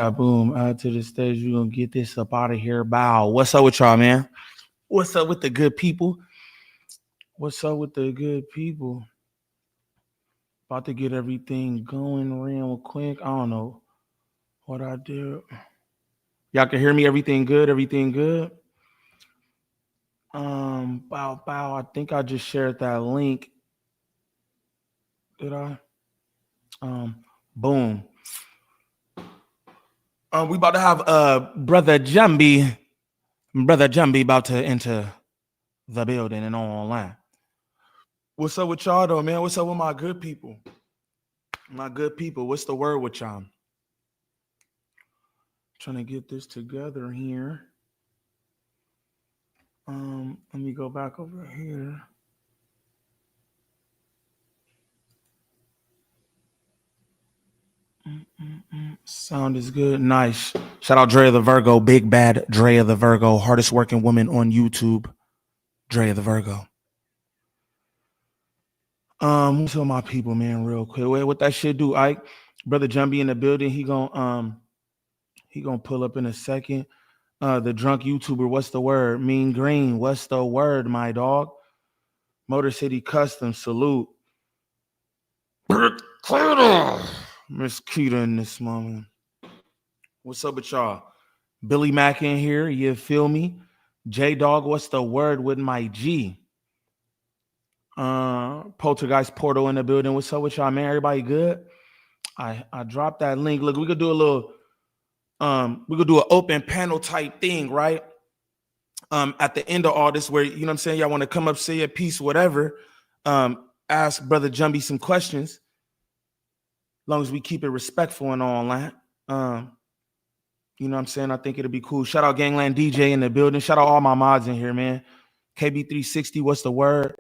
Boom, to the stage. We're gonna get this up out of here. Bow. What's up with y'all, man? What's up with the good people? What's up with the good people? About to get everything going real quick. I don't know what I do. Y'all can hear me? Everything good? Everything good? Bow. I think I just shared that link. Did I? Boom. We about to have brother Jumby about to enter the building and online. What's up with y'all though, man? What's up with my good people? My good people, what's the word with y'all? Trying to get this together here. Let me go back over here. Sound is good. Nice. Shout out Drea the Virgo, big bad Drea the Virgo, hardest working woman on YouTube. Drea the Virgo. What's up, my people, man, real quick. Wait, what that shit do, Ike? Brother Jumby in the building. He gonna pull up in a second. The drunk YouTuber, what's the word? Mean Green, what's the word, my dog? Motor City Custom, salute. Miss Keita in this moment. What's up with y'all? Billy Mack in here, you feel me? J-Dog, what's the word with my G? Poltergeist Portal in the building. What's up with y'all, man? Everybody good? I dropped that link. Look, we could do a little, we could do an open panel type thing, right? At the end of all this, where, you know what I'm saying, y'all want to come up, say a piece, whatever, ask Brother Jumby some questions, as long as we keep it respectful and all that. You know what I'm saying? I think it'll be cool. Shout out Gangland DJ in the building. Shout out all my mods in here, man. KB360, what's the word?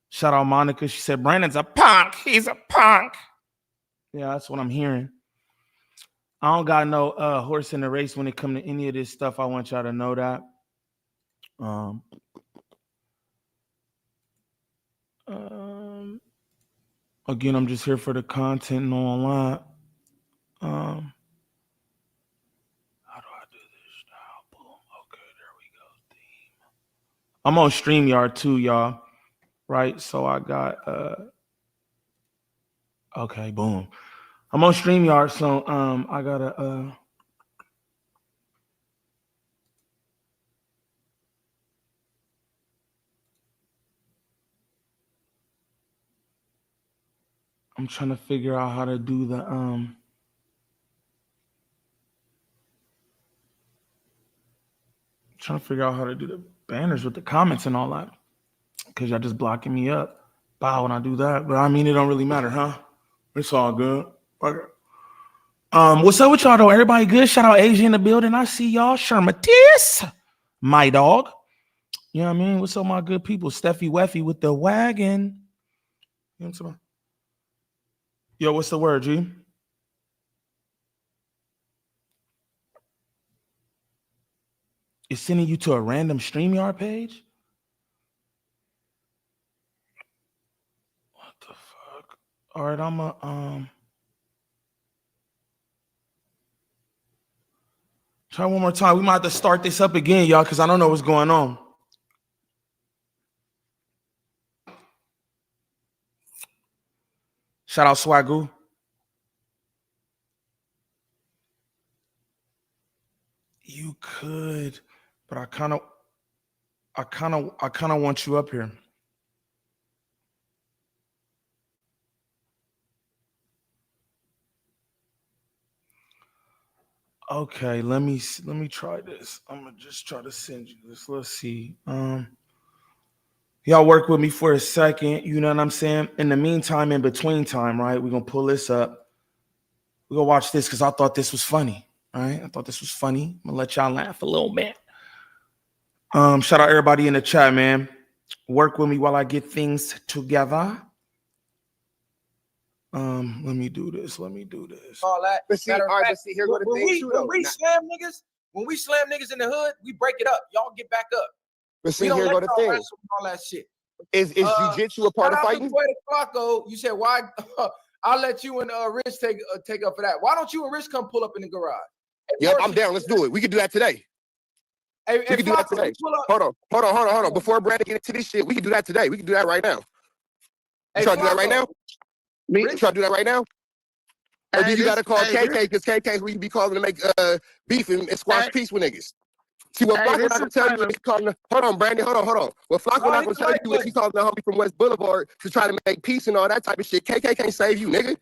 Shout out Monica. She said, Brandon's a punk. He's a punk. Yeah, that's what I'm hearing. I don't got no horse in the race when it comes to any of this stuff. I want y'all to know that. Again, I'm just here for the content and online. How do I do this now? Boom. Okay, there we go. Theme. I'm on StreamYard too, y'all. Right? So I got okay, boom. I'm on StreamYard, so I gotta I'm trying to figure out how to do the trying to figure out how to do the banners with the comments and all that, because y'all just blocking me up. Wow, when I do that, but I mean, it don't really matter, huh? It's all good. Okay. What's up with y'all though? Everybody good? Shout out Asia in the building. I see y'all. Shermatis, my dog. You know what I mean? What's up, my good people? Steffi Weffy with the wagon. You know what I'm saying? Yo, what's the word, G? It's sending you to a random StreamYard page? What the fuck? All right, I'm a try one more time. We might have to start this up again, y'all, because I don't know what's going on. Shout out Swagoo. You could, but I kind of want you up here. Okay, let me try this. I'm gonna just try to send you this. Let's see. Y'all work with me for a second. You know what I'm saying? In the meantime, in between time, right? We're gonna pull this up. We're gonna watch this because I thought this was funny. All right, I thought this was funny. I'm gonna let y'all laugh a little bit. Shout out everybody in the chat, man. Work with me while I get things together. Let me do this. All that. But see, all right, but see, here go the thing too, though. When we slam niggas in the hood, we break it up. Y'all get back up. But see, here go the thing. All that shit. Is jiu-jitsu a part of fighting? You said why? I'll let you and Rich take up for that. Why don't you and Rich come pull up in the garage? Yep, I'm down. Let's do it. We can do that today. Hey, we can do that today. Hold on. Before Brandon get into this shit, we can do that today. We can do that right now. You trying to do that right now? You trying to do that right now? Or do you got to call KK because KK's we be calling to make beef and squash peace with niggas? See, what Flacco not going to tell you is he calling hold on, Brandon, hold on. What Flacco not going to tell you is he calling the homie from West Boulevard to try to make peace and all that type of shit. KK can't save you, nigga.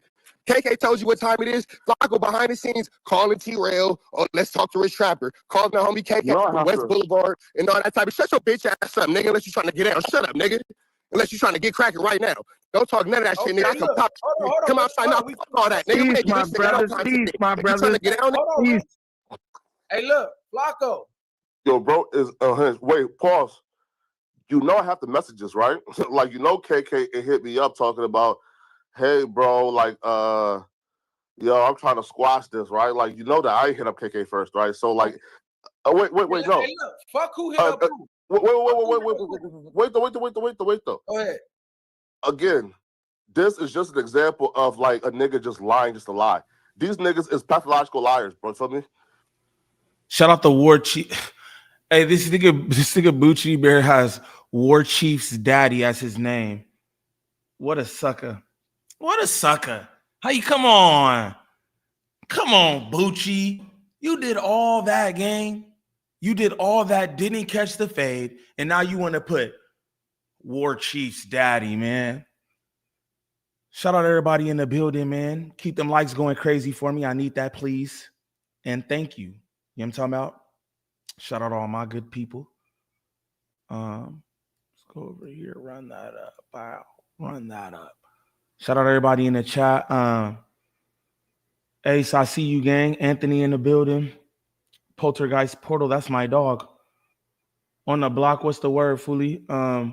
KK told you what time it is. Flacco behind the scenes calling T-Rail. Oh, let's talk to Rich Trapper. Calling the homie KK from West Boulevard and all that type of shit. Shut your bitch ass up, nigga, unless you're trying to get out. Shut up, nigga. Unless you're trying to get cracking right now. Don't talk none of that shit, nigga. I come pop. Come outside now. Fuck all that, nigga. We ain't get this shit. My brother. Trying to get out, nigga. Hey, look, Flacco. Yo, bro, is wait, pause. You know I have the messages, right? Like, KK hit me up talking about, hey, bro, like, yo, I'm trying to squash this, right? Like, that I hit up KK first, right? So, like, wait, no. Hey, look, fuck who hit up who. Wait, though. Go ahead. Again, this is just an example of, like, a nigga just lying just to lie. These niggas is pathological liars, bro. Feel me? Shout out to War Chief. Hey, this nigga Bucci Bear has War Chief's daddy as his name. What a sucker. How you come on, Bucci. You did all that, gang. You did all that, didn't catch the fade, and now you want to put War Chief's daddy, man. Shout out to everybody in the building, man. Keep them likes going crazy for me. I need that, please. And thank you. You know what I'm talking about? Shout out to all my good people. Let's go over here. Run that up. Wow. Run that up. Shout out to everybody in the chat. Ace, I see you, gang. Anthony in the building. Poltergeist Portal, that's my dog. On the block, what's the word, Fully? We're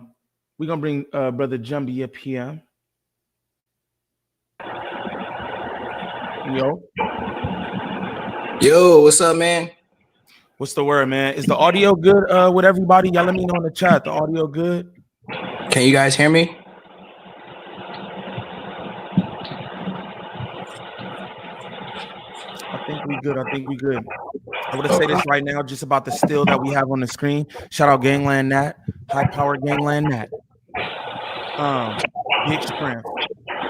going to bring Brother Jumby up here. Yo, what's up, man? What's the word, man? Is the audio good with everybody? Y'all let me know in the chat. The audio good? Can you guys hear me? I think we good. I want to say this right now, just about the still that we have on the screen. Shout out Gangland Nat. High power Gangland Nat. Big strength.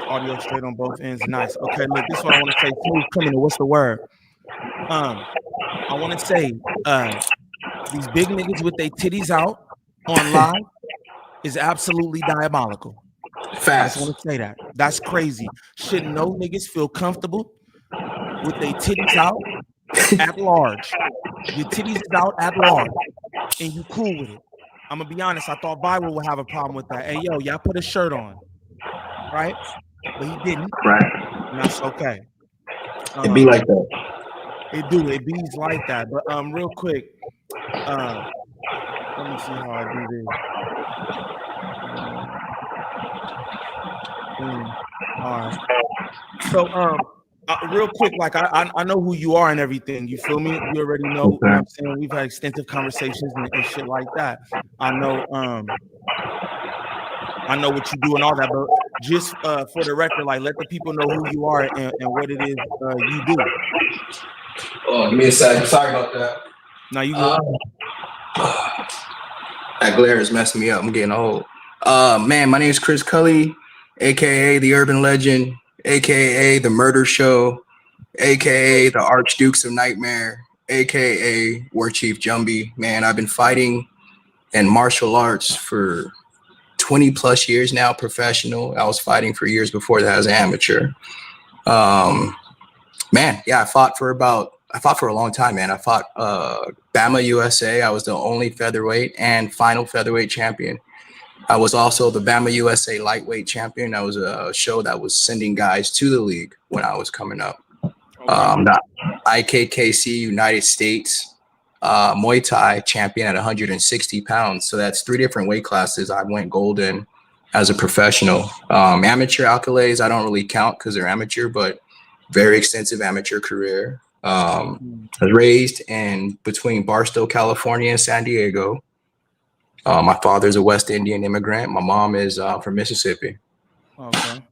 Audio straight on both ends. Nice. Okay, look, this is what I want to say. Smooth criminal. What's the word? I want to say these big niggas with their titties out on live is absolutely diabolical. Fast. I just want to say that. That's crazy. Should no niggas feel comfortable with their titties out at large? Your titties is out at large and you cool with it. I'm going to be honest. I thought Viral would have a problem with that. Hey, yo, y'all put a shirt on, right? But he didn't. Right. And that's okay. It be like that. It bees like that. But real quick, let me see how I do this. All right. So real quick, like I know who you are and everything. You feel me? You already know. Okay. What I'm saying, we've had extensive conversations and shit like that. I know what you do and all that, but just for the record, like let the people know who you are and what it is you do. Oh, give me a second. Sorry about that. Now you good. That glare is messing me up. I'm getting old. Man, my name is Chris Cully, aka the Urban Legend, aka the Murder Show, aka the Archdukes of Nightmare, aka War Chief Jumbee. Man, I've been fighting in martial arts for 20 plus years now, professional. I was fighting for years before that as an amateur. Man, yeah, I fought for a long time, man. I fought Bama USA. I was the only featherweight and final featherweight champion. I was also the Bama USA lightweight champion. That was a show that was sending guys to the league when I was coming up. The IKKC United States Muay Thai champion at 160 pounds. So that's 3 different weight classes. I went golden as a professional. Amateur accolades, I don't really count because they're amateur, but very extensive amateur career. I was raised in between Barstow, California and San Diego. My father's a West Indian immigrant. My mom is from Mississippi. Okay.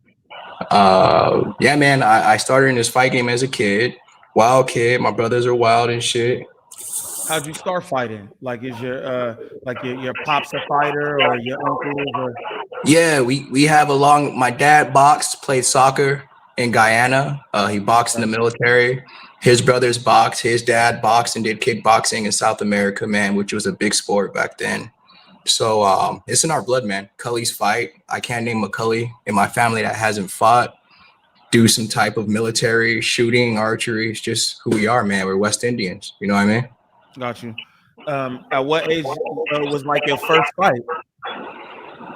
Yeah, man, I started in this fight game as a kid. Wild kid. My brothers are wild and shit. How'd you start fighting? Like, is your pops a fighter or your uncles or? Yeah, we have a long. My dad boxed, played soccer in Guyana. He boxed in the military. His brothers boxed. His dad boxed and did kickboxing in South America, man, which was a big sport back then. So it's in our blood, man. Cullies fight. I can't name a Cully in my family that hasn't fought. Do some type of military shooting, archery. It's just who we are, man. We're West Indians. You know what I mean? Got you. At what age was like your first fight?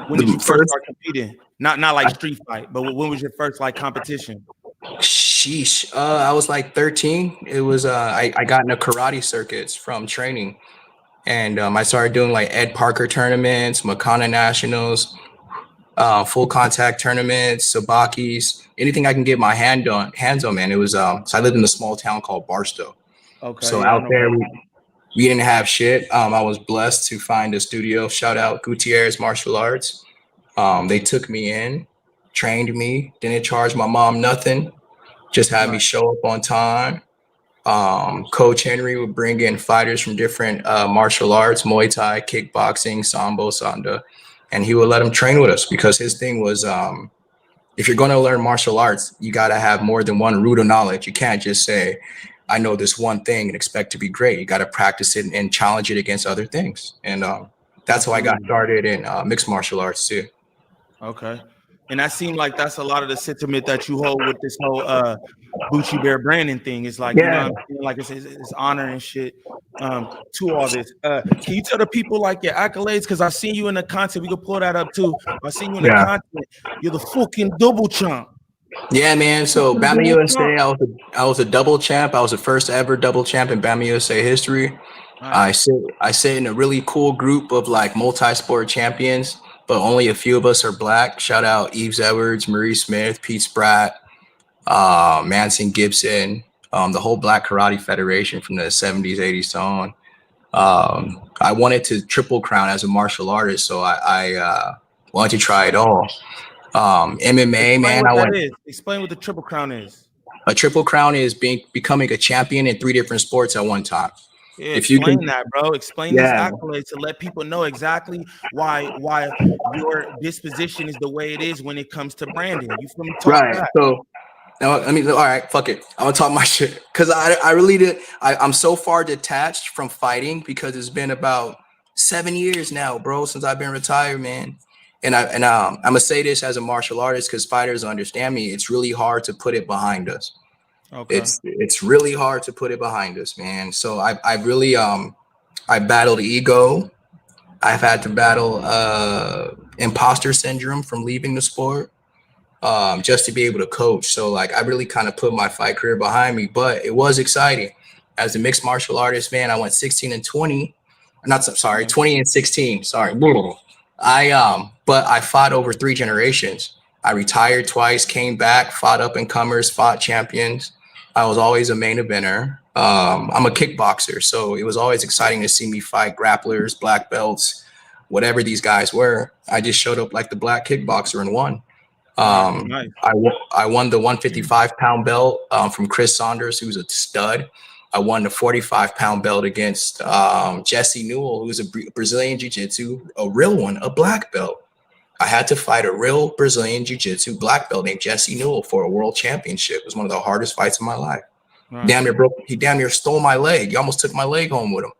When did you first start competing? Not like street fight, but when was your first like competition? Sheesh. I was like 13. It was I got into karate circuits from training. And I started doing like Ed Parker tournaments, Makana Nationals, full contact tournaments, Sabakis, anything I can get my hands on, man. It was so I lived in a small town called Barstow. Okay. So out there we didn't have shit. I was blessed to find a studio. Shout out Gutierrez Martial Arts. They took me in, trained me, didn't charge my mom nothing, just had me show up on time. Coach Henry would bring in fighters from different martial arts, Muay Thai, kickboxing, Sambo, Sanda, and he would let them train with us because his thing was if you're going to learn martial arts, you got to have more than one root of knowledge. You can't just say, I know this one thing and expect to be great. You got to practice it and challenge it against other things. And that's how I got started in mixed martial arts too. Okay. And that seemed like that's a lot of the sentiment that you hold with this whole Bucci Bear Brandon thing. It's like, you know what I'm saying? Like it's honor and shit to all this. Can you tell the people like your accolades? Because I've seen you in the content. We can pull that up too. I've seen you in the content. You're the fucking double champ. Yeah, man. So Bama USA, I was a double champ. I was the first ever double champ in Bama USA history. Nice. I sit in a really cool group of like multi-sport champions, but only a few of us are black. Shout out Eves Edwards, Marie Smith, Pete Spratt, Manson Gibson, the whole Black Karate Federation from the 70s, 80s on. I wanted to triple crown as a martial artist, so I wanted to try it all. MMA, man. Explain what the triple crown is. A triple crown is becoming a champion in 3 different sports at one time. Yeah, explain that, bro. Explain these accolades to let people know exactly why your disposition is the way it is when it comes to branding. You feel me? Talk back. So now, I mean, all right, fuck it. I'm gonna talk my shit because I really did. I'm so far detached from fighting because it's been about 7 years now, bro, since I've been retired, man. And I'm gonna say this as a martial artist because fighters understand me. It's really hard to put it behind us. Okay. It's really hard to put it behind us, man. So I really I battled ego. I've had to battle imposter syndrome from leaving the sport just to be able to coach. So like I really kind of put my fight career behind me, but it was exciting. As a mixed martial artist, man, I went 16 and 20. 20 and 16. Sorry. But I fought over 3 generations. I retired twice, came back, fought up and comers, fought champions. I was always a main eventer. I'm a kickboxer, so it was always exciting to see me fight grapplers, black belts, whatever these guys were. I just showed up like the black kickboxer and won. Nice. I won the 155-pound belt from Chris Saunders, who's a stud. I won the 45-pound belt against Jesse Newell, who's a Brazilian Jiu-Jitsu, a real one, a black belt. I had to fight a real Brazilian Jiu-Jitsu black belt named Jesse Newell for a world championship. It was one of the hardest fights of my life. Right. He damn near stole my leg. He almost took my leg home with him.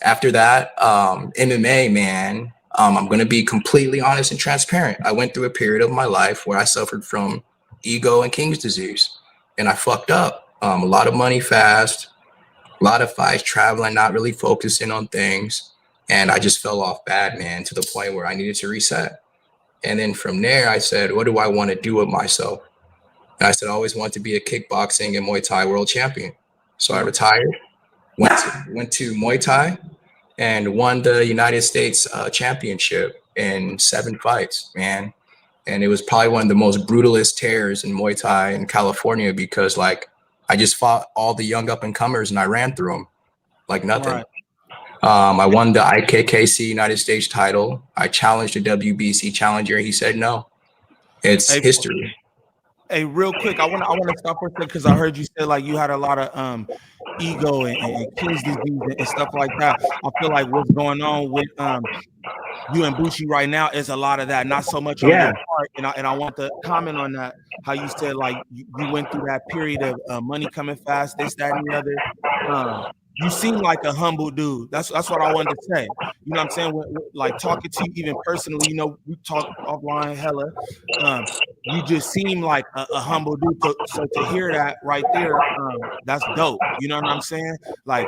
After that, MMA, man, I'm going to be completely honest and transparent. I went through a period of my life where I suffered from ego and King's disease, and I fucked up. A lot of money fast, a lot of fights, traveling, not really focusing on things. And I just fell off bad, man, to the point where I needed to reset. And then from there, I said, what do I want to do with myself? And I said, I always want to be a kickboxing and Muay Thai world champion. So I retired, went to Muay Thai and won the United States championship in 7 fights, man. And it was probably one of the most brutalist tears in Muay Thai in California because like I just fought all the young up and comers and I ran through them like nothing. Right. I won the IKKC United States title. I challenged the WBC challenger. He said no. It's history. Hey, real quick, I want to stop for a second because I heard you say like you had a lot of ego and King's disease and stuff like that. I feel like what's going on with you and Bucci right now is a lot of that, not so much on your part. And I want to comment on that. How you said like you went through that period of money coming fast, this, that, and the other. You seem like a humble dude. That's what I wanted to say. You know what I'm saying? Like talking to you even personally, you know, we talk offline hella. You just seem like a humble dude. So to hear that right there, that's dope. You know what I'm saying? Like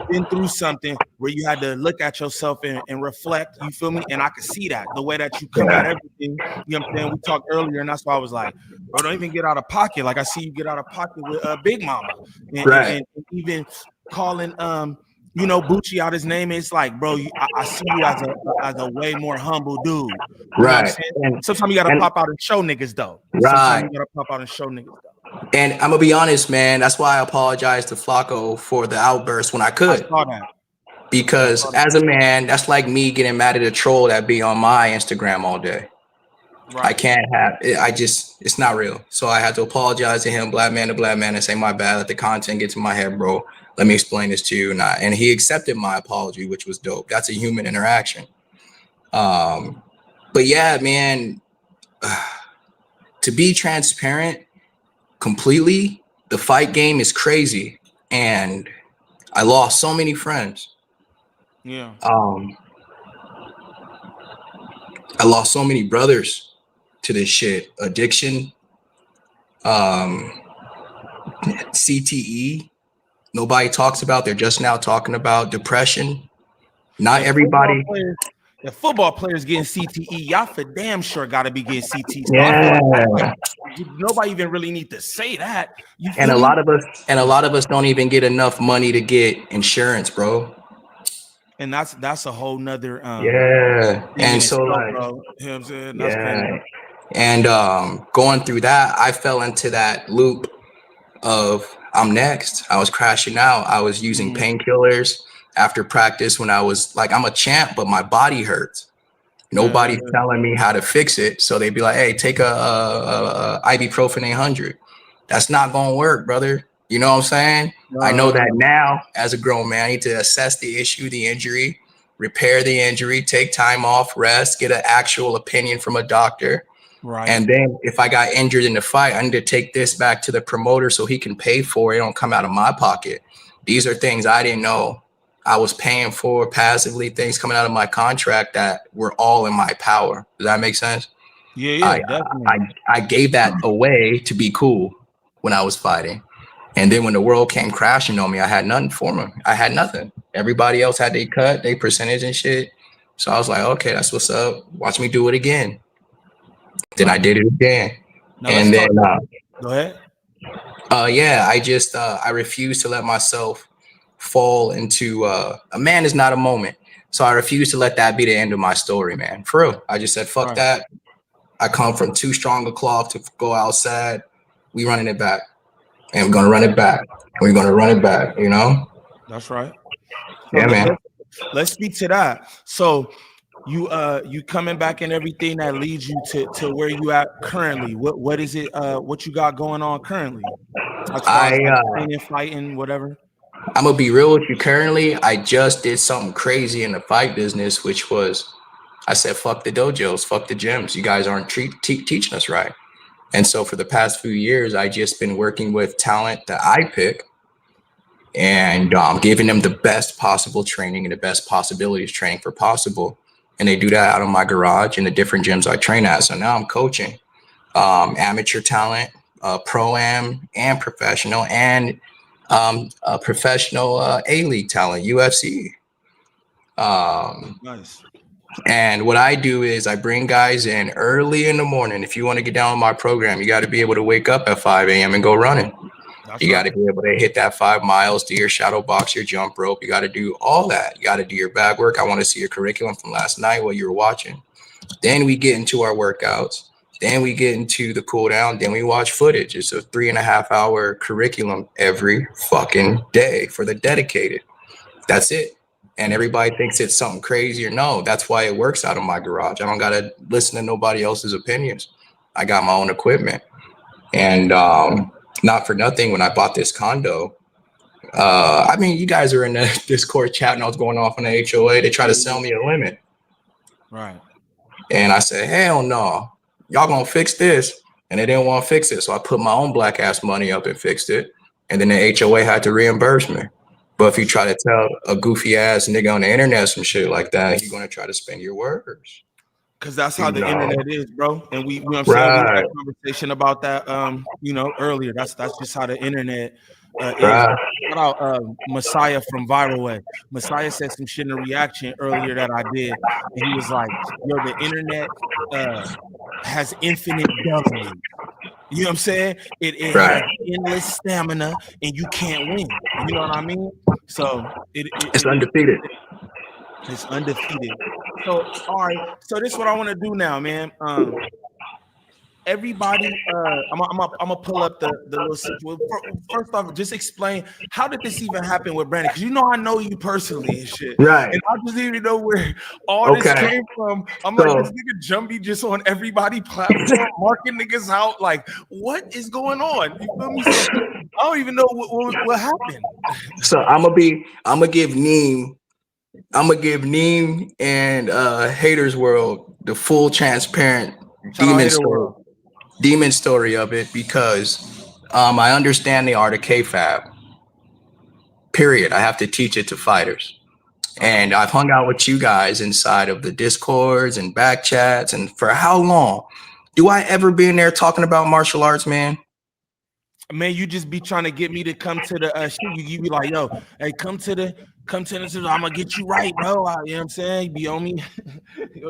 been through something where you had to look at yourself and reflect. You feel me? And I could see that the way that you come at everything. You know what I'm saying? We talked earlier, and that's why I was like, bro, don't even get out of pocket. Like I see you get out of pocket with Big Mama, and even calling you know, Bucci out his name. It's like, bro, I see you as a way more humble dude. You know what I'm saying? And sometimes you gotta pop out and show niggas though. Sometimes you gotta pop out and show niggas though. And I'm gonna be honest, man. That's why I apologize to Flacco for the outburst when I could. I saw that. Because as a man, that's like me getting mad at a troll that be on my Instagram all day. Right. I can't have it. It's not real. So I had to apologize to him, black man to black man, and say my bad. Let the content get to my head, bro. Let me explain this to you. And he accepted my apology, which was dope. That's a human interaction. But yeah, man, to be transparent completely, the fight game is crazy. And I lost so many friends. Yeah. I lost so many brothers to this shit. Addiction, CTE. Nobody talks about. They're just now talking about depression. Not everybody. The football players getting CTE, y'all for damn sure got to be getting CTE. So yeah. Like, nobody even really need to say that. And a lot of us don't even get enough money to get insurance, bro. And that's a whole nother and so like, bro. You know what I'm saying? That's crazy. And going through that, I fell into that loop of I'm next. I was crashing out. I was using painkillers after practice when I was like, I'm a champ, but my body hurts. Nobody's telling me how to fix it. So they'd be like, hey, take a ibuprofen 800. That's not going to work, brother. You know what I'm saying? I know that now as a grown man, I need to assess the issue, the injury, repair the injury, take time off, rest, get an actual opinion from a doctor. Right. And then if I got injured in the fight, I need to take this back to the promoter so he can pay for it. It don't come out of my pocket. These are things I didn't know I was paying for passively, things coming out of my contract that were all in my power. Does that make sense? Yeah, definitely. I gave that away to be cool when I was fighting. And then when the world came crashing on me, I had nothing for them. I had nothing. Everybody else had their cut, their percentage and shit. So I was like, okay, that's what's up. Watch me do it again. Then I did it again. Now and then go ahead. Yeah, I refuse to let myself fall into a man is not a moment. So I refuse to let that be the end of my story, man. For real. I just said, fuck that. I come from too strong a cloth to go outside. We running it back. And we're gonna run it back. We're gonna run it back, you know? That's right. So yeah, man. Let's speak to that. So you coming back and everything that leads you to where you at currently. What is it what you got going on currently? As far as training, fighting, whatever. I'm gonna be real with you. Currently, I just did something crazy in the fight business, which was I said, fuck the dojos, fuck the gyms. You guys aren't teaching us right. And so for the past few years, I just been working with talent that I pick and giving them the best possible training and the best possibilities training for possible. And they do that out of my garage in the different gyms I train at. So now I'm coaching amateur talent, pro-am and professional and professional A-League talent, UFC. Nice. And what I do is I bring guys in early in the morning. If you want to get down on my program, you got to be able to wake up at 5 a.m. and go running. You got to be able to hit that 5 miles, do your shadow box, your jump rope. You got to do all that. You got to do your bag work. I want to see your curriculum from last night while you were watching. Then we get into our workouts. Then we get into the cool down. Then we watch footage. It's a 3.5 hour curriculum every fucking day for the dedicated. That's it. And everybody thinks it's something crazy or no. That's why it works out of my garage. I don't got to listen to nobody else's opinions. I got my own equipment. And not for nothing, when I bought this condo, I mean, you guys are in the Discord chat and I was going off on the HOA. They try to sell me a limit. Right. And I said, hell no, y'all gonna fix this. And they didn't want to fix it. So I put my own black ass money up and fixed it. And then the HOA had to reimburse me. But if you try to tell a goofy ass nigga on the internet some shit like that, he's gonna try to spin your words. Cause that's how the internet is, bro. And we, you know what I'm saying? We had a conversation about that, you know, earlier. That's just how the internet is. Shout out Messiah from Viral Way. Messiah said some shit in a reaction earlier that I did, and he was like, "Yo, the internet has infinite doubling." You know what I'm saying? It has endless stamina, and you can't win. You know what I mean? So it's undefeated. It's undefeated. So, all right. So this is what I want to do now, man. Everybody, I'm gonna pull up the little situation. First off, just explain, how did this even happen with Brandon? Because you know I know you personally and shit. Right. And I just need to know where all this came from. I'm like, this nigga Jumby just on everybody platform, marking niggas out. Like, what is going on? You feel me? So, I don't even know what happened. So I'm gonna give Neem and Haters World the full transparent demon story of it, because I understand the art of K-Fab. Period. I have to teach it to fighters. And I've hung out with you guys inside of the Discords and back chats, and for how long? Do I ever be in there talking about martial arts, man? Man, you just be trying to get me to come to the shit. You be like, yo, hey, come to the I'm gonna get you right, bro. You know what I'm saying? You be on me.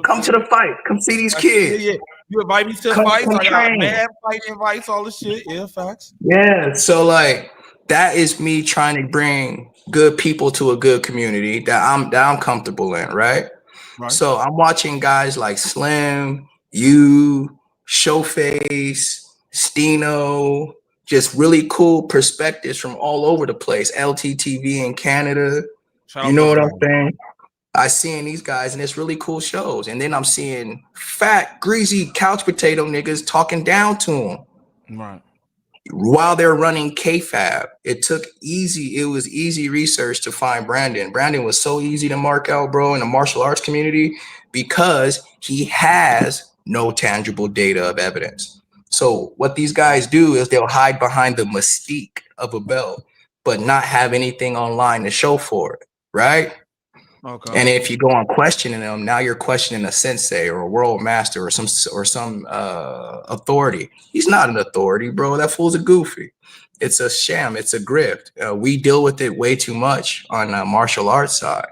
Come to the fight. Come see these kids. Yeah. You invite me to fights. I got mad fight invites, all the shit. Yeah, facts. Yeah. So like that is me trying to bring good people to a good community that I'm comfortable in, right? So I'm watching guys like Slim, you, Showface, Stino, just really cool perspectives from all over the place. LTTV in Canada. You know what I'm saying? I seeing these guys and it's really cool shows. And then I'm seeing fat, greasy couch potato niggas talking down to them. Right. While they're running K-Fab. It was easy research to find Brandon. Brandon was so easy to mark out, bro, in the martial arts community because he has no tangible data of evidence. So what these guys do is they'll hide behind the mystique of a belt, but not have anything online to show for it, right? Okay. And if you go on questioning them, now you're questioning a sensei or a world master or some authority. He's not an authority, bro. That fool's a goofy. It's a sham. It's a grift. We deal with it way too much on the martial arts side.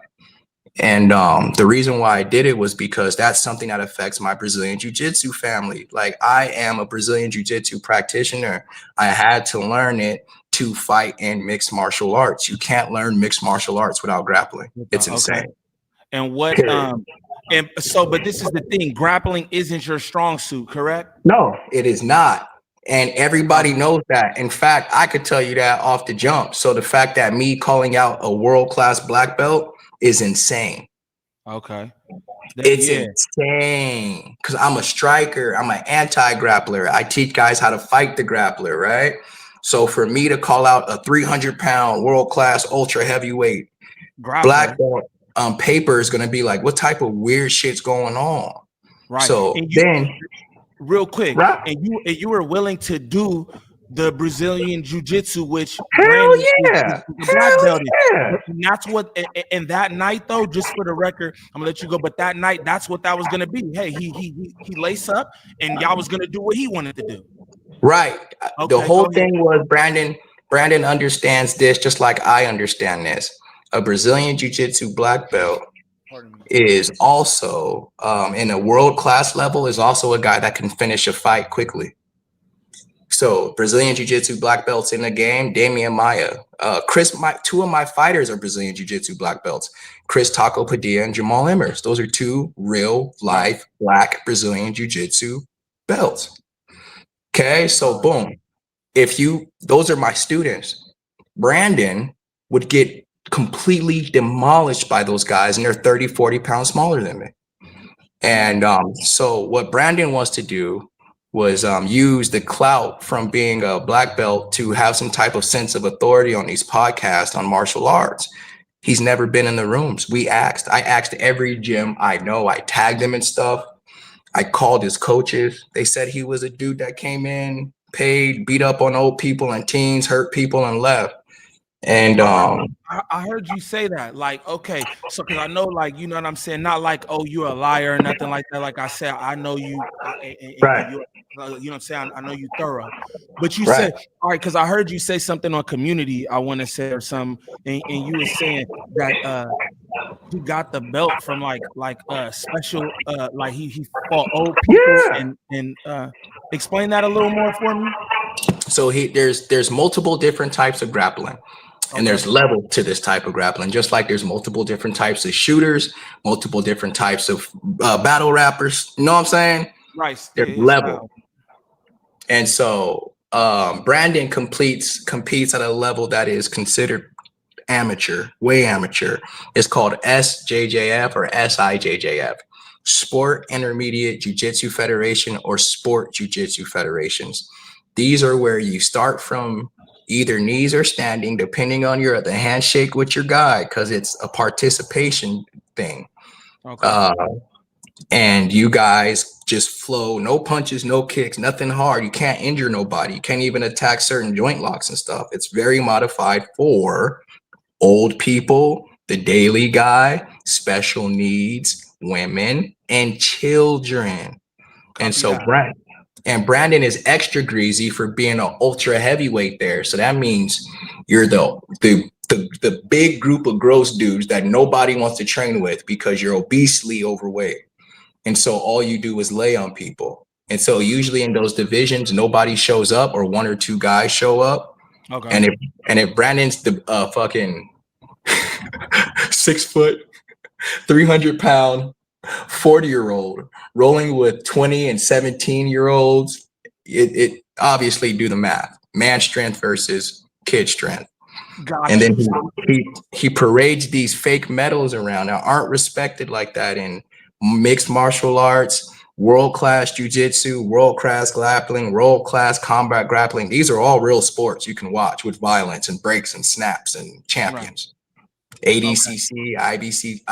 And the reason why I did it was because that's something that affects my Brazilian Jiu-Jitsu family. Like, I am a Brazilian Jiu-Jitsu practitioner. I had to learn it to fight in mixed martial arts. You can't learn mixed martial arts without grappling. It's insane. And what and so, but this is the thing, grappling isn't your strong suit, correct? No, it is not. And everybody knows that. In fact, I could tell you that off the jump. So the fact that me calling out a world-class black belt is insane. Okay. It's insane because I'm a striker. I'm an anti-grappler. I teach guys how to fight the grappler, right? So for me to call out a 300-pound world-class ultra heavyweight black belt on paper is going to be like, what type of weird shit's going on? Right. So real quick, and you were willing to do the Brazilian Jiu-Jitsu, which hell yeah, and that's what. And that night, though, just for the record, I'm gonna let you go. But that night, that's what that was gonna be. Hey, he lace up, and y'all was gonna do what he wanted to do. Right. Okay, the whole thing was Brandon understands this just like I understand this. A Brazilian Jiu-Jitsu black belt is also in a world-class level is also a guy that can finish a fight quickly. So Brazilian Jiu-Jitsu black belts in the game, Damian Maia, two of my fighters are Brazilian Jiu-Jitsu black belts, Chris Taco Padilla and Jamal Emmers. Those are two real life black Brazilian Jiu-Jitsu belts. Okay, so boom. Those are my students. Brandon would get completely demolished by those guys, and they're 30, 40 pounds smaller than me. And so what Brandon wants to do use the clout from being a black belt to have some type of sense of authority on these podcasts on martial arts. He's never been in the rooms. I asked every gym I know. I tagged him and stuff. I called his coaches. They said he was a dude that came in, paid, beat up on old people and teens, hurt people, and left. And I heard you say that. Like, okay, so because I know, like, you know what I'm saying? Not like, oh, you're a liar or nothing like that. Like I said, I know you, Right. you know what I'm saying? I know you thorough. But you Right. said, all right, because I heard you say something on community, I want to say, or something, and you were saying that he got the belt from like special, like he fought old people, and explain that a little more for me. So there's multiple different types of grappling. And there's level to this type of grappling, just like there's multiple different types of shooters, multiple different types of battle rappers. You know what I'm saying? Right. There's level. And so Brandon competes at a level that is considered amateur, way amateur. It's called SJJF or SIJJF, Sport Intermediate Jiu-Jitsu Federation or Sport Jiu-Jitsu Federations. These are where you start from either knees or standing, depending on the handshake with your guy, because it's a participation thing. Okay. And you guys just flow, no punches, no kicks, nothing hard. You can't injure nobody. You can't even attack certain joint locks and stuff. It's very modified for old people, the daily guy, special needs, women, and children. And so Brandon is extra greasy for being an ultra heavyweight there. So that means you're the big group of gross dudes that nobody wants to train with because you're obesely overweight. And so all you do is lay on people. And so usually in those divisions, nobody shows up or one or two guys show up. Okay. And if Brandon's the fucking 6 foot, 300-pound 40-year-old rolling with 20 and 17-year-olds, it obviously do the math. Man strength versus kid strength. Gotcha. And then he parades these fake medals around that aren't respected like that in mixed martial arts, world-class jiu-jitsu, world-class grappling, world-class combat grappling. These are all real sports you can watch with violence and breaks and snaps and champions. Right. ADCC, IBC,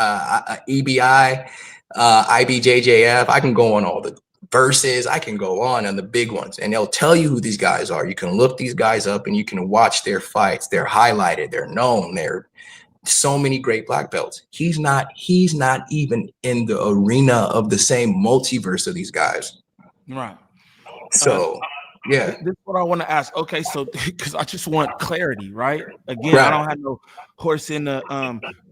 EBI, IBJJF. I can go on all the verses. I can go on the big ones, and they'll tell you who these guys are. You can look these guys up, and you can watch their fights. They're highlighted. They're known. They're so many great black belts. He's not even in the arena of the same multiverse of these guys. Right. So yeah, this is what I want to ask. Okay, so because I just want clarity, right? Again, right. I don't have no horse in the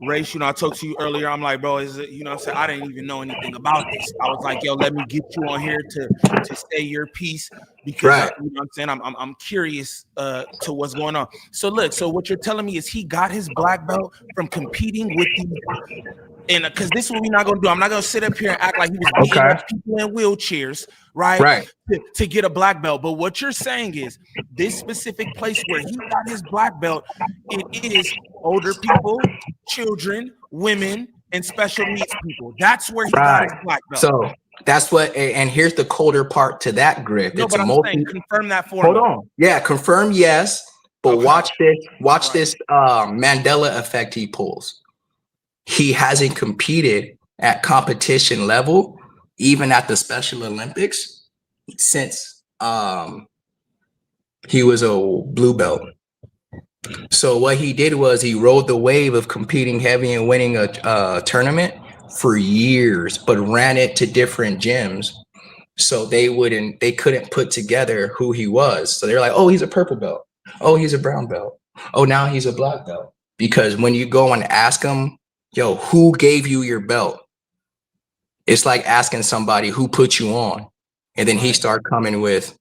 race. You know, I talked to you earlier. I'm like, bro, is it? You know, I said I didn't even know anything about this. I was like, yo, let me get you on here to say your piece because right. You know what I'm saying. I'm curious to what's going on. So look, so what you're telling me is he got his black belt from competing with these. And because this is what we're not going to do. I'm not going to sit up here and act like he was beating up people in wheelchairs, right? Right. To get a black belt. But what you're saying is this specific place where he got his black belt, it is older people, children, women, and special needs people. That's where he got his black belt. So that's what, and here's the colder part to that, Griff. No, but I'm saying confirm that for me. Hold on. Yeah, confirm yes. But watch this Mandela effect he pulls. He hasn't competed at competition level, even at the Special Olympics, since he was a blue belt. So what he did was he rode the wave of competing heavy and winning a tournament for years, but ran it to different gyms. So they couldn't put together who he was. So they're like, oh, he's a purple belt. Oh, he's a brown belt. Oh, now he's a black belt. Because when you go and ask him, yo, who gave you your belt? It's like asking somebody who put you on. And then he started coming with,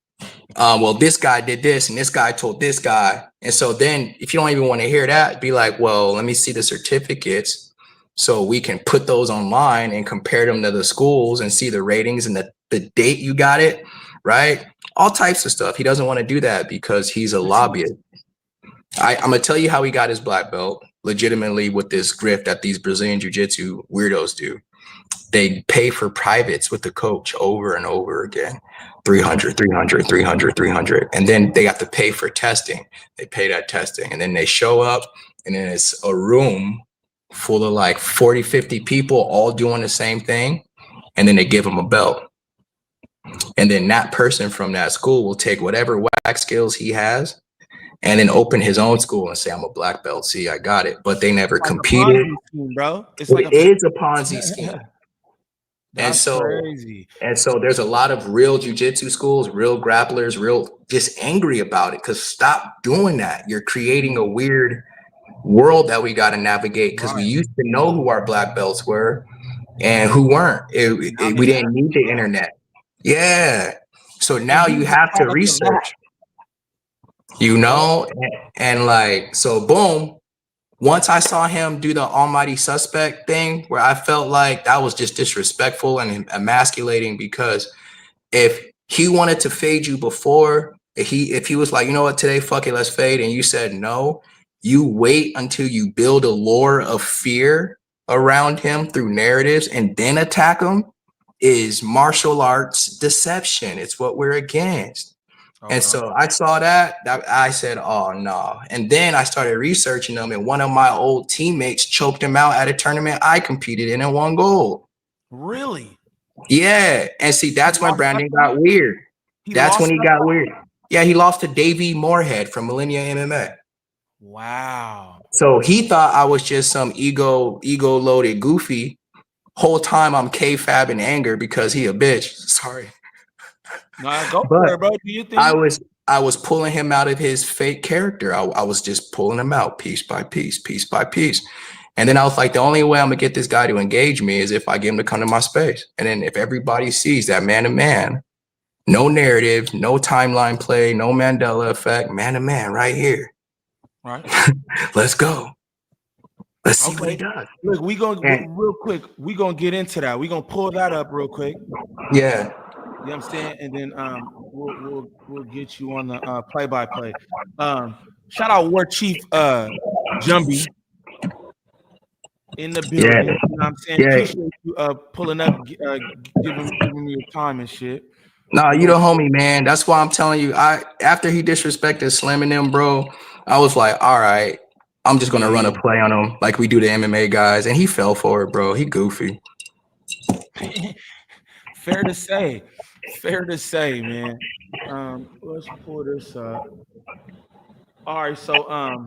well, this guy did this and this guy told this guy. And so then if you don't even want to hear that, be like, well, let me see the certificates so we can put those online and compare them to the schools and see the ratings and the date you got it, right? All types of stuff. He doesn't want to do that because he's a lobbyist. I'm going to tell you how he got his black belt legitimately with this grift that these Brazilian jiu-jitsu weirdos do. they pay for privates with the coach over and over again. 300, 300, 300, 300. And then they have to pay for testing. They pay that testing. And then they show up and then it's a room full of like 40, 50 people all doing the same thing. And then they give them a belt. And then that person from that school will take whatever wax skills he has and then open his own school and say, I'm a black belt. See, I got it. But they never competed. Scheme, bro. It's It is a Ponzi scheme. That's crazy. And so there's a lot of real jiu-jitsu schools, real grapplers, real just angry about it. Because stop doing that. You're creating a weird world that we got to navigate because we used to know who our black belts were and who weren't. We didn't need the internet. Yeah. So now you have to research, you know, and like, so boom. Once I saw him do the almighty suspect thing where I felt like that was just disrespectful and emasculating, because if he wanted to fade you before, if he was like, you know what, today, fuck it, let's fade, and you said no, you wait until you build a lore of fear around him through narratives and then attack him, is martial arts deception. It's what we're against. And so I saw that I said, oh no. And then I started researching them, and one of my old teammates choked him out at a tournament I competed in and won gold. Really? Yeah. And see, that's when Brandon got weird. That's when he got weird. Yeah, he lost to Davey Moorhead from Millennia MMA. Wow. So he thought I was just some ego-loaded goofy. Whole time I'm K-Fab in anger because he a bitch. Sorry. Nah, go for it, bro. Do you think I was pulling him out of his fake character? I was just pulling him out piece by piece, piece by piece. And then I was like, the only way I'm gonna get this guy to engage me is if I get him to come to my space. And then if everybody sees that man to man, no narrative, no timeline play, no Mandela effect, man to man right here. Right. Let's go. Let's see what he does. Look, real quick, we gonna get into that. We gonna pull that up real quick. Yeah. You know what I'm saying? And then we'll get you on the play-by-play. Shout out War Chief Jumby in the building. Yeah. You know what I'm saying? Yeah. Appreciate you pulling up, giving me your time and shit. Nah, you the homie, man. That's why I'm telling you. After he disrespected slamming them, bro, I was like, all right, I'm just gonna run a play on him like we do the MMA guys, and he fell for it, bro. He goofy. Fair to say. Fair to say, man. Let's pull this up. All right, so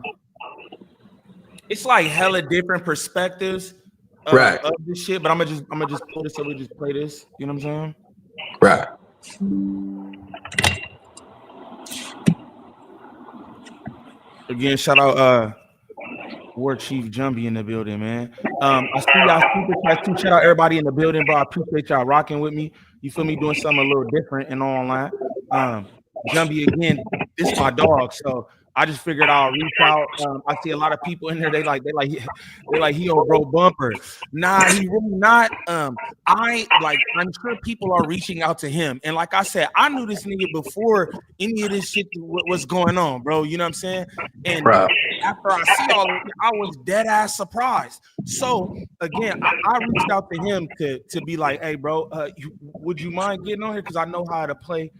it's like hella different perspectives of this shit, but I'm gonna just pull this up. We just play this. You know what I'm saying? Right. Again, shout out War Chief Jumbee in the building, man. I see y'all super chat too. Shout out everybody in the building, bro. I appreciate y'all rocking with me. You feel me? Doing something a little different and online. Jumbee again, this is my dog, so I just figured I'll reach out. I see a lot of people in here. They like he on bro bumper. Nah, he really not. I'm sure people are reaching out to him. And like I said, I knew this nigga before any of this shit was going on, bro. You know what I'm saying? And after I see all of it, I was dead ass surprised. So again, I reached out to him to be like, hey, bro, would you mind getting on here? Because I know how to play.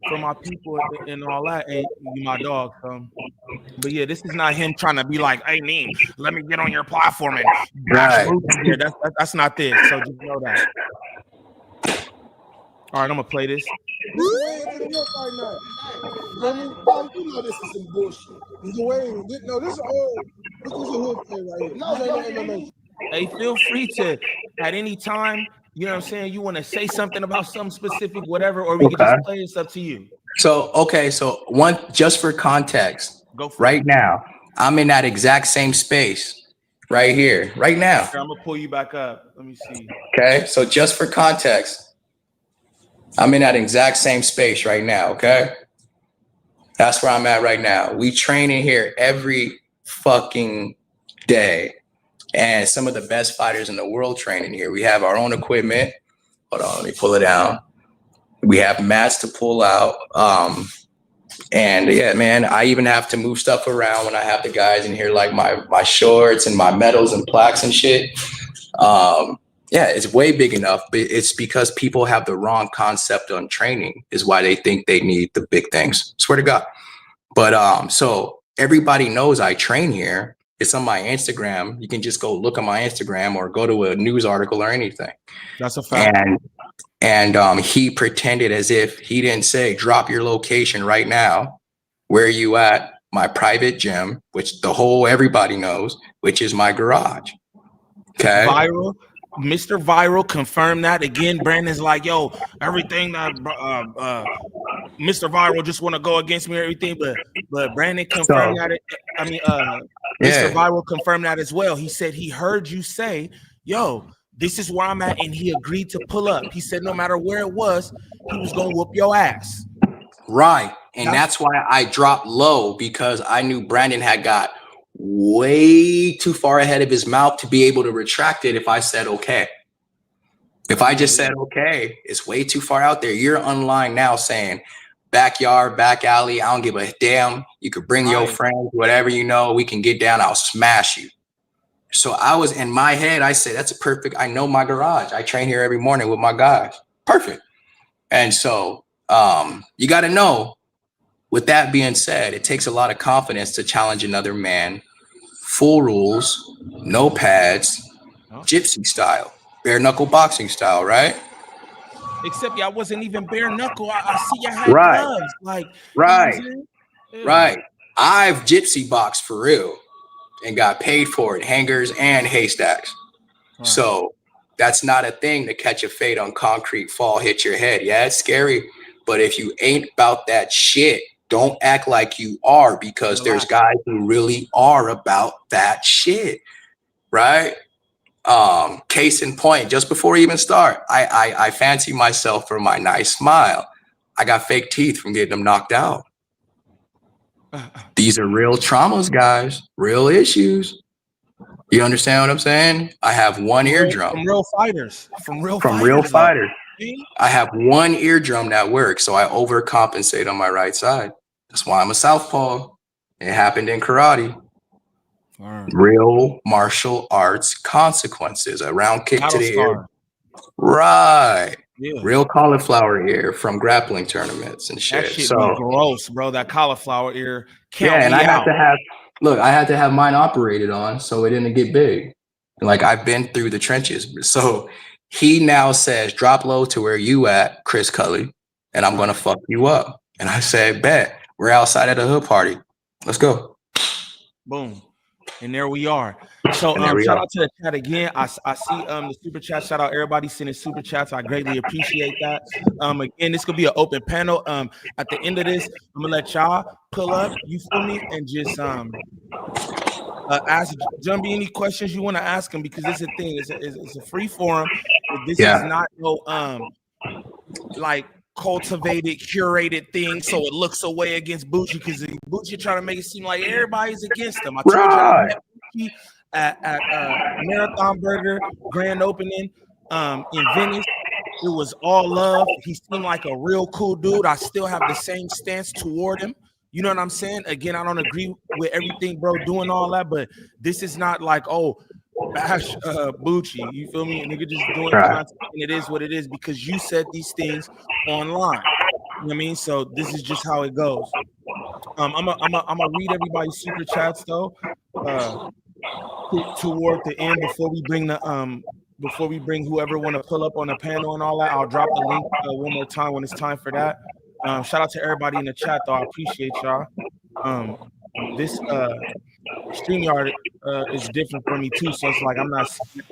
For my people and all that, and you my dog. But yeah, this is not him trying to be like, hey, Neem, let me get on your platform and yeah, that's not this. So just know that. All right, I'm gonna play this. You know this is some bullshit. No, this is a hood play right here. No. Hey, feel free to at any time. You know what I'm saying? You want to say something about something specific, whatever, or we can just play. It's up to you. So one, just for context, go for right now, I'm in that exact same space right here, right now. Here, I'm gonna pull you back up. Let me see. Okay, so just for context, I'm in that exact same space right now. Okay, that's where I'm at right now. We train in here every fucking day. And some of the best fighters in the world training here. We have our own equipment. Hold on, let me pull it down. We have mats to pull out. And yeah, man, I even have to move stuff around when I have the guys in here, like my shorts and my medals and plaques and shit. Yeah, it's way big enough, but it's because people have the wrong concept on training is why they think they need the big things. Swear to God. But so everybody knows I train here. It's on my Instagram. You can just go look at my Instagram or go to a news article or anything. That's a fact. And he pretended as if he didn't say, drop your location right now. Where are you at? My private gym, which everybody knows, which is my garage. Okay. Viral, Mr. Viral confirmed that again. Brandon's like, yo, everything that Mr. Viral just want to go against me or everything, but Brandon confirmed that. Mr. Viral confirmed that as well. He said he heard you say, yo, this is where I'm at, and he agreed to pull up. He said no matter where it was, he was gonna whoop your ass. Right. And that's why I dropped low, because I knew Brandon had got way too far ahead of his mouth to be able to retract it if I said okay. If I just said okay, it's way too far out there. You're online now saying backyard, back alley, I don't give a damn. You could bring your friends, whatever you know, we can get down, I'll smash you. So I was in my head, I said, that's a perfect, I know my garage. I train here every morning with my guys. Perfect. And so you got to know, with that being said, it takes a lot of confidence to challenge another man. Full rules, no pads, gypsy style, bare knuckle boxing style, right? Except I wasn't even bare knuckle. I see you had gloves. Like, right. You know yeah. Right. I've gypsy boxed for real and got paid for it, hangers and haystacks. Right. So that's not a thing to catch a fade on concrete, fall, hit your head. Yeah, it's scary. But if you ain't about that shit, don't act like you are, because there's guys who really are about that shit, right? Case in point, just before we even start, I fancy myself for my nice smile. I got fake teeth from getting them knocked out. These are real traumas, guys, real issues. You understand what I'm saying? I have one eardrum. From real fighters. From real fighters. I have one eardrum that works, so I overcompensate on my right side. That's why I'm a southpaw. It happened in karate. Real martial arts consequences. A round kick to the ear. Right. Yeah. Real cauliflower ear from grappling tournaments and shit. That shit be gross, bro. That cauliflower ear. And I had to have mine operated on so it didn't get big. Like, I've been through the trenches. So he now says, drop low to where you at, Chris Cully, and I'm gonna fuck you up. And I said, bet. We're outside at a hood party. Let's go. Boom. And there we are. So shout out to the chat again. I see the super chat. Shout out everybody sending super chats. I greatly appreciate that. Again, this could be an open panel. At the end of this, I'm gonna let y'all pull up, you feel me, and just ask Jumby any questions you want to ask him, because this is a thing. It's a free forum. This is not no like cultivated, curated thing so it looks away against Bucci, because Bucci trying to make it seem like everybody's against him. I told you I met Bucci at Marathon Burger grand opening in Venice. It was all love. He seemed like a real cool dude. I still have the same stance toward him. You know what I'm saying? Again, I don't agree with everything bro doing all that, but this is not like, oh, bash Bucci, you feel me? Nigga just doing content, and it is what it is because you said these things online. You know what I mean? So this is just how it goes. I'm gonna read everybody's super chats though. Toward the end, before we bring whoever want to pull up on the panel and all that, I'll drop the link one more time when it's time for that. Shout out to everybody in the chat though. I appreciate y'all. This StreamYard is different for me too, so it's like I'm not seeing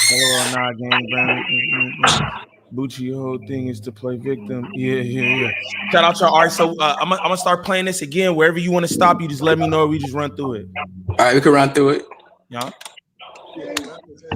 hello, nah, gang, Brandon. Bucci, your whole thing is to play victim. Yeah. Shout out to all right. So I'm gonna start playing this again. Wherever you want to stop, you just let me know. We just run through it. All right, we can run through it. Yeah.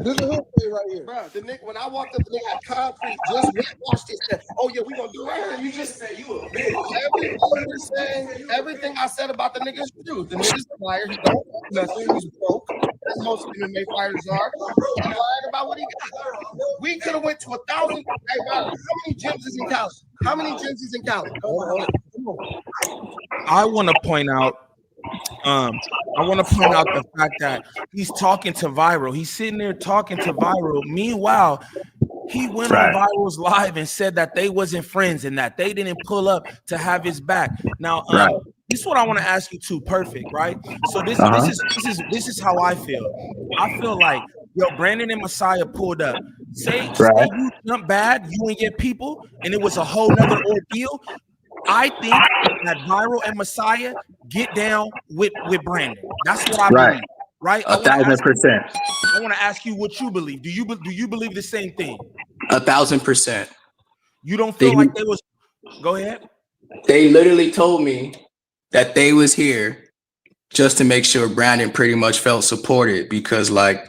This is a hood play right here. Bro, the nigga, when I walked up, the nigga had concrete, just washed it, said, oh yeah, we gonna do it right here. You just said you a bitch. Everything I said about the nigga is true. The nigga's a liar. He don't want nothing. He's broke. As most MMA fighters are. He's lying about what he got. We could have went to 1,000. Hey, bro, how many gyms is in Cali? How many gyms is in Cali? I want to point out. I want to point out the fact that he's talking to Viral. He's sitting there talking to Viral. Meanwhile, he went on Viral's live and said that they wasn't friends and that they didn't pull up to have his back. Now, this is what I want to ask you too. Perfect, right? So this is how I feel. I feel like Brandon and Messiah pulled up. Say you jump bad, you and your people, and it was a whole nother ordeal. I think that Viral and Messiah get down with Brandon. That's what I believe. Right? 1,000%. I want to ask you what you believe. Do you believe the same thing? 1,000%. You don't feel like they was? Go ahead. They literally told me that they was here just to make sure Brandon pretty much felt supported because like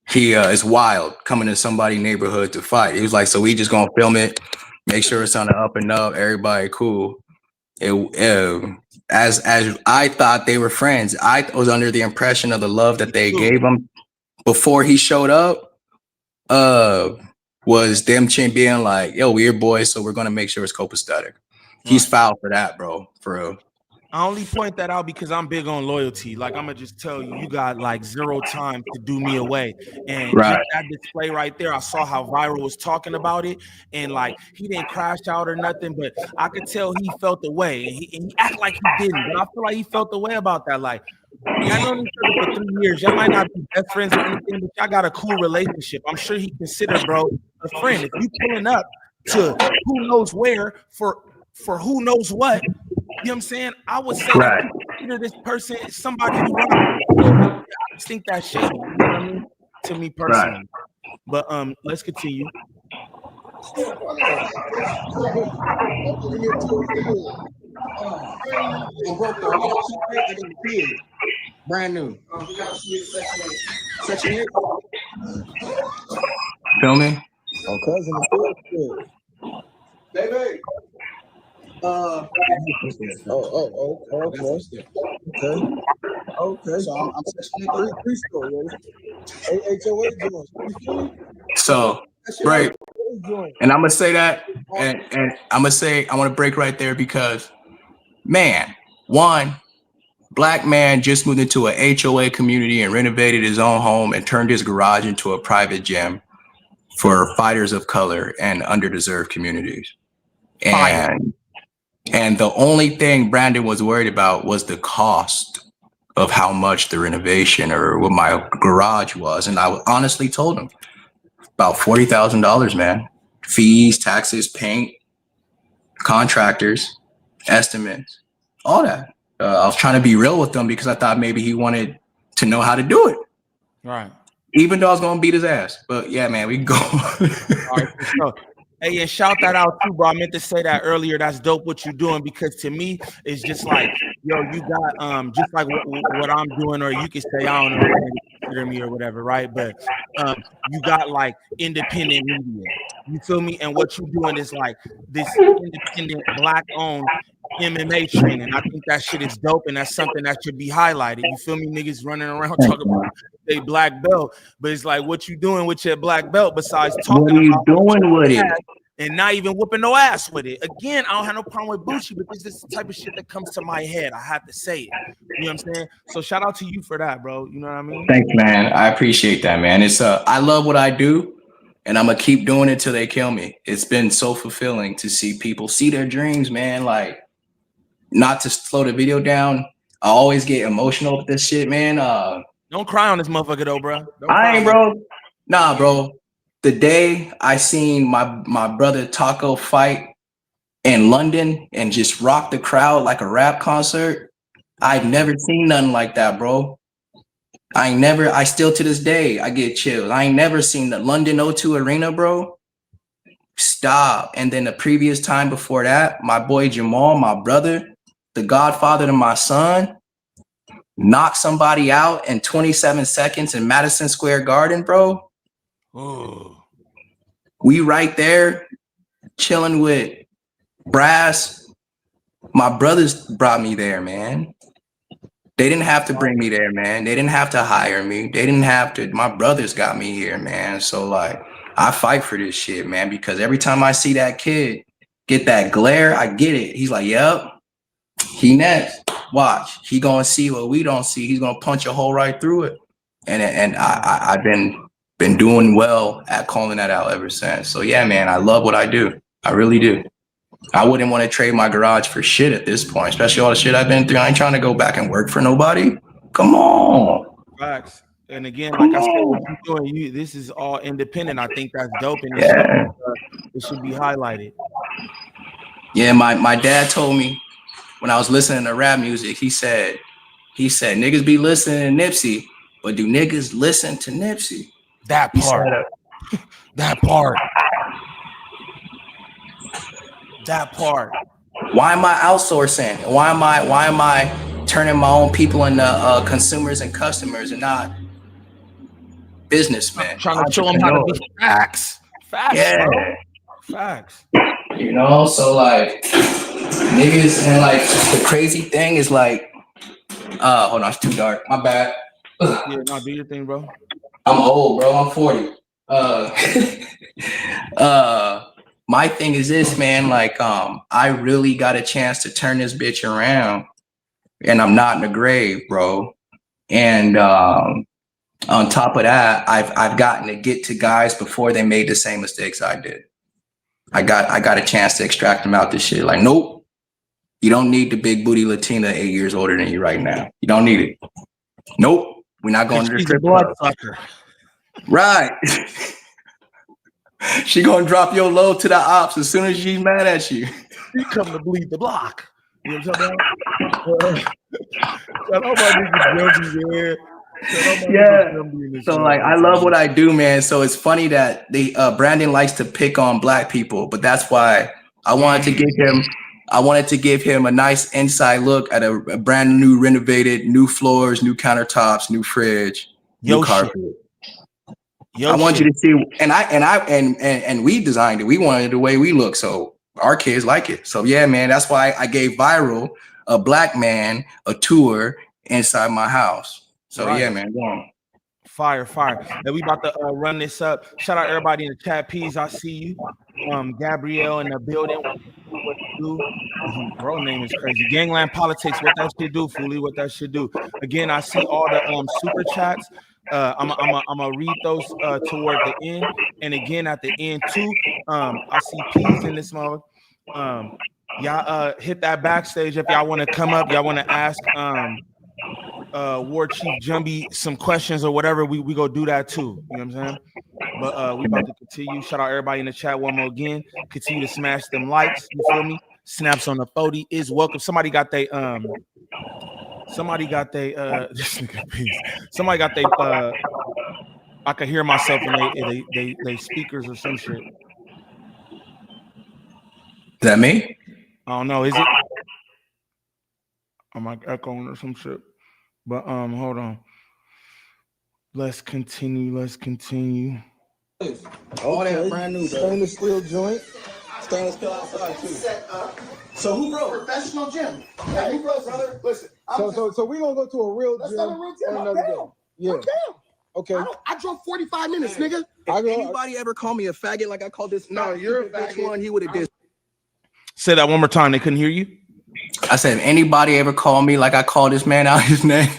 he is wild coming to somebody's neighborhood to fight. He was like, so we just gonna film it, make sure it's on the up and up, everybody cool. As I thought they were friends, I was under the impression of the love that they gave him before he showed up. Was them being like, yo, we're boys, so we're gonna make sure it's copacetic. He's foul for that, bro. For real. I only point that out because I'm big on loyalty. Like, I'm gonna just tell you, you got like 0 time to do me away. And just that display right there, I saw how Viral was talking about it, and like he didn't crash out or nothing, but I could tell he felt the way, and he acted like he didn't, but I feel like he felt the way about that. Like, I know each other for 3 years. Y'all might not be best friends or anything, but y'all got a cool relationship. I'm sure he considered, bro, a friend. If you pulling up to who knows where for who knows what. You know what I'm saying? I would say that you consider this person somebody you want. I just think that's shady. You know what I mean? To me personally. But let's continue. Brand new. Section 8. Feel me? Cousin. Baby. Okay. So I'm section 3 store. HOA joints. So right, and I'm gonna say that, and I'm gonna say I want to break right there because, man, one black man just moved into a HOA community and renovated his own home and turned his garage into a private gym for fighters of color and underdeserved communities. And the only thing Brandon was worried about was the cost of how much the renovation or what my garage was. And I honestly told him about $40,000, man. Fees, taxes, paint, contractors, estimates, all that. I was trying to be real with him because I thought maybe he wanted to know how to do it. Right. Even though I was going to beat his ass. But yeah, man, we can go. All right, so, hey, and shout that out too, bro. I meant to say that earlier. That's dope what you're doing, because to me, it's just like, yo, you got just like what I'm doing, or you could say, I don't know, consider me or whatever, right? But you got like independent media. You feel me? And what you're doing is like this independent black-owned MMA training. I think that shit is dope, and that's something that should be highlighted. You feel me? Niggas running around talking about they black belt, but it's like, what you doing with your black belt besides talking what are you about doing with it? And not even whooping no ass with it. Again, I don't have no problem with Bucci, but this is the type of shit that comes to my head. I have to say it. You know what I'm saying? So shout out to you for that, bro. You know what I mean? Thanks, man. I appreciate that, man. It's I love what I do, and I'm gonna keep doing it till they kill me. It's been so fulfilling to see people see their dreams, man. Like, not to slow the video down, I always get emotional with this shit, man. Don't cry on this motherfucker though, bro. I ain't, bro. Nah, bro. The day I seen my brother Taco fight in London and just rock the crowd like a rap concert, I've never seen nothing like that, bro. I still to this day, I get chills. I ain't never seen the London O2 Arena, bro. Stop. And then the previous time before that, my boy Jamal, my brother, the godfather to my son, knocked somebody out in 27 seconds in Madison Square Garden, bro. Oh. We right there chilling with Brass. My brothers brought me there, man. They didn't have to bring me there, man. They didn't have to hire me. They didn't have to. My brothers got me here, man. So like, I fight for this shit, man, because every time I see that kid get that glare, I get it. He's like, yep, He next. Watch. He gonna see what we don't see. He's gonna punch a hole right through it. And I've been doing well at calling that out ever since. So yeah, man, I love what I do. I really do. I wouldn't want to trade my garage for shit at this point, especially all the shit I've been through. I ain't trying to go back and work for nobody. Come on. Facts. And again, like I said, what you're doing, this is all independent. I think that's dope, and it should be highlighted. Yeah, my dad told me when I was listening to rap music, he said, niggas be listening to Nipsey, but do niggas listen to Nipsey? That part. That part. That part. Why am I outsourcing? Why am I turning my own people into consumers and customers and not businessmen? I'm trying to show them how to be facts. Facts, yeah. Bro. Facts. You know, so like niggas, and like the crazy thing is like, hold on, it's too dark. My bad. Yeah, no, do your thing, bro. I'm old, bro. I'm 40. My thing is this, man, like, I really got a chance to turn this bitch around, and I'm not in the grave, bro. And on top of that, I've gotten to get to guys before they made the same mistakes I did. I got a chance to extract them out this shit. Like, nope, you don't need the big booty Latina 8 years older than you right now. You don't need it. Nope, we're not going to the strip club. Right. She gonna drop your low to the ops as soon as she's mad at you. You come to bleed the block. You know what I'm talking about? Shout out my nigga Jumby, man. Yeah. So like, I love what I do, man. So it's funny that Brandon likes to pick on black people, but that's why I wanted to give him a nice inside look at a brand new renovated, new floors, new countertops, new fridge, new carpet. I want you to see, and we designed it. We wanted it the way we look, so our kids like it. So yeah, man, that's why I gave Viral, a black man, a tour inside my house. So right. Yeah, man, go on. Fire. And we about to run this up. Shout out everybody in the chat. Peas, I see you. Gabrielle in the building. What you do? Bro, name is crazy. Gangland politics. What that should do, Foolie? What that should do? Again, I see all the super chats. I'm gonna read those toward the end, and again at the end too. I see Peas in this mode. Y'all hit that backstage if y'all want to come up. Y'all want to ask War Chief Jumbee some questions or whatever. We go do that too. You know what I'm saying? But we about to continue. Shout out everybody in the chat one more again. Continue to smash them likes. You feel me? Snaps on the 40 is welcome. Somebody got they this nigga Peace. Somebody got they I could hear myself in they speakers or some shit. Is that me? I don't know. Is it? I'm like echoing or some shit. But hold on. Let's continue. All that brand new stainless steel joint. Stainless steel outside too. So who broke? Professional gym. Yeah, who broke, brother? Listen. So we gonna go to a real gym. Let's go to a real gym. Yeah. Okay. I drove 45 minutes, nigga. Anybody ever call me a faggot like I called this? No, you're a faggot. Which one he would have did? Say that one more time. They couldn't hear you. I said, if anybody ever called me like I called this man out his name,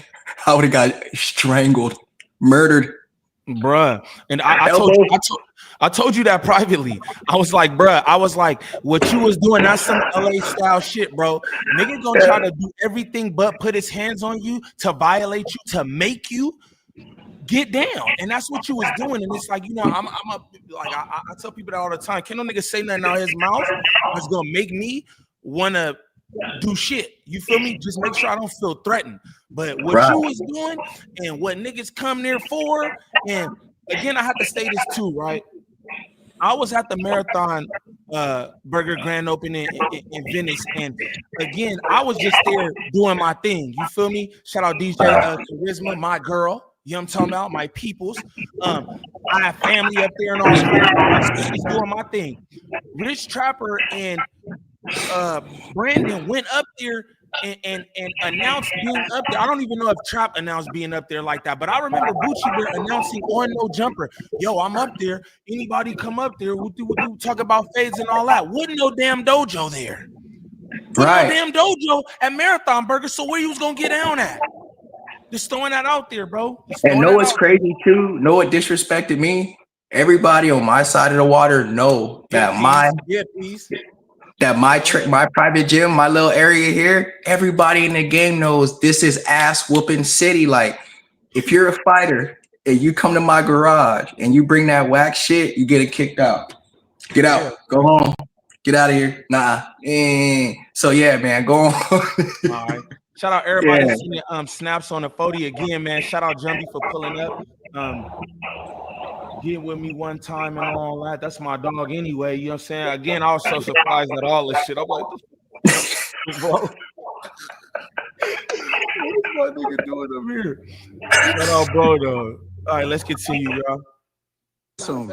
I would have got strangled, murdered. Bruh. And I told you that privately. I was like, what you was doing, that's some LA style shit, bro. Nigga gonna try to do everything but put his hands on you to violate you, to make you get down. And that's what you was doing. And it's like, you know, I tell people that all the time. Can't no nigga say nothing out of his mouth that's gonna make me wanna do shit. You feel me? Just make sure I don't feel threatened. But what you was doing and what niggas come there for, and again, I have to say this too, right? I was at the Marathon Burger Grand Opening in Venice, and again, I was just there doing my thing. You feel me? Shout out DJ Charisma, my girl. You know what I'm talking about? My peoples. I have family up there and all that. Just doing my thing. Rich Trapper and Brandon went up there and announced being up there. I don't even know if Trap announced being up there like that, but I remember Bucci Bear announcing on No Jumper, yo, I'm up there. Anybody come up there, we'll talk about fades and all that. Wasn't no damn dojo there. Put Right. no damn dojo at Marathon Burger. So where you was gonna get down at? Just throwing that out there, bro. Just And throwing know that what's out crazy too? Know what disrespected me? Everybody on my side of the water know there. that my Peace. my private gym, my little area here, everybody in the game knows this is ass whooping city. Like, if you're a fighter and you come to my garage and you bring that whack shit, you get it kicked out. Get out. Yeah. Go home. Get out of here. Nah. So yeah, man, go on. All right. Shout out everybody Yeah. sending snaps on the 40 again, man. Shout out Jumby for pulling up. Get with me one time and all that. That's my dog anyway. You know what I'm saying? Again, I was so surprised at all this shit. I'm like, bro, what is my nigga doing up here? Shout out, bro, though. All right, let's continue, y'all. I'll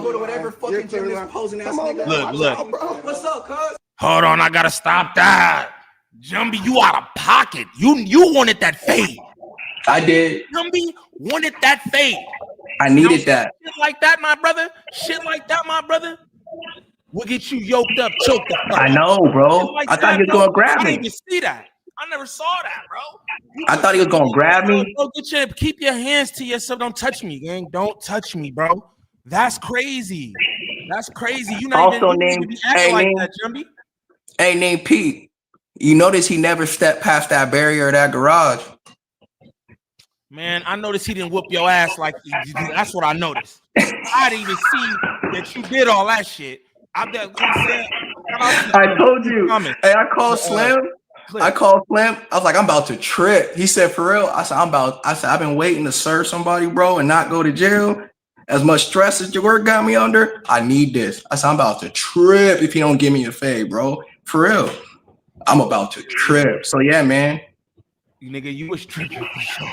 go to whatever fucking gym this posing ass nigga. Look. What's up, cuz? Hold on, I gotta stop that. Jumby, you out of pocket. You wanted that fade. I did. Jumby wanted that fade. I needed that. Shit like that, my brother. Shit like that, my brother. We'll get you yoked up, choked the fuck. I know, bro. Like I thought he was gonna grab I me. didn't even see that. I never saw that, bro. I thought he was gonna grab me. Bro, keep your hands to yourself. Don't touch me, gang. Don't touch me, bro. That's crazy. That's crazy. You not Also even named, acting like that, Jumby. Hey, named Pete. You notice he never stepped past that barrier of that garage. Man, I noticed he didn't whoop your ass like that's what I noticed. I didn't even see that you did all that shit. I told you. Hey, I called Slim. I called Slim. I was like, I'm about to trip. He said, for real? I said, I've been waiting to serve somebody, bro, and not go to jail. As much stress as your work got me under, I need this. I said, I'm about to trip if he don't give me a fade, bro. For real. I'm about to trip. So yeah, man. Nigga, you was tripping for sure.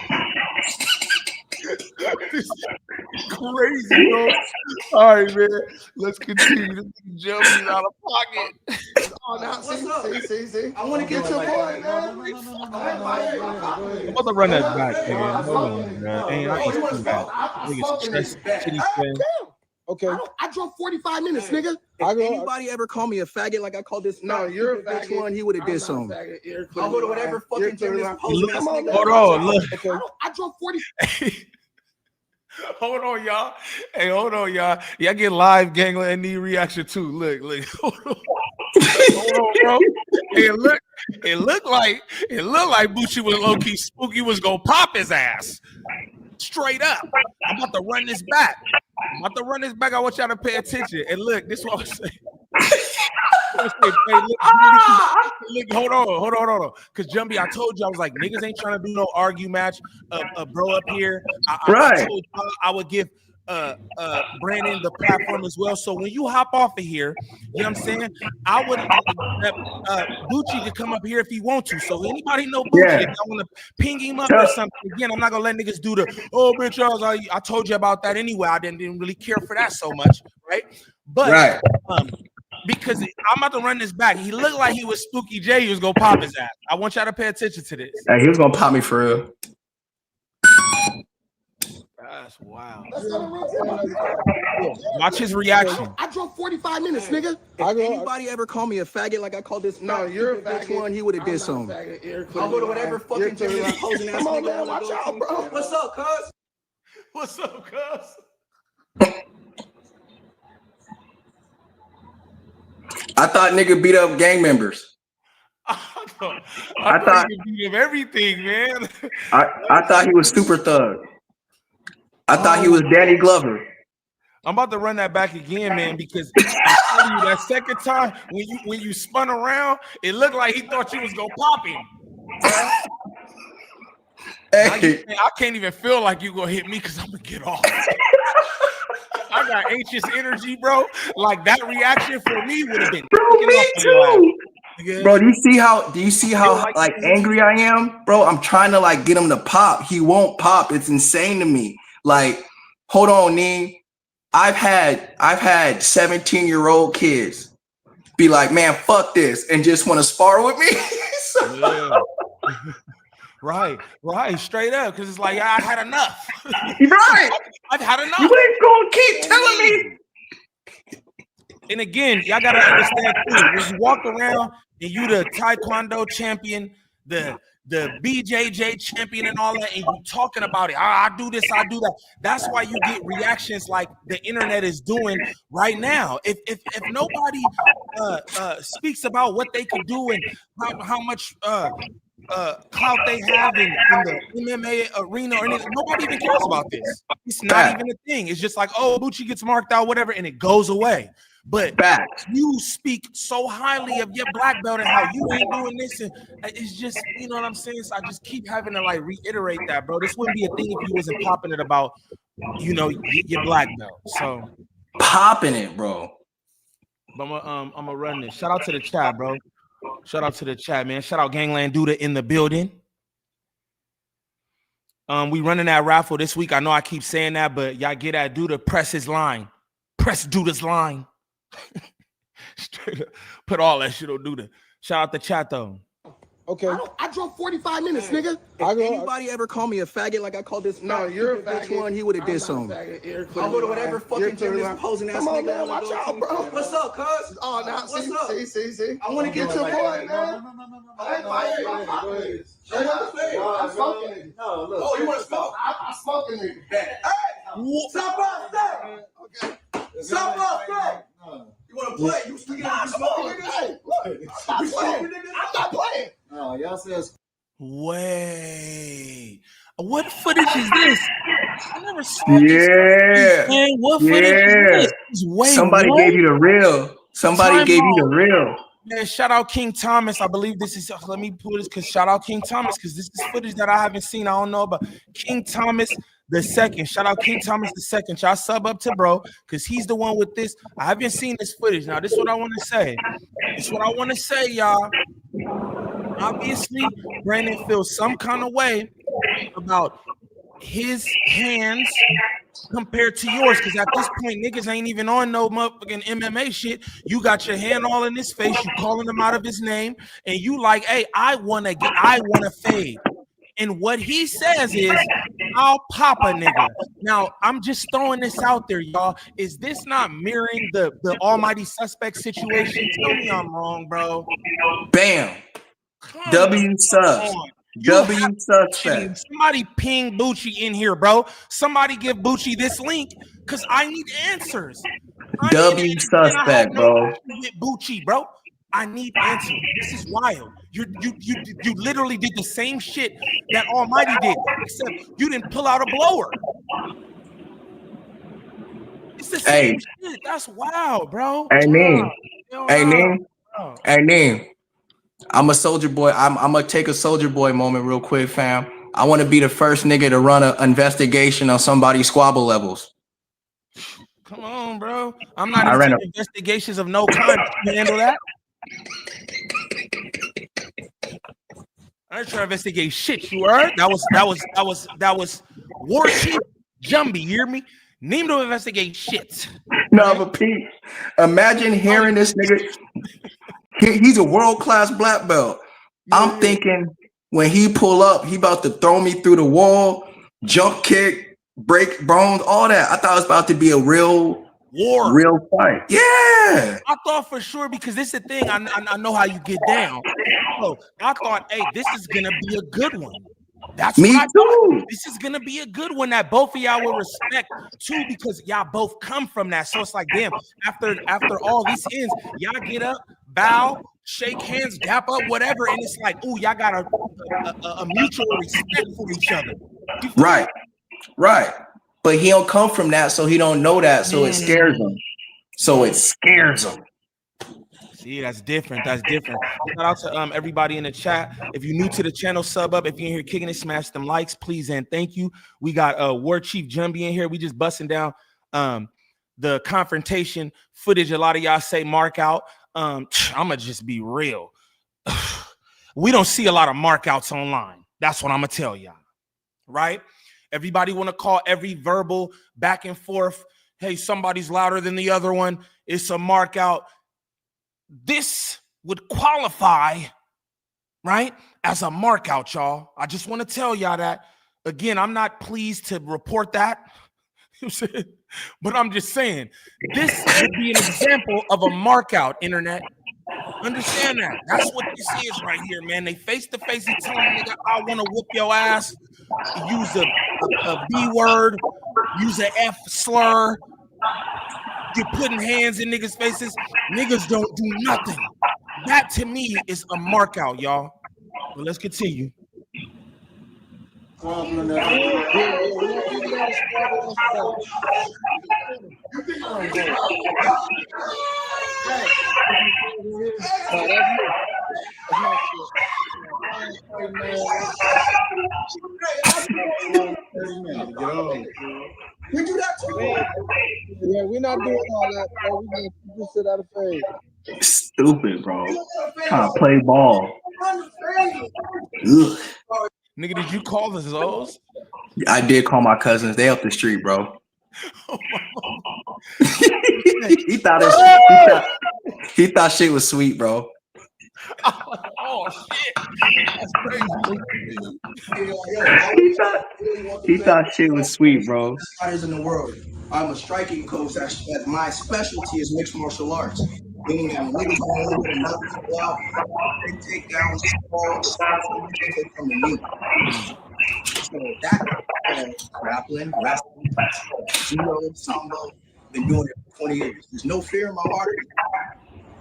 Crazy, bro. All right, man. Let's continue. Jumping out of pocket. Oh, now, see. I want to get your boy, man. I'm about to run that back, nigga. Hold on, man. Ain't I ain't nigga. Okay. I drove 45 minutes, nigga. If anybody ever called me a faggot like I called this, no, you're a faggot. One, he would have did something. I'll go to whatever fucking gym this posing ass nigga. Hold on, look. Okay. I drove 40. Hold on, y'all. Hey, hold on, y'all. Y'all get live gangler and knee reaction too. Look. Hold on. Hold on, bro. It looked like Bucci was low key spooky was gonna pop his ass. Straight up. I'm about to run this back. I want y'all to pay attention. And look, this is what I'm saying. Look, hold on. Because Jumby, I told you, I was like, niggas ain't trying to do no argue match. Bro up here. I told you I would give Brandon the platform as well. So when you hop off of here, you know what I'm saying? I would Bucci to come up here if he want to. So anybody know Bucci, if I want to ping him up or something. Again, I'm not gonna let niggas do the bitch. I told you about that anyway. I didn't really care for that so much, right? But because I'm about to run this back. He looked like he was Spooky J. He was gonna pop his ass. I want y'all to pay attention to this. Hey, he was gonna pop me for real. That's wild. Watch his reaction. I drove 45 minutes, nigga. If anybody ever called me a faggot like I called this, no, you're a faggot. One, he would have did something. I'll go to whatever fucking gym this posing ass nigga. Man, watch out, bro. What's up, cuz? What's up, cuz? I thought nigga beat up gang members. I thought he beat up everything, man. I thought he was super thug. I thought he was Danny Glover. I'm about to run that back again, man, because I told you that second time when you spun around, it looked like he thought you was gonna pop him. Hey. I can't even feel like you gonna hit me because I'm gonna get off. I got anxious energy, bro. Like that reaction for me would have been. Bro, me too. Bro, do you see how like angry I am? Bro, I'm trying to like get him to pop. He won't pop. It's insane to me. Like, hold on, Nee. I've had 17-year-old kids be like, man, fuck this, and just want to spar with me. Right, straight up, because it's like I had enough. Right, I've had enough. You ain't gonna keep telling me. And again, y'all gotta understand too. When you walk around and you the Taekwondo champion, the BJJ champion and all that, and you talking about it. I do this, I do that. That's why you get reactions like the internet is doing right now. If nobody speaks about what they can do and how much clout they have in the MMA arena or anything, nobody even cares about this. It's not even a thing. It's just like, oh, Bucci gets marked out, whatever, and it goes away. But you speak so highly of your black belt and how you ain't doing this, and it's just, you know what I'm saying? So I just keep having to like reiterate that, bro. This wouldn't be a thing if you wasn't popping it about, you know, your black belt. So popping it, bro. But I'm gonna run this. Shout out to the chat, bro. Shout out to the chat, man. Shout out Gangland Duda in the building. We running that raffle this week. I know I keep saying that, but y'all get at Duda, press his line. Press Duda's line. Straight up. Put all that shit on Duda. Shout out the chat though. Okay. I drove 45 minutes, nigga. If anybody ever called me a faggot like I called this, No, you're a bitch faggot. one, he would have did something. I'll go to whatever fucking gym this posing ass Come on, nigga. man, watch out, bro. What's up, cuz? Oh, now What's up? see. I want to get Get your your boy, man. I'm smoking. No, look. Oh, you want to smoke? I'm smoking nigga. Hey, stop up, stop. Okay. Stop up, stop. You want to play? You smoking, nigga? Hey, look. I'm not playing. No, y'all says. Wait, what footage is this? I never saw this. Man, what footage is this? Wait, somebody gave you the real. Somebody gave you the real. Man, shout out King Thomas. I believe this is. Let me pull this because shout out King Thomas because this is footage that I haven't seen. I don't know about King Thomas the second. Shout out King Thomas the second. Y'all sub up to bro because he's the one with this. I haven't seen this footage. Now, this is what I want to say. This is what I want to say, y'all. Obviously, Brandon feels some kind of way about his hands compared to yours, because at this point, niggas ain't even on no motherfucking MMA shit. You got your hand all in his face, you calling him out of his name, and you like, hey, I wanna fade. And what he says is, I'll pop a nigga. Now, I'm just throwing this out there, y'all. Is this not mirroring the almighty suspect situation? Tell me I'm wrong, bro. Bam. W subs. W suspect. Somebody ping Bucci in here, bro. Somebody give Bucci this link because I need answers. W suspect, bro. With Bucci, bro. I need answers. This is wild. You literally did the same shit that Almighty did, except you didn't pull out a blower. It's the same shit. That's wild, bro. Hey, Neem. I'm a soldier boy. I'm gonna take a soldier boy moment real quick, fam. I want to be the first nigga to run an investigation on somebody's squabble levels. Come on, bro. I'm not into investigations of no kind. Can you handle that? I ain't trying to investigate shit. You heard? That was War Chief Jumbee. You hear me? Name to investigate shit. No, but Pete, imagine hearing this nigga. He's a world-class black belt. I'm thinking when he pull up, he about to throw me through the wall, jump kick, break bones, all that. I thought it was about to be a real fight. Yeah. I thought for sure, because this is the thing. I know how you get down. So I thought, hey, this is gonna be a good one. That's me too. This is gonna be a good one that both of y'all will respect too, because y'all both come from that. So it's like, damn, after all this ends, y'all get up, bow, shake hands, dap up, whatever, and it's like, ooh, y'all got a mutual respect for each other. Right. But he don't come from that, so he don't know that, so it scares him. See, that's different. That's different. Shout out to everybody in the chat. If you're new to the channel, sub up. If you're in here kicking it, smash them likes, please and thank you. We got War Chief Jumbee in here. We just busting down the confrontation footage. A lot of y'all say mark out. I'ma just be real. We don't see a lot of markouts online. That's what I'm gonna tell y'all. Right? Everybody want to call every verbal back and forth. Hey, somebody's louder than the other one. It's a markout. This would qualify, right, as a markout, y'all. I just want to tell y'all that. Again, I'm not pleased to report that. But I'm just saying, this would be an example of a markout, internet. Understand that. That's what this is right here, man. They face to face. He telling a nigga, I want to whoop your ass. Use a B word. Use a F slur. You're putting hands in niggas' faces. Niggas don't do nothing. That to me is a mark out, y'all. But let's continue. We do that too. Yeah, we're not doing all that. Bro. We gonna keep this shit out of phase. Stupid, bro. Trying to play ball. Ugh. Nigga, did you call the Zoes? I did call my cousins. They up the street, bro. he thought shit was sweet, bro. Oh shit. That's crazy. He thought shit was sweet, bro. Fighters in the world. I'm a striking coach. As my specialty is mixed martial arts. Meaning that when niggas go over and knock people out, they take down falls, they take from the knee. So that grappling, wrestling, judo, sambo, been doing it for 20 years. There's no fear in my heart.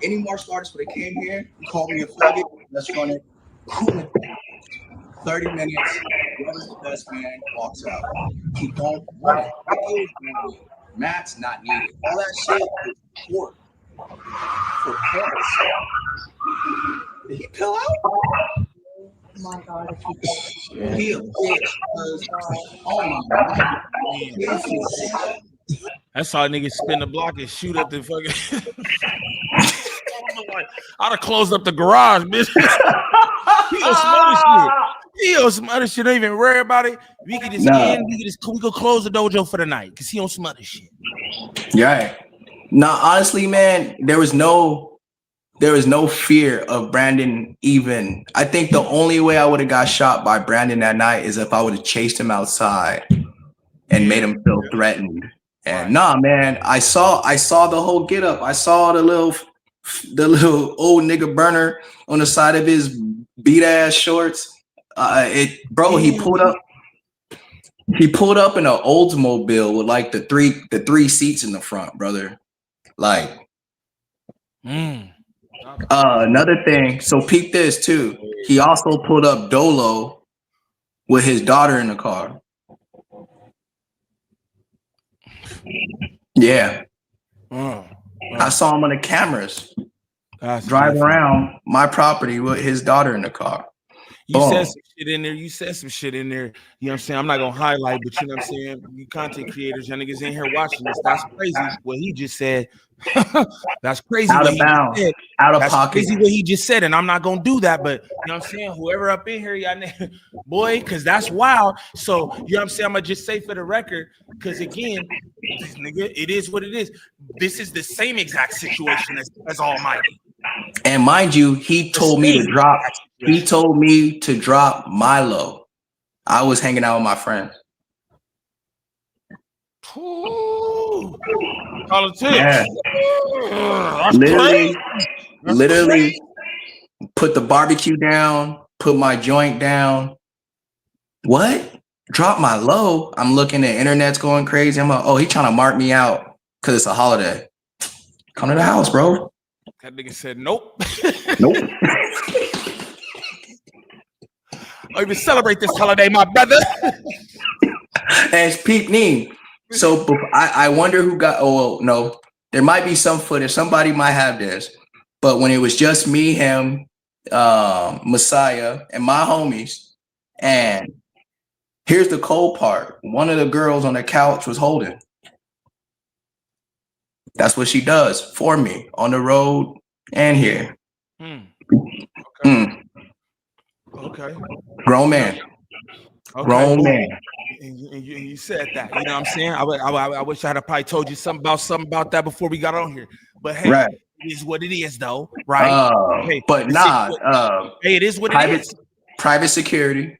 Any martial artist, when they came here, call me a faggot, let's run it. 30 minutes, whoever's the best man walks out. Keep on running. Mats not needed. All that shit is sport. For points. Did he pill out? Oh my God, if he did. He a bitch. Oh my God. That's how niggas spin the block and shoot at the fucking. I'd have closed up the garage, bitch. He on some other shit. He on some other shit. Don't even worry about it. We can just we could close the dojo for the night because he on some other shit. Yeah. Nah, honestly, man, there was no fear of Brandon even. I think the only way I would have got shot by Brandon that night is if I would have chased him outside and made him feel threatened. And nah, man, I saw the whole get up. I saw the little old nigga burner on the side of his beat ass shorts. He pulled up in an Oldsmobile with like the three seats in the front, brother. Like another thing, so peep this too. He also pulled up Dolo with his daughter in the car. Yeah. I saw him on the cameras driving around my property with his daughter in the car. You said some shit in there. You said some shit in there. You know what I'm saying? I'm not gonna highlight, but you know what I'm saying? You content creators, y'all niggas in here watching this. That's crazy what he just said. That's crazy. Out of bounds. Out of pocket. Crazy what he just said, and I'm not gonna do that. But you know what I'm saying? Whoever up in here, y'all boy, because that's wild. So you know what I'm saying? I'm gonna just say for the record, because again, this nigga, it is what it is. This is the same exact situation as Almighty. And mind you, he told me to drop. He told me to drop Milo. I was hanging out with my friends. Politics. Yeah. Literally put the barbecue down, put my joint down. What? Drop my low. I'm looking at internet's going crazy. I'm like, oh, he trying to mark me out because it's a holiday. Come to the house, bro. That nigga said nope. Nope. I even celebrate this holiday, my brother. And it's Pete Nee. So I wonder who got. Oh well, no, there might be some footage. Somebody might have this, but when it was just me, him, Messiah, and my homies, and here's the cold part: one of the girls on the couch was holding. That's what she does for me on the road and here. Okay. Grown man. Okay. Grown man. And you said that. You know what I'm saying? I wish I had probably told you something about that before we got on here. But hey, right. It is what it is, though, right? Hey, but nah. Hey, it is what it is. Private security.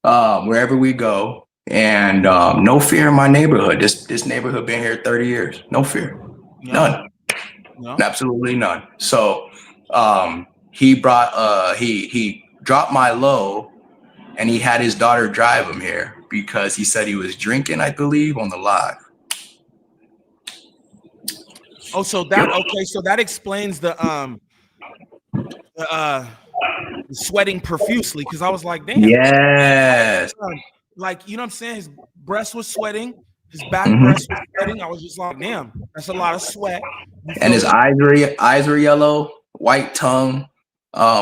Wherever we go. And no fear in my neighborhood. This neighborhood been here 30 years. No fear. None. No. Absolutely none. So He brought he dropped my low, and he had his daughter drive him here because he said he was drinking, I believe, on the live. Oh, so that explains the sweating profusely, because I was like, damn. Yes. Like, you know what I'm saying? His breast was sweating, his back breast was sweating. I was just like, damn, that's a lot of sweat. And his eyes were yellow, white tongue.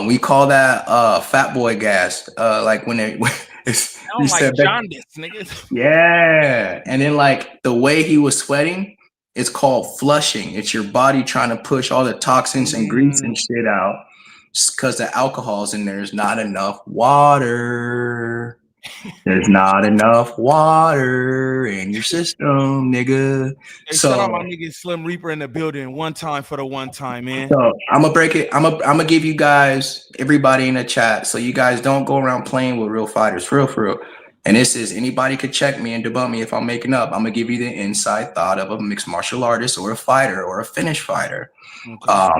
We call that fat boy gas. Like when it like jaundice, nigga. Yeah. And then like the way he was sweating, it's called flushing. It's your body trying to push all the toxins and grease and shit out because the alcohol's in there. There's not enough water. There's not enough water in your system, nigga. Hey, so shout out my nigga Slim Reaper in the building. One time for the one time, man. So I'm gonna break it. I'm gonna give you guys, everybody in the chat, so you guys don't go around playing with real fighters, for real. And this is, anybody could check me and debunk me if I'm making up. I'm gonna give you the inside thought of a mixed martial artist or a fighter or a finished fighter. Okay.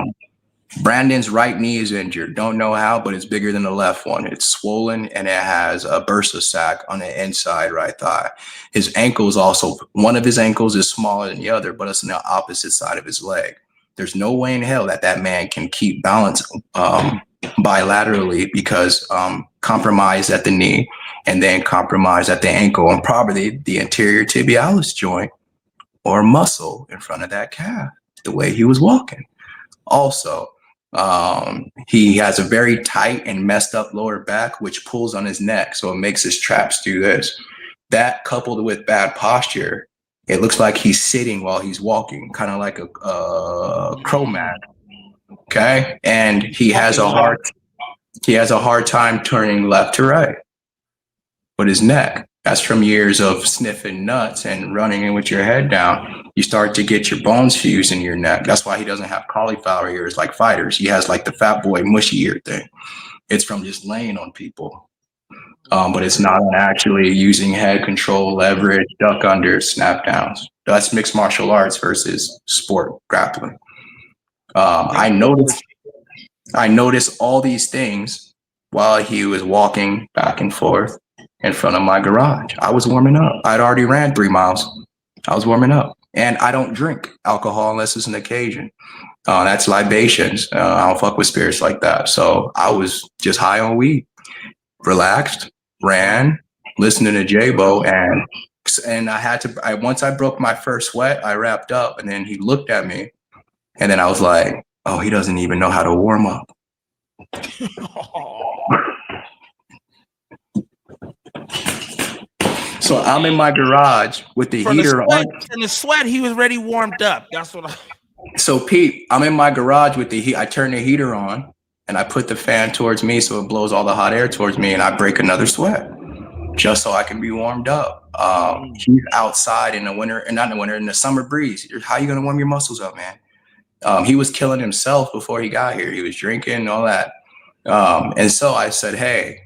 Brandon's right knee is injured. Don't know how, but it's bigger than the left one. It's swollen and it has a bursa sac on the inside right thigh. His ankle is also, one of his ankles is smaller than the other, but it's on the opposite side of his leg. There's no way in hell that man can keep balance bilaterally because compromised at the knee and then compromised at the ankle and probably the anterior tibialis joint or muscle in front of that calf, the way he was walking. Also, he has a very tight and messed up lower back, which pulls on his neck. So it makes his traps do this. That coupled with bad posture, it looks like he's sitting while he's walking, kind of like a crow man. Okay. And he has a hard time turning left to right with his neck. That's from years of sniffing nuts and running in with your head down. You start to get your bones fused in your neck. That's why he doesn't have cauliflower ears like fighters. He has like the fat boy mushy ear thing. It's from just laying on people. But it's not actually using head control, leverage, duck under, snap downs. That's mixed martial arts versus sport grappling. I noticed all these things while he was walking back and forth in front of my garage. I was warming up. I'd already ran 3 miles. I was warming up. And I don't drink alcohol unless it's an occasion. That's libations. I don't fuck with spirits like that. So I was just high on weed, relaxed, ran, listening to J-Bo, and I had to, once I broke my first sweat, I wrapped up, and then he looked at me, and then I was like, oh, he doesn't even know how to warm up. So I'm in my garage with the heater on. From the sweat, he was already warmed up. That's what So Pete, I'm in my garage with the heat. I turn the heater on and I put the fan towards me so it blows all the hot air towards me, and I break another sweat just so I can be warmed up. He's outside in the winter, and not in the winter, in the summer breeze. How are you gonna warm your muscles up, man? He was killing himself before he got here. He was drinking and all that. And so I said, hey,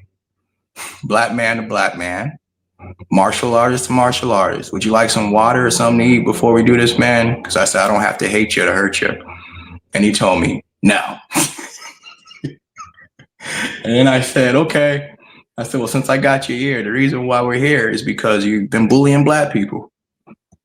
black man to black man, martial artist to martial artist, would you like some water or something to eat before we do this, man? Because I said, I don't have to hate you to hurt you. And he told me, no. And then I said, okay. I said, well, since I got you here, the reason why we're here is because you've been bullying black people,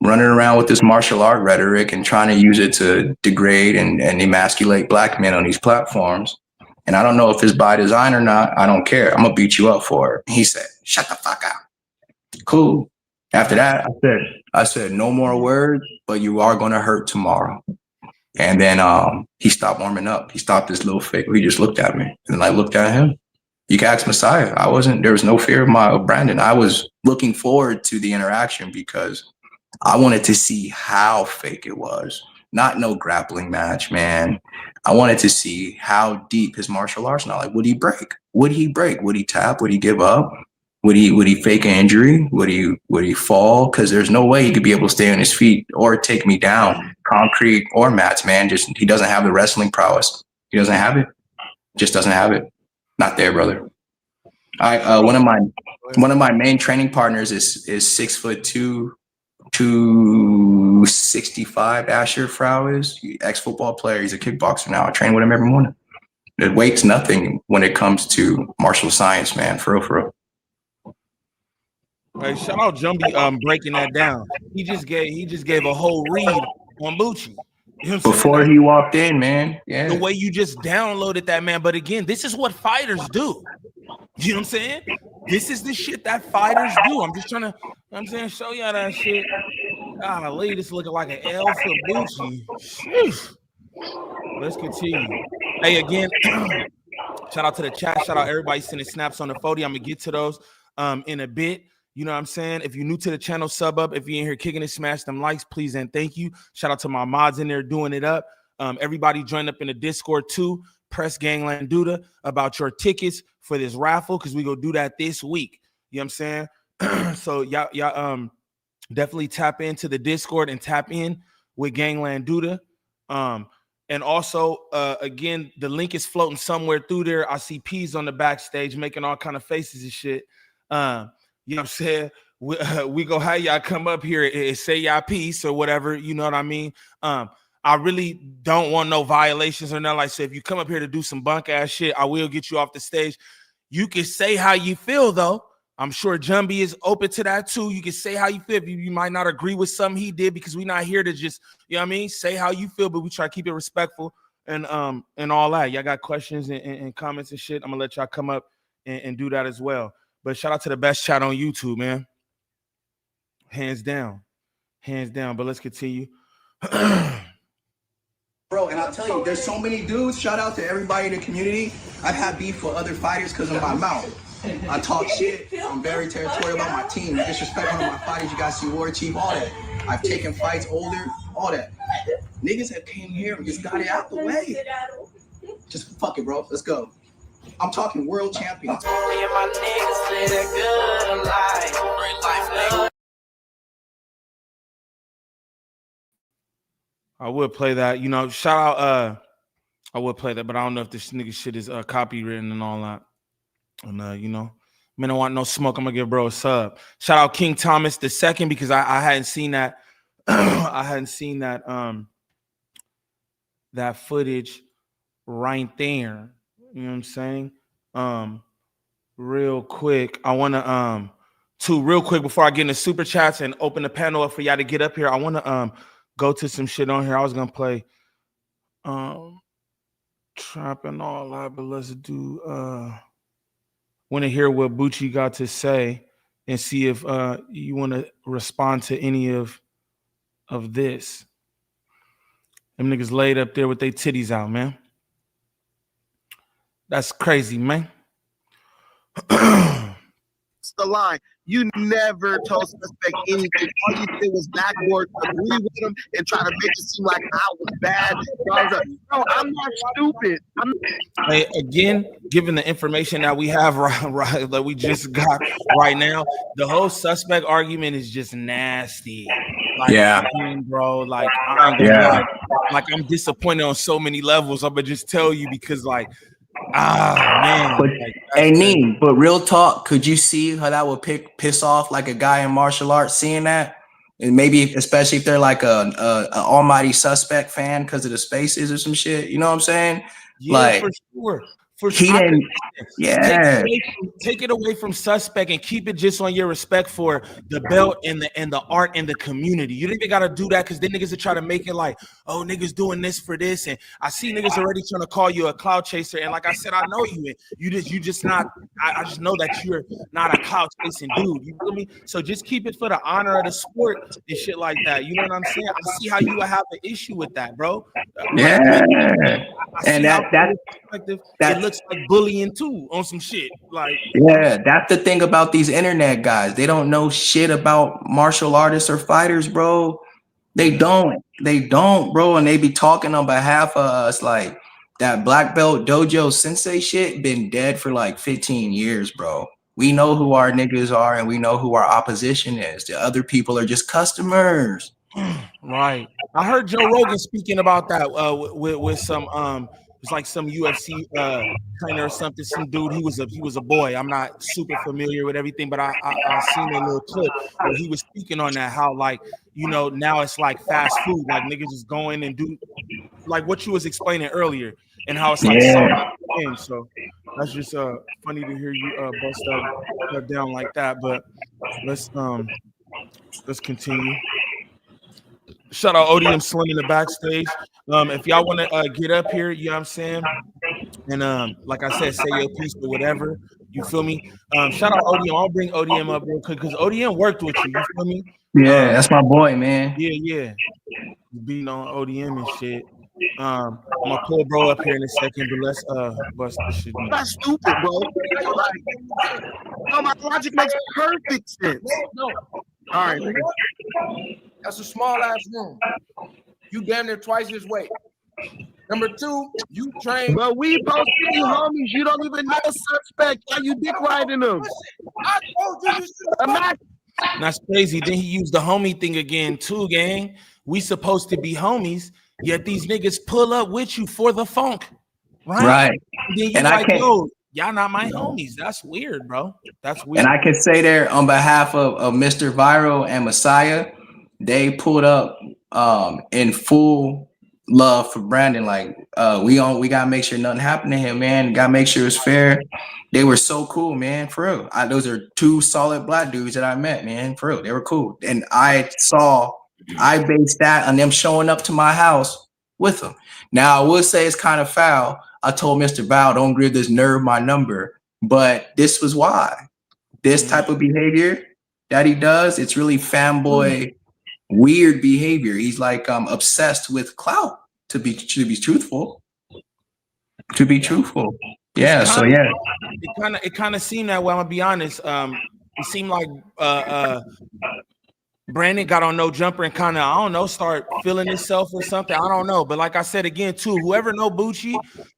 running around with this martial art rhetoric and trying to use it to degrade and emasculate black men on these platforms. And I don't know if it's by design or not. I don't care. I'm going to beat you up for it. He said, shut the fuck up. Cool. After that, I said, no more words, but you are going to hurt tomorrow. And then he stopped warming up. He stopped his little fake. He just looked at me, and I looked at him. You can ask Messiah. There was no fear of Brandon. I was looking forward to the interaction because I wanted to see how fake it was. Not no grappling match, man. I wanted to see how deep his martial arts knowledge. Like, would he break? Would he break? Would he tap? Would he give up? Would he fake an injury? Would he fall? Because there's no way he could be able to stay on his feet or take me down, concrete or mats, man. He doesn't have the wrestling prowess. He doesn't have it. Just doesn't have it. Not there, brother. One of my main training partners is 6'2", 265. Asher Frau is ex-football player. He's a kickboxer now. I train with him every morning. weight's nothing when it comes to martial science, man. For real, for real. Hey, shout out Jumby breaking that down. He just gave a whole read on Bucci. You know what I'm saying? Before he walked in, man. Yeah. The way you just downloaded that, man. But again, this is what fighters do. You know what I'm saying? This is the shit that fighters do. I'm just trying to, you know what I'm saying, show y'all that shit. Golly, this looking like an L for Bucci. Sheesh. Let's continue. Hey, again, shout out to the chat. Shout out everybody sending snaps on the 40. I'm gonna get to those in a bit. You know what I'm saying? If you're new to the channel, sub up. If you're in here kicking it, smash them likes, please and thank you. Shout out to my mods in there doing it up. Everybody join up in the Discord too. Press Gangland Duda about your tickets for this raffle because we gonna do that this week. You know what I'm saying? So y'all definitely tap into the Discord and tap in with Gangland Duda. And also, again, the link is floating somewhere through there. I see P's on the backstage making all kind of faces and shit. You know what I'm saying? We go have y'all come up here and say y'all piece or whatever. You know what I mean? I really don't want no violations or nothing like. So if you come up here to do some bunk ass shit, I will get you off the stage. You can say how you feel though. I'm sure Jumby is open to that too. You can say how you feel. You might not agree with something he did because we're not here to just, you know what I mean, say how you feel, but we try to keep it respectful and all that. Y'all got questions and comments and shit. I'm gonna let y'all come up and do that as well. But shout out to the best chat on YouTube, man. Hands down. Hands down. But let's continue. Bro, and I'll tell you, there's so many dudes. Shout out to everybody in the community. I've had beef with other fighters because of my mouth. I talk shit. I'm very territorial about my team. I disrespect one of my fighters. You guys see War Chief, all that. I've taken fights older, all that. Niggas have came here and just got it out the way. Just fuck it, bro. Let's go. I'm talking world champions. I would play that, you know, shout out, I would play that, but I don't know if this nigga shit is copywritten and all that. And, you know, man, I don't want no smoke. I'm going to give bro a sub. Shout out King Thomas II because I hadn't seen that. I hadn't seen that that footage right there. You know what I'm saying? Real quick, I want to, real quick before I get into super chats and open the panel up for y'all to get up here, I want to go to some shit on here. I was going to play trap and all that, but let's do want to hear what Bucci got to say and see if you want to respond to any of this. Them niggas laid up there with their titties out, man. That's crazy, man. It's the line. You never told suspect anything. All you did was backboard, agree with him, and try to make it seem like I was bad. No, I'm not stupid. Hey, again, given the information that we have right that we just got right now, the whole suspect argument is just nasty. Like, yeah, bro. Like, I'm gonna like I'm disappointed on so many levels. I'm gonna just tell you because, like, man. But, like, hey, Neem, but real talk, could you see how that would piss off like a guy in martial arts seeing that? And maybe especially if they're like a almighty suspect fan because of the spaces or some shit. You know what I'm saying? Yeah, like, for sure. For he sure. didn't, yeah. Take it away from suspect and keep it just on your respect for the belt and the art and the community. You don't even gotta do that because then niggas are trying to make it like, oh, niggas doing this for this. And I see niggas already trying to call you a cloud chaser. And like I said, I know you. You just not. I just know that you're not a cloud chasing dude. You feel me? So just keep it for the honor of the sport and shit like that. You know what I'm saying? I see how you would have an issue with that, bro. Yeah. And that it looks like bullying too on some shit. Like, yeah, that's the thing about these internet guys. They don't know shit about martial artists or fighters, bro. They don't, bro. And they be talking on behalf of us. Like that black belt dojo sensei shit been dead for like 15 years, bro. We know who our niggas are and we know who our opposition is. The other people are just customers. Right. I heard Joe Rogan speaking about that with some it's like some UFC trainer or something. Some dude. He was a boy. I'm not super familiar with everything, but I seen a little clip where he was speaking on that. How, like, you know, now it's like fast food. Like niggas just go in and do like what you was explaining earlier, and how it's like so game. So that's just funny to hear you bust that down like that. But let's continue. Shout out ODM Slim in the backstage. If y'all want to get up here, you know what I'm saying? And like I said, say your piece or whatever. You feel me? Shout out ODM. I'll bring ODM up real quick because ODM worked with you. You feel me? Yeah, that's my boy, man. Yeah. Beating on ODM and shit. I'm gonna pull bro up here in a second, but let's bust this shit. That's stupid, bro. No, my logic makes perfect sense. No. All right, That's a small ass room. You damn near twice his weight. Number two, you train. but we supposed to be homies. You don't even know a suspect. Why you dick riding them? I told you you should. That's crazy. Then he used the homie thing again, too, gang. We supposed to be homies, yet these niggas pull up with you for the funk, right? Right. And then you And like, I can't. yo, y'all not my homies. That's weird, bro. That's weird. And I can say there on behalf of Mr. Viral and Messiah, they pulled up in full love for Brandon. Like we gotta make sure nothing happened to him, man. Gotta make sure it's fair. They were so cool, man. For real. Those are two solid black dudes that I met, man. For real. They were cool. And I based that on them showing up to my house with them. Now I would say it's kind of foul. I told Mr. Val, don't give this nerve my number, but this was why. This type of behavior that he does, it's really fanboy, weird behavior. He's like obsessed with clout. To be truthful. To be truthful. Yeah. So yeah. It kind of seemed that way. I'm gonna be honest. It seemed like Brandon got on No Jumper and kind of, I don't know, start feeling himself or something. I don't know. But like I said again, too, whoever know Bucci,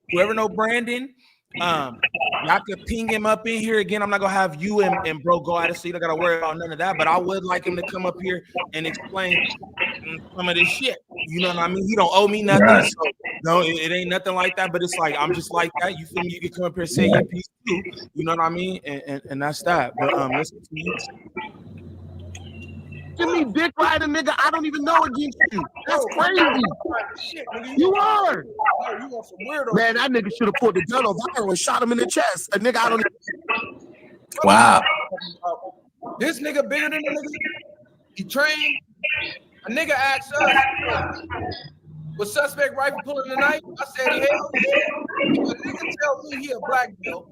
whoever know Brandon, y'all could ping him up in here. Again, I'm not gonna have you and bro go at it, so you don't gotta worry about none of that. But I would like him to come up here and explain some of this shit. You know what I mean? He don't owe me nothing. Right. So no, it ain't nothing like that. But it's like I'm just like that. You feel me? You can come up here and say your piece too. You know what I mean? And that's that. But let's continue. Give me dick riding, nigga. I don't even know against you. That's crazy. Shit, nigga, You are. you want some weirdo. Man, that nigga should have pulled the gun on Viral and shot him in the chest. A nigga, I don't Wow. This nigga bigger than the nigga. He trained. A nigga asked us, was suspect rifle pulling tonight? I said, hell yeah. If a nigga tell me he a black belt,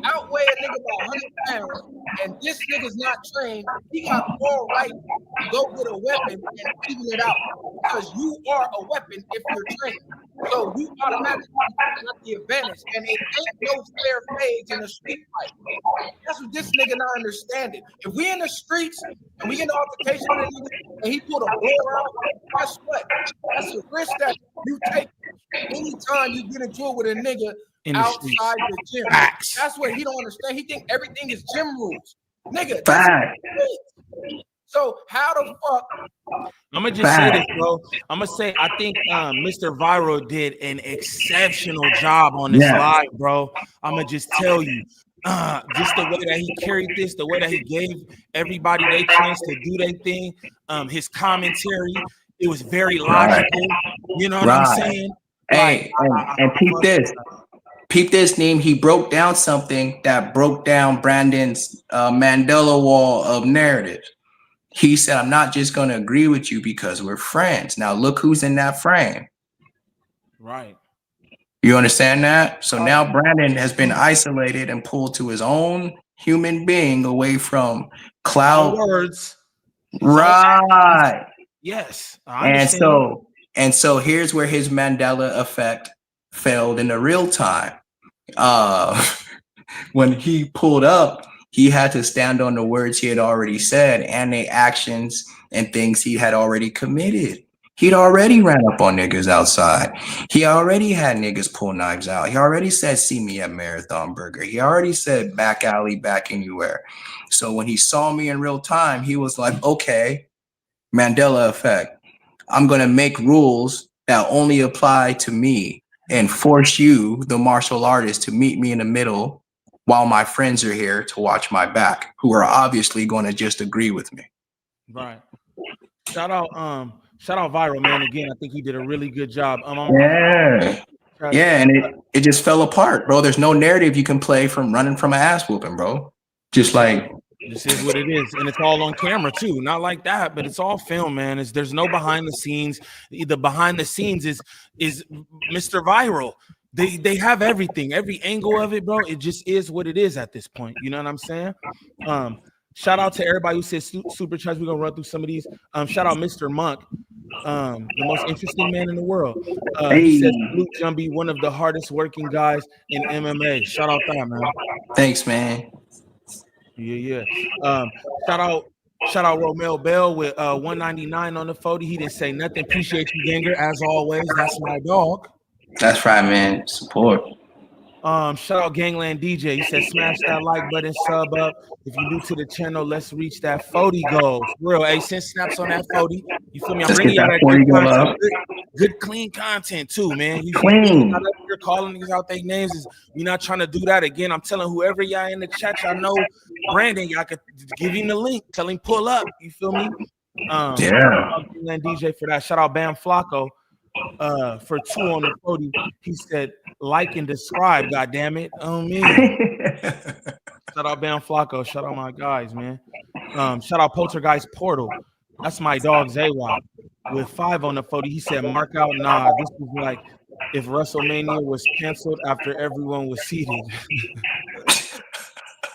outweigh a nigga by 100 pounds, and this nigga's not trained, he got all right to go get a weapon and even it out. Because you are a weapon if you're trained. So you automatically got the advantage. And it ain't no fair fades in a street fight. That's what this nigga not understanding. If we in the streets and we get an altercation with a nigga and he pulled a blower out, guess what? That's a risk that you take anytime you get into it with a nigga outside the gym. Facts. That's what he don't understand. He think everything is gym rules. Nigga, Fact. so how the fuck? I'm gonna just say this, bro. I'm gonna say I think Mr. Viral did an exceptional job on this live, bro. I'm gonna just tell you, just the way that he carried this, the way that he gave everybody their chance to do their thing, his commentary, it was very logical. You know what I'm saying? Hey, and peep this, Neem. He broke down something that broke down Brandon's Mandela wall of narrative. He said, I'm not just going to agree with you because we're friends. Now, look who's in that frame. Right. You understand that? So now Brandon has been isolated and pulled to his own human being away from cloud. Words. Right. Yes. And so here's where his Mandela effect failed in the real time. When he pulled up, he had to stand on the words he had already said and the actions and things he had already committed. He'd already ran up on niggas outside. He already had niggas pull knives out. He already said, see me at Marathon Burger. He already said back alley, back anywhere. So when he saw me in real time, he was like, okay, Mandela effect. I'm going to make rules that only apply to me and force you, the martial artist, to meet me in the middle while my friends are here to watch my back, who are obviously going to just agree with me. Right. Shout out Viral, man. Again, I think he did a really good job. Yeah, and it just fell apart, bro. There's no narrative you can play from running from an ass whooping, bro. Just like this is what it is, and it's all on camera too. Not like that, but it's all film, man. There's no behind the scenes. The behind the scenes is Mr. Viral. They have everything, every angle of it, bro. It just is what it is at this point. You know what I'm saying? Shout out to everybody who says super chats. We're gonna run through some of these. Shout out Mr. Monk, the most interesting man in the world. He says Chief Jumbee, one of the hardest working guys in MMA. Shout out that, man. Thanks, man. Yeah. Shout out Romel Bell with 199 on the 40. He didn't say nothing. Appreciate you, Ganger, as always. That's my dog. That's right, man. Support. Shout out Gangland DJ. He said smash that like button, sub up. If you're new to the channel, let's reach that 40 goal. For real, hey, send snaps on that 40. You feel me? I'm bringing y'all that good content, good clean content too, man. You clean. You're calling niggas out their names. We're not trying to do that again. I'm telling whoever y'all in the chat, y'all know Brandon, y'all could give him the link. Tell him pull up. You feel me? Yeah. Shout out Gangland DJ for that. Shout out Bam Flacco. For 2 on the 40, he said like and describe, god damn it. Oh man. Shout out Bam Flacco, shout out my guys, man. Shout out Poltergeist Portal. That's my dog Zaywak with 5 on the 40. He said mark out. Nah, this was like if WrestleMania was canceled after everyone was seated.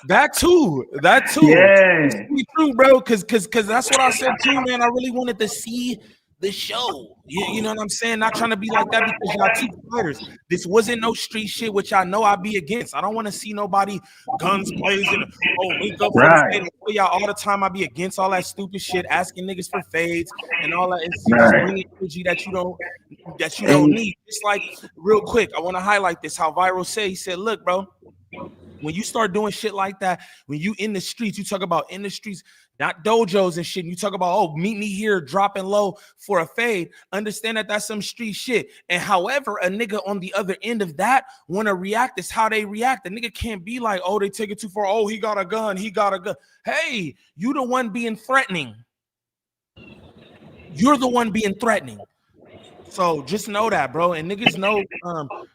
That too. Yeah, It's true, bro. Cause that's what I said too, man. I really wanted to see the show. You know what I'm saying? Not trying to be like that because y'all 2 fighters. This wasn't no street shit, which I know I'd be against. I don't want to see nobody guns blazing. Link up for the fade. Y'all all the time. I be against all that stupid shit, asking niggas for fades and all that. It's just bringing energy that you don't need. It's like real quick. I want to highlight this. How Viral said. He said, "Look, bro. When you start doing shit like that, when you in the streets, you talk about in the streets, not dojos and shit. And you talk about, meet me here, dropping low for a fade. Understand that that's some street shit. And however, a nigga on the other end of that want to react is how they react. The nigga can't be like, they take it too far. Oh, he got a gun. Hey, you the one being threatening. You're the one being threatening. So just know that, bro. And niggas know,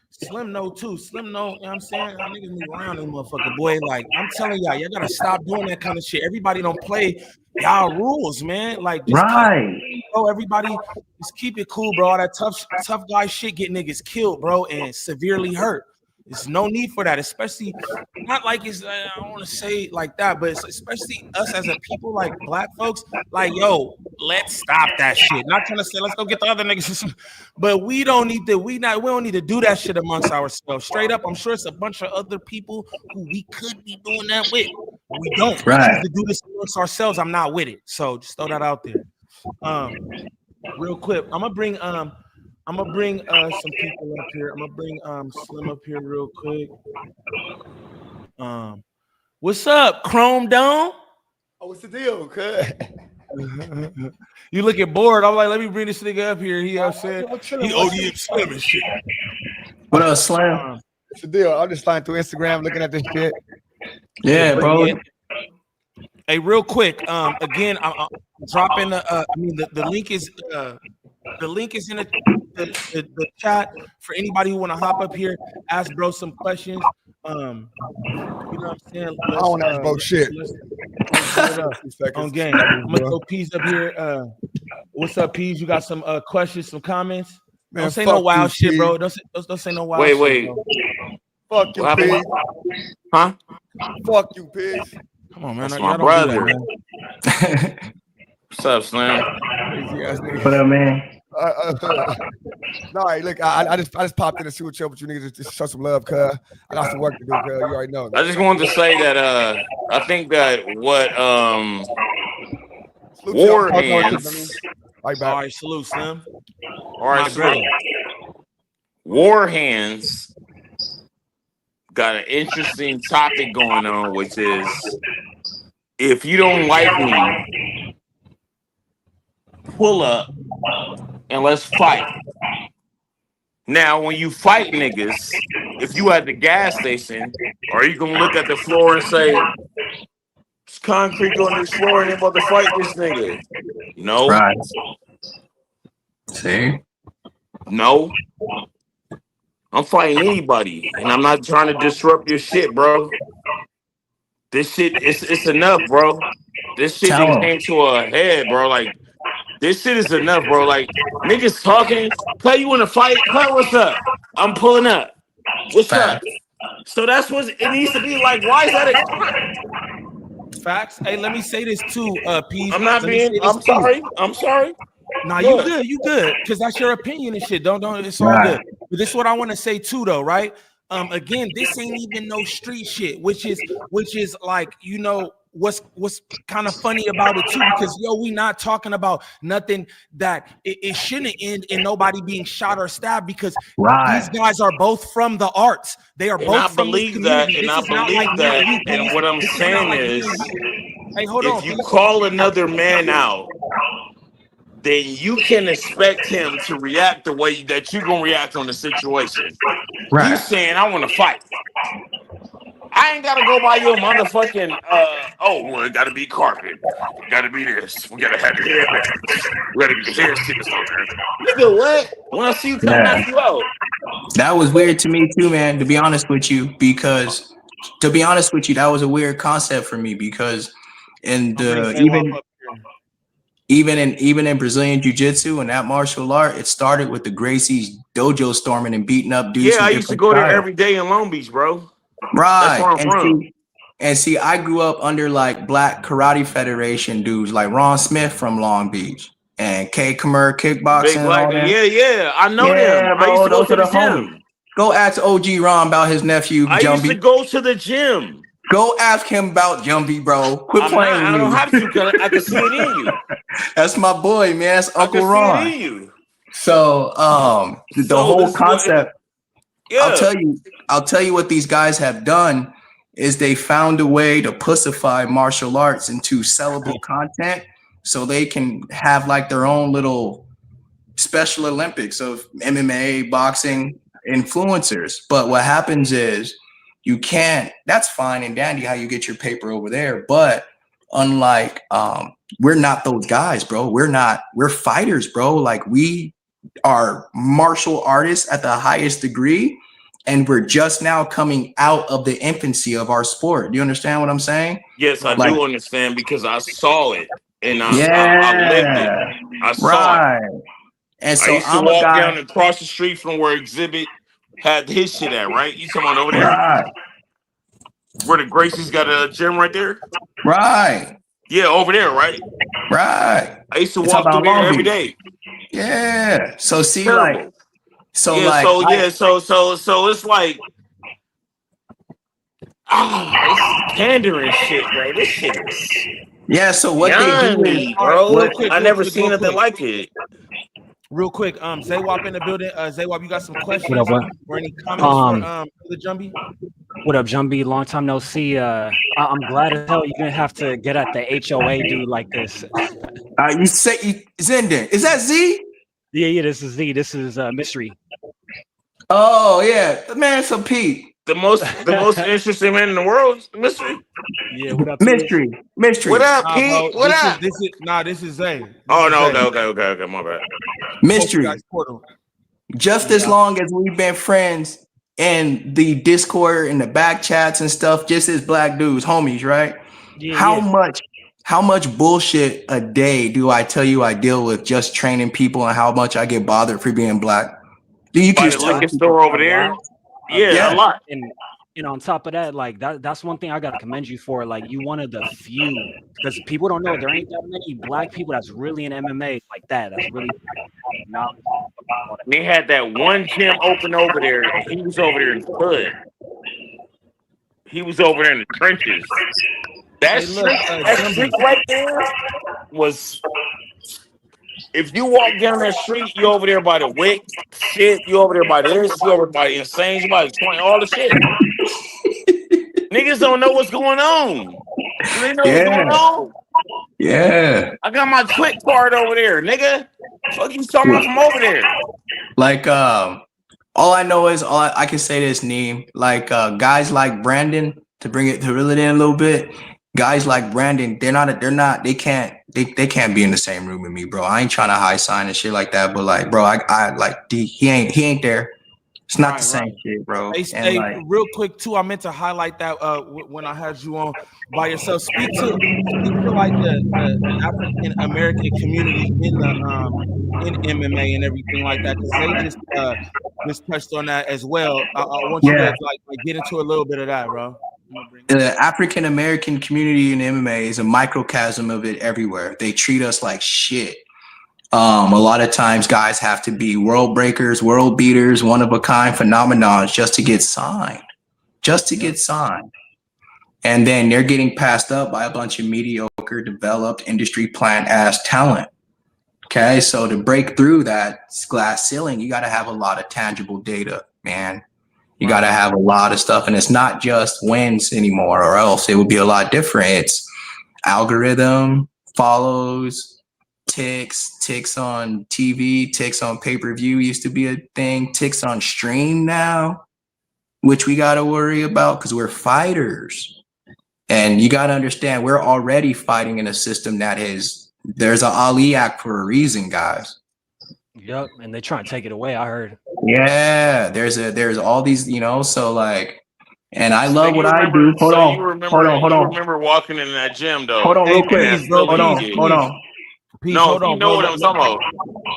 Slim know too. Slim know, you know what I'm saying? Niggas move around this motherfucker, boy. Like, I'm telling y'all gotta stop doing that kind of shit. Everybody don't play y'all rules, man. Like, just everybody just keep it cool, bro. All that tough guy shit get niggas killed, bro, and severely hurt. There's no need for that, especially not like it's, I don't want to say it like that, but it's especially us as a people, like black folks, like, let's stop that shit. Not trying to say, let's go get the other niggas, but we don't need to, we don't need to do that shit amongst ourselves. Straight up, I'm sure it's a bunch of other people who we could be doing that with. We don't. Right. To do this amongst ourselves, I'm not with it. So just throw that out there. Real quick, I'm gonna bring some people up here. I'm gonna bring Slim up here real quick. What's up, Chrome Dome? Oh, what's the deal, cuz? You looking bored? I'm like, let me bring this nigga up here. He said he ODM Slim and shit. What up, Slim? What's the deal? I'm just flying through Instagram looking at this shit. Yeah, bro. Hey, real quick. Again, I'm dropping the link is in the chat for anybody who want to hop up here, ask bro some questions. You know what I'm saying? I don't ask bro shit. On game. I'm gonna throw Peas up here. What's up, Peas? You got some questions, some comments? Man, don't say no wild shit, bro. Don't say no wild shit. Wait. Fuck you, Peas. Huh? Fuck you, Peas. Come on, man. That's my brother. What's up, Slim? What up, man? No, look, I just popped in to see what's up with you niggas. Just show some love, cuz. I got some work to do, cuz. You already know. I just wanted to say that I think that what War Hands. All right, salute, Slim. All right, salute. War Hands got an interesting topic going on, which is if you don't like me, pull up and let's fight. Now, when you fight niggas, if you at the gas station, are you gonna look at the floor and say, "It's concrete on this floor and I'm about to fight this nigga"? No. Right. See? No. I'm fighting anybody, and I'm not trying to disrupt your shit, bro. This shit, it's enough, bro. This shit Tell didn't him. came to a head, bro. Like this shit is enough, bro. Like niggas talking, play you in a fight, play what's up? I'm pulling up. What's up? Facts. So that's what it needs to be like. Why is that a Facts. Hey, let me say this too, Peas. I'm not Let me say being. this I'm too. sorry. I'm sorry. Nah, you Good. good, because that's your opinion and shit. Don't. It's all Right. good. But this is what I want to say too, though, right? Again, this ain't even no street shit, which is like, what's kind of funny about it too, because we not talking about nothing that it shouldn't end in nobody being shot or stabbed, because these Right. guys are both from the arts. They are And I both from this believe that. community. And This I is not like believe me and that. you, And Peas. what I'm This is not saying like me and is, you. Hey, hold if on, you Peas. call another man out, then you can expect him to react the way that you're gonna react on the situation. You Right. saying I want to fight. I ain't gotta go by your motherfucking oh well, it gotta be carpet. It gotta be this. We gotta have the headbands. We gotta get the hair stitched on there. Nigga, what? When I see you come Yeah. knock you out. That was weird to me too, man, to be honest with you, because that was a weird concept for me, because in I'll bring the Zaywap up here. even in Brazilian Jiu-Jitsu and that martial art, it started with the Gracie's dojo storming and beating up dudes Yeah, from I used to different go there styles. every day in Long Beach, bro. That's Right. where I'm from. And see, I grew up under like Black Karate Federation dudes like Ron Smith from Long Beach and K Kamur kickboxing Big and like all them. yeah, I know them. Yeah, I used bro, to go those to are the the homies. gym. Go ask OG Ron about his nephew I used to Jumby. go to the gym. Go ask him about Jumby, bro. Quit I'm not. playing with I don't me. have to because I can see it in you. That's my boy, man. That's I can Uncle see it Ron. in you. So, the So whole this is what. concept. I'll Yeah. tell you what these guys have done is they found a way to pussify martial arts into sellable content, so they can have like their own little Special Olympics of MMA, boxing influencers. But what happens is you can't, that's fine and dandy how you get your paper over there. But unlike, we're not those guys, bro. We're fighters, bro. Like we are martial artists at the highest degree. And we're just now coming out of the infancy of our sport. Do you understand what I'm saying? Yes, I Like, do understand because I saw it and I lived it. yeah, I saw it. right. And I so used to I'm a walk guy, down across the street from where Exhibit had his shit at, right? You talking about over there? right, Where the Gracie's got a gym right there? right. Yeah, over there, right? Right. I used to It's walk through about there Long every Beach. day. Yeah. So see, Terrible. Yeah, like so yeah, so it's like this is candor and shit, bro. This shit is so what they do beyond is me, All right, bro. what I never seen nothing like it. real quick. Zaywap in the building. Zaywap, you got some What up? questions What? or any comments for Um, the Jumby? what up, Jumby? Long time no see. I'm glad as hell you're gonna have to get at the HOA dude like this. you say Zenden. Is that Z? Yeah. This is Z. This is Mystery. Oh yeah. The man some Pete. The most interesting man in the world is Mystery. Yeah. What up, Peas? Mystery. What up, Nah, Pete? bro. What up? This is Zay. Oh no, okay, my bad. Mystery. Guys, portal. Just as long as we've been friends in the Discord and the back chats and stuff, just as black dudes, homies, right? Yeah. How much bullshit a day do I tell you I deal with just training people, and how much I get bothered for being black? Do you By just the tell liquor people? store over A there? lot. Yeah, a lot. And on top of that, like that's one thing I gotta commend you for. Like you one of the few, because people don't know there ain't that many black people that's really in MMA like that. That's really knowledge. They had that one gym open over there, and he was over there in the hood. He was over there in the trenches. That street right there was. If you walk down that street, you over there by the wick shit. You over there by this. You over by the insane. You by the 20, all the shit. Niggas don't know what's going on. Do they know what's going on? Yeah. I got my quick card over there, nigga. Fuck you talking about from over there? Like all I know is I can say this, Neem. Like guys like Brandon, to reel it in a little bit. Guys like Brandon, they can't be in the same room with me, bro. I ain't trying to high sign and shit like that, but like, bro, I like he ain't there. It's not the same shit, bro. And Hey, like, real quick too, I meant to highlight that when I had you on by yourself. Speak to like the African American community in the in MMA and everything like that, because they just touched on that as well. I want you to like get into a little bit of that, bro. the African American community in MMA is a microcosm of it everywhere. They treat us like shit. A lot of times guys have to be world breakers, world beaters, one of a kind phenomenons just to get signed. And then they're getting passed up by a bunch of mediocre, developed, industry plant ass talent. Okay, so to break through that glass ceiling, you got to have a lot of tangible data, man. You got to have a lot of stuff, and it's not just wins anymore, or else it would be a lot different. It's algorithm, follows, ticks on TV, ticks on pay-per-view used to be a thing, ticks on stream now, which we got to worry about because we're fighters. And you got to understand, we're already fighting in a system that there's an Ali Act for a reason, guys. Yep, and they try and take it away, I heard. Yeah, there's all these, so like, and I love what I do. You Hold remember walking in that gym though. Hold on, real quick. Hold on. Peace, no, hold on, you know what I'm talking about.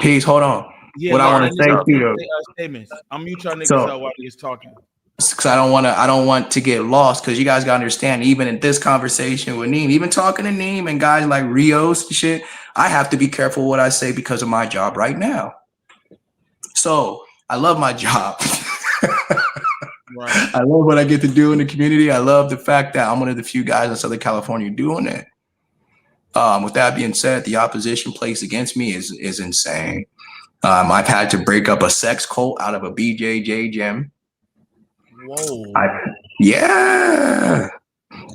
Peace, hold on. Yeah, what I want to say to you. Statements. I'm mute y'all niggas out while he's talking. Because I don't want to get lost, because you guys gotta understand, even in this conversation with Neem, even talking to Neem and guys like Rios and shit, I have to be careful what I say because of my job right now. So I love my job. Right. I love what I get to do in the community. I love the fact that I'm one of the few guys in Southern California doing it. With that being said, the opposition placed against me is insane. I've had to break up a sex cult out of a BJJ gym. Whoa.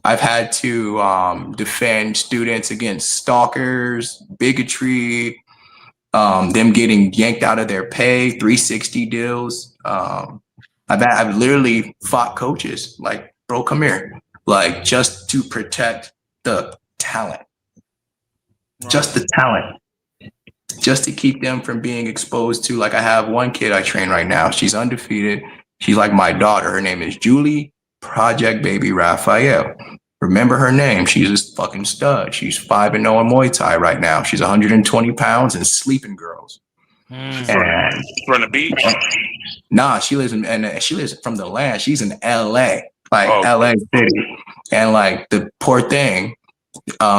I've had to defend students against stalkers, bigotry, them getting yanked out of their pay, 360 deals. I've literally fought coaches like, bro, come here, like just to protect the talent, just the talent, just to keep them from being exposed to, like, I have one kid I train right now. She's undefeated. She's like my daughter. Her name is Julie Project Baby Raphael. Remember her name. She's a fucking stud. She's 5-0 in Muay Thai right now. She's 120 pounds and sleeping girls. And from the beach? Nah, she lives from the land. She's in LA, LA City. And like the poor thing,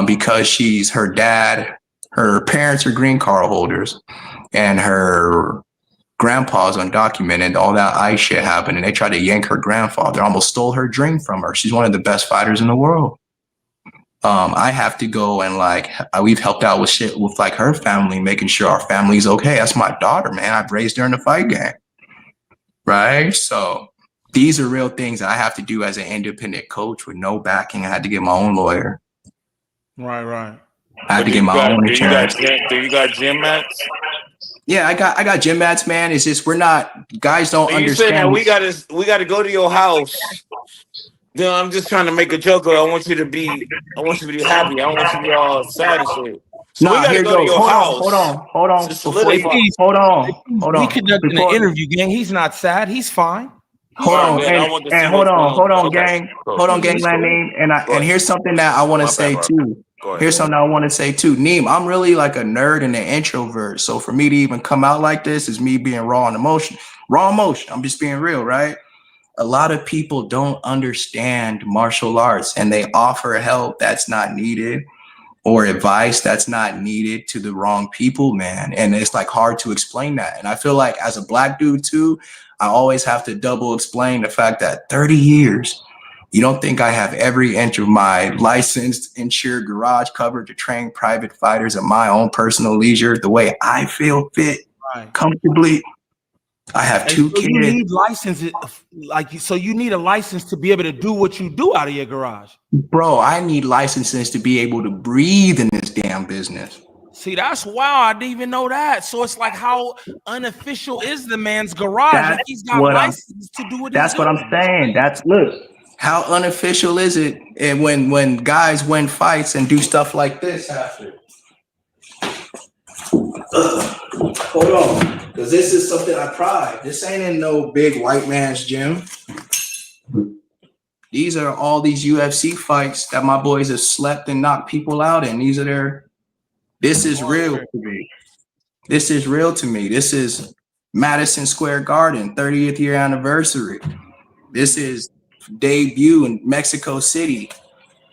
because her parents are green card holders, and her grandpa's undocumented, all that ICE shit happened, and they tried to yank her grandfather, almost stole her dream from her. She's one of the best fighters in the world. I have to go and we've helped out with shit with like her family, making sure our family's okay. That's my daughter, man. I've raised her in the fight game. Right? So these are real things that I have to do as an independent coach with no backing. I had to get my own lawyer. Right. I had to get my own insurance. Do you got gym mats? Yeah, I got gym mats, man. It's just guys don't understand. You saying that we gotta go to your house. I'm just trying to make a joke. I want you to be happy. I don't want you to be all sad and shit. So we gotta go to your house. Hold on. Hold on. We conducting an interview, gang. He's not sad. He's fine. Hold on, gang. Hold on, gang. And here's something that I want to say too. Neem, I'm really like a nerd and an introvert. So for me to even come out like this is me being raw emotion. I'm just being real, right? A lot of people don't understand martial arts, and they offer help that's not needed or advice that's not needed to the wrong people, man. And it's like hard to explain that. And I feel like as a black dude too, I always have to double explain the fact that 30 years, you don't think I have every inch of my licensed, insured garage covered to train private fighters at my own personal leisure, the way I feel fit, comfortably. I have two kids. You need licenses, you need a license to be able to do what you do out of your garage. Bro, I need licenses to be able to breathe in this damn business. See, that's wild. I didn't even know that. So it's like, how unofficial is the man's garage if he's got licenses to do what he's doing? That's what I'm saying. Look, how unofficial is it? And when guys win fights and do stuff like this after. Hold on, because this is something I pride. This ain't in no big white man's gym. These are all these UFC fights that my boys have slept and knocked people out in. These are their. This is real to me. This is real to me. This is Madison Square Garden, 30th year anniversary. This is debut in Mexico City.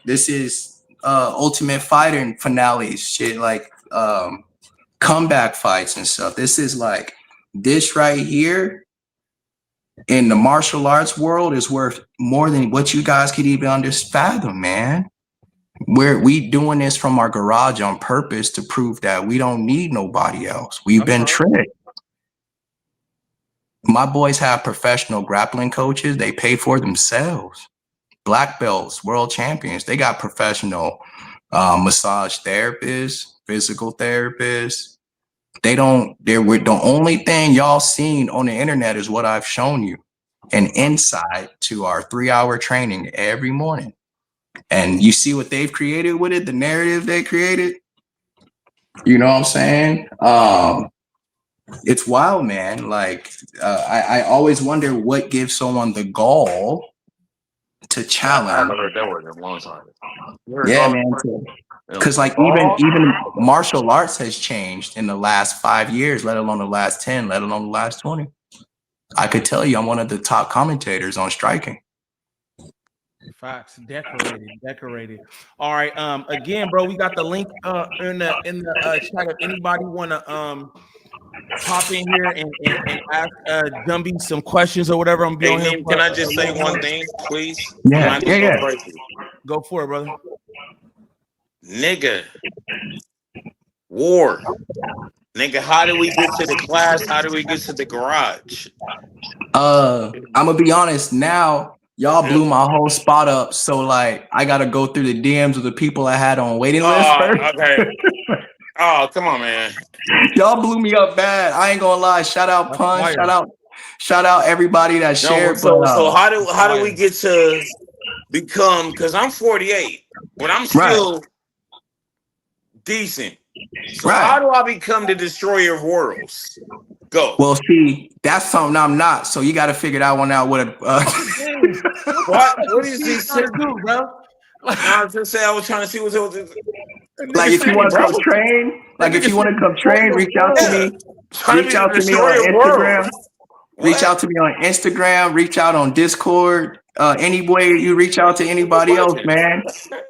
This is Ultimate Fighter finales, shit like comeback fights and stuff. This is like this right here in the martial arts world is worth more than what you guys could even fathom, man. We doing this from our garage on purpose to prove that we don't need nobody else. We've been tricked. My boys have professional grappling coaches. They pay for themselves. Black belts, world champions. They got professional massage therapists, physical therapists. They're the only thing y'all seen on the internet is what I've shown you. An insight to our 3-hour training every morning. And you see what they've created with it, the narrative they created. You know what I'm saying? It's wild, man. Like I always wonder what gives someone the gall to challenge. I haven't heard that word in a long time. Yeah, man. Because like even martial arts has changed in the last 5 years, let alone the last 10, let alone the last 20. I could tell you I'm one of the top commentators on striking. Facts, decorated. All right. Again, bro, we got the link in the chat. If anybody wanna pop in here and ask Jumby some questions or whatever, I'm Hey, going here. can I just say one thing, please? Yeah. Go for it, brother. Nigga, war. Nigga, how do we get to the class? How do we get to the garage? I'm gonna be honest now. Y'all blew my whole spot up, so like I gotta go through the DMs of the people I had on waiting list first. Okay. Oh, come on, man. Y'all blew me up bad. I ain't gonna lie. Shout out Pun. Shout out everybody that shared. So how do we get to become? Because I'm 48, but I'm still decent. So how do I become the destroyer of worlds? Go. Well, see, that's something I'm not. So you got to figure that one out. What is this to do, bro? I was just saying, I was trying to see what's like if you want to come train, reach out to me. Reach out to me on Instagram. Reach out to me on Instagram. Reach out on Discord. Any way you reach out to anybody else, man.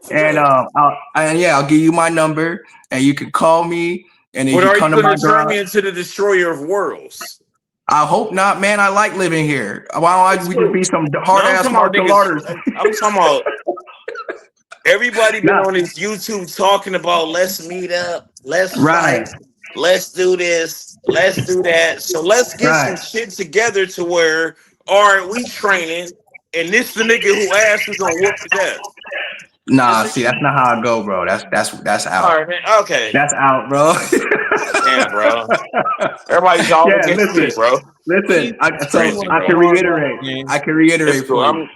And I'll give you my number, and you can call me. And then you come to my turn me into the destroyer of worlds? I hope not, man. I like living here. Why don't we just be some hard ass martial artists? I'm talking about everybody been on this YouTube talking about let's meet up, let's fight, let's do this, let's do that. So let's get some shit together to where, all right, we training, and this the nigga who asked is gonna whoop his ass. Nah, see, that's not how I go, bro. That's out. All right, man. Okay. That's out, bro. Damn, bro. Everybody's all against me, bro. Listen, I can reiterate for you.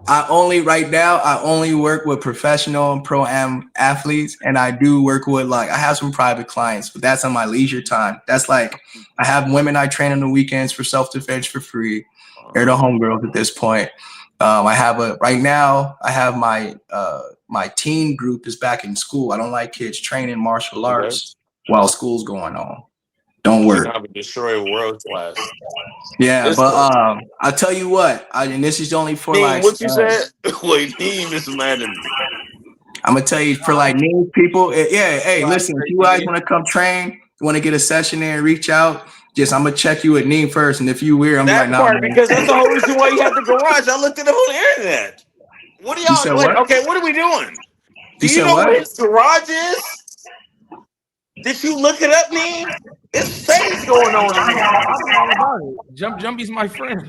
I only work with professional and pro-am athletes, and I do work with I have some private clients, but that's on my leisure time. That's like I have women I train on the weekends for self-defense for free. They're the homegirls at this point. I have my teen group is back in school. I don't like kids training martial arts while school's going on. Don't worry. Have a destroyer world class. Yeah, but I'll tell you what, and this is only for what you said? Wait, Dean is mad at me. I'm gonna tell you for new people. Hey, listen, if you guys want to come train, want to get a session there, reach out. I'm gonna check you at Neem first, and if you weird, I'm like, nah, man. Because that's the whole reason why you have the garage. I looked it up on the internet. What are y'all doing? Okay, what are we doing? Do you know what his garage is? Did you look it up, Neem? It's things going on in here. I'm all about it. Jumby's my friend.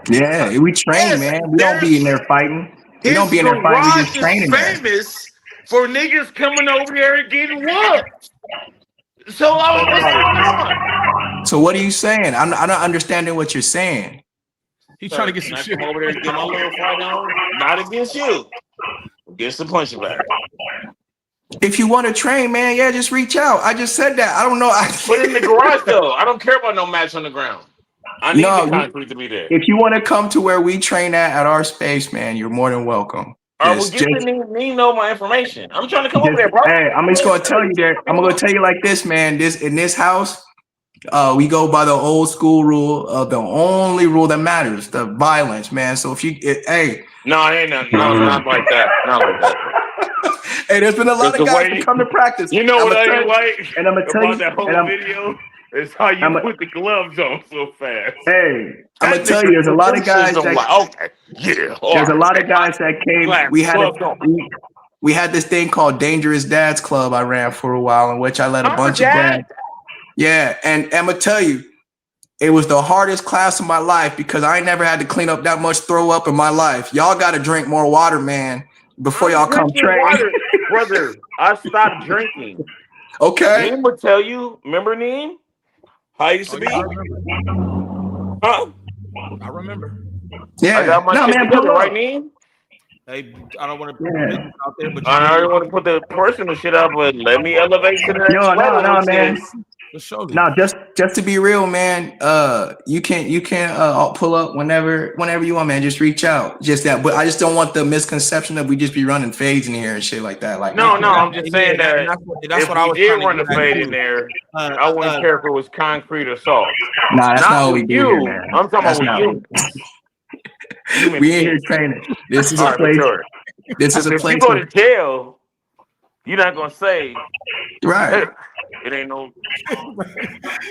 Yeah, we train, man. We don't be in there fighting. We don't be in there fighting. We just training. Famous for niggas coming over there and getting whooped. So I was like, so what are you saying? I'm not understanding what you're saying. He's trying to get some shit over there and get my little fight on. Not against you. Against the punching bag. If you want to train, man, yeah, just reach out. I just said that. I don't know. Put it in the garage though. I don't care about no match on the ground. I need the concrete to be there. If you want to come to where we train at our space, man, you're more than welcome. All right, well, get the name, know my information. I'm trying to come over there, bro. Hey, I'm just gonna tell you that. I'm gonna tell you like this, man. In this house, we go by the old school rule of the only rule that matters, the violence, man. So if you, hey, no, it ain't not like that, not like that. Hey, there's been a lot of guys that come to practice. You know what I like? And I'm gonna tell you that whole video is how you put the gloves on so fast. Hey, I'm gonna tell you, there's a lot of guys that there's a lot of guys that came. We had this thing called Dangerous Dads Club I ran for a while, in which I led a bunch of dads. Yeah, and I'm gonna tell you, it was the hardest class of my life because I ain't never had to clean up that much throw up in my life. Y'all got to drink more water, man, before y'all come train. Water, brother, I stopped drinking. Okay. Neem would tell you. Remember Neem? How I used to be? Huh? I remember. Yeah. I got my shit together, right, Neem? Hey, I don't want to put business out there, but I don't want to put the personal shit out, but let me elevate to the next level. No, man. Now, just to be real, man. You can pull up whenever you want, man. Just reach out. Just that, but I just don't want the misconception that we just be running fades in here and shit like that. Like, no, I'm just saying that that's what I was did run the fade in there. I wouldn't care if it was concrete or soft. Nah, that's not what we do here, man. I'm talking about you. We ain't here training. This is a place. This is a place. If you go to jail, you're not gonna say, right? It ain't no.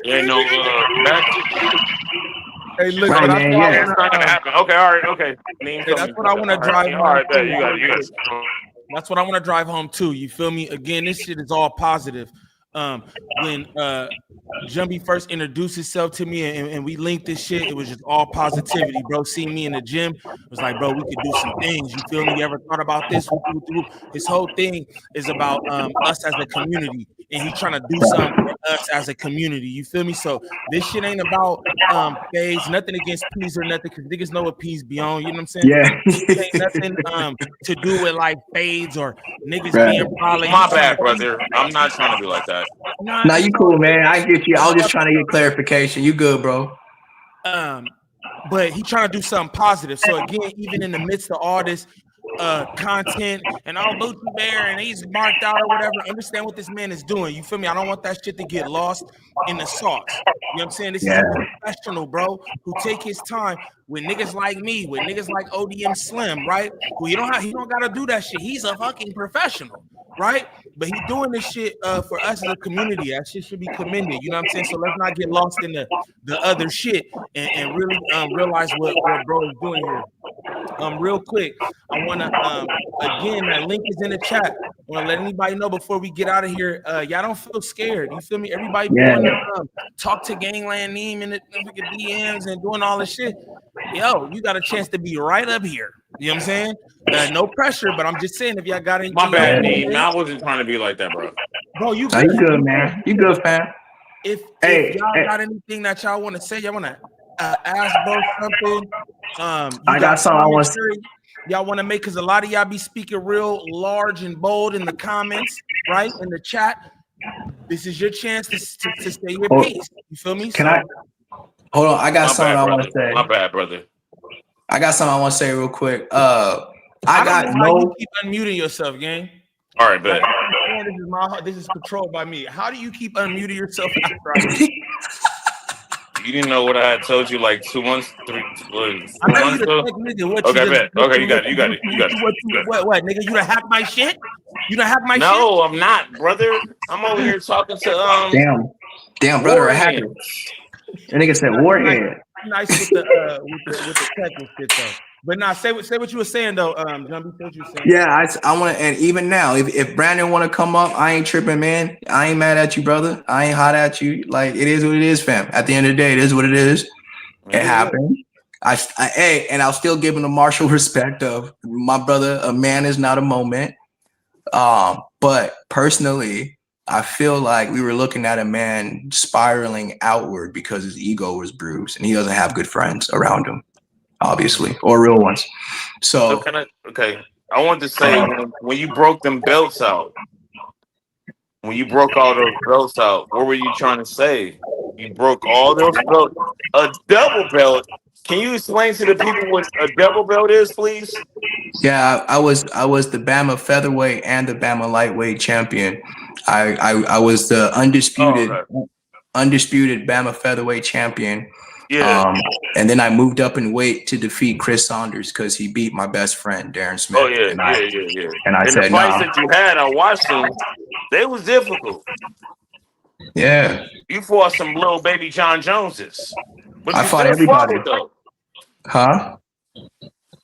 Hey, look, right, man, it's not gonna happen. Okay, all right, okay. Hey, that's what I want to drive. All right, you got it. That's what I want to drive home too. You feel me? Again, this shit is all positive. When Jumby first introduced himself to me and we linked this shit, it was just all positivity, bro. Seeing me in the gym, it was like, bro, we could do some things. You feel me? You ever thought about this? His whole thing is about us as a community, and he's trying to do something for us as a community. You feel me? So this shit ain't about phase, nothing against peas or nothing, because niggas know what peas be on. You know what I'm saying? Yeah. It ain't nothing to do with like fades or niggas being violent. My bad, brother. I'm not trying to be like that. Nah, you cool, man. I get you. I was just trying to get clarification. You good, bro? But he trying to do something positive. So again, even in the midst of all this content and all Booty Bear and he's marked out or whatever, understand what this man is doing. You feel me? I don't want that shit to get lost in the sauce. You know what I'm saying? This is a professional, bro, who take his time with niggas like me, with niggas like ODM Slim, right? Who he don't gotta do that shit. He's a fucking professional, right? But he's doing this shit for us as a community. That shit should be commended. You know what I'm saying? So let's not get lost in the other shit and really realize what bro is doing here. Real quick, I want to again, that link is in the chat. I want to let anybody know before we get out of here. Y'all don't feel scared. You feel me? Everybody going to talk to Gangland Neem in the DMs and doing all this shit. Yo, you got a chance to be right up here. You know what I'm saying? No pressure, but I'm just saying if y'all got anything. My bad, Neem. I wasn't trying to be like that, bro. Bro, you good, man. You good, fam. If y'all got anything that y'all want to say, y'all want to ask bro something. I got something I want to say. Y'all want to make, because a lot of y'all be speaking real large and bold in the comments, right? In the chat. This is your chance to say your piece. You feel me? Hold on. I got something I want to say. My bad, brother. I got something I want to say real quick. You keep unmuting yourself, gang. All right, bet. This is controlled by me. How do you keep unmuting yourself after You didn't know what I had told you like 2 months, 2 months ago? Okay, bet. Okay, you got it. What, nigga? You done hacked my shit? You done hacked my shit? No, I'm not, brother. I'm over here talking to Damn, brother, a hacker. That nigga said warhead. Nice with the tech and shit though. But nah, say what you were saying though, Jumby. Say what you were saying. Yeah, I want to, and even now, if Brandon want to come up, I ain't tripping, man. I ain't mad at you, brother. I ain't hot at you. Like, it is what it is, fam. At the end of the day, it is what it is. It happened. And I'll still give him the martial respect of my brother. A man is not a moment. But personally, I feel like we were looking at a man spiraling outward because his ego was bruised, and he doesn't have good friends around him, obviously, or real ones. So I want to say when you broke them belts out, when you broke all those belts out, what were you trying to say? You broke all those belts. A double belt. Can you explain to the people what a double belt is, please? Yeah, I was the Bama featherweight and the Bama lightweight champion. I was the Oh, undisputed okay. Bama featherweight champion. Yeah. And then I moved up in weight to defeat Chris Saunders because he beat my best friend Darren Oh, Smith. yeah, And yeah. I And the said, fights nah, that you had, I watched them. They was difficult. yeah. You fought some little baby John Joneses, but I you fought still everybody. fought though. Huh?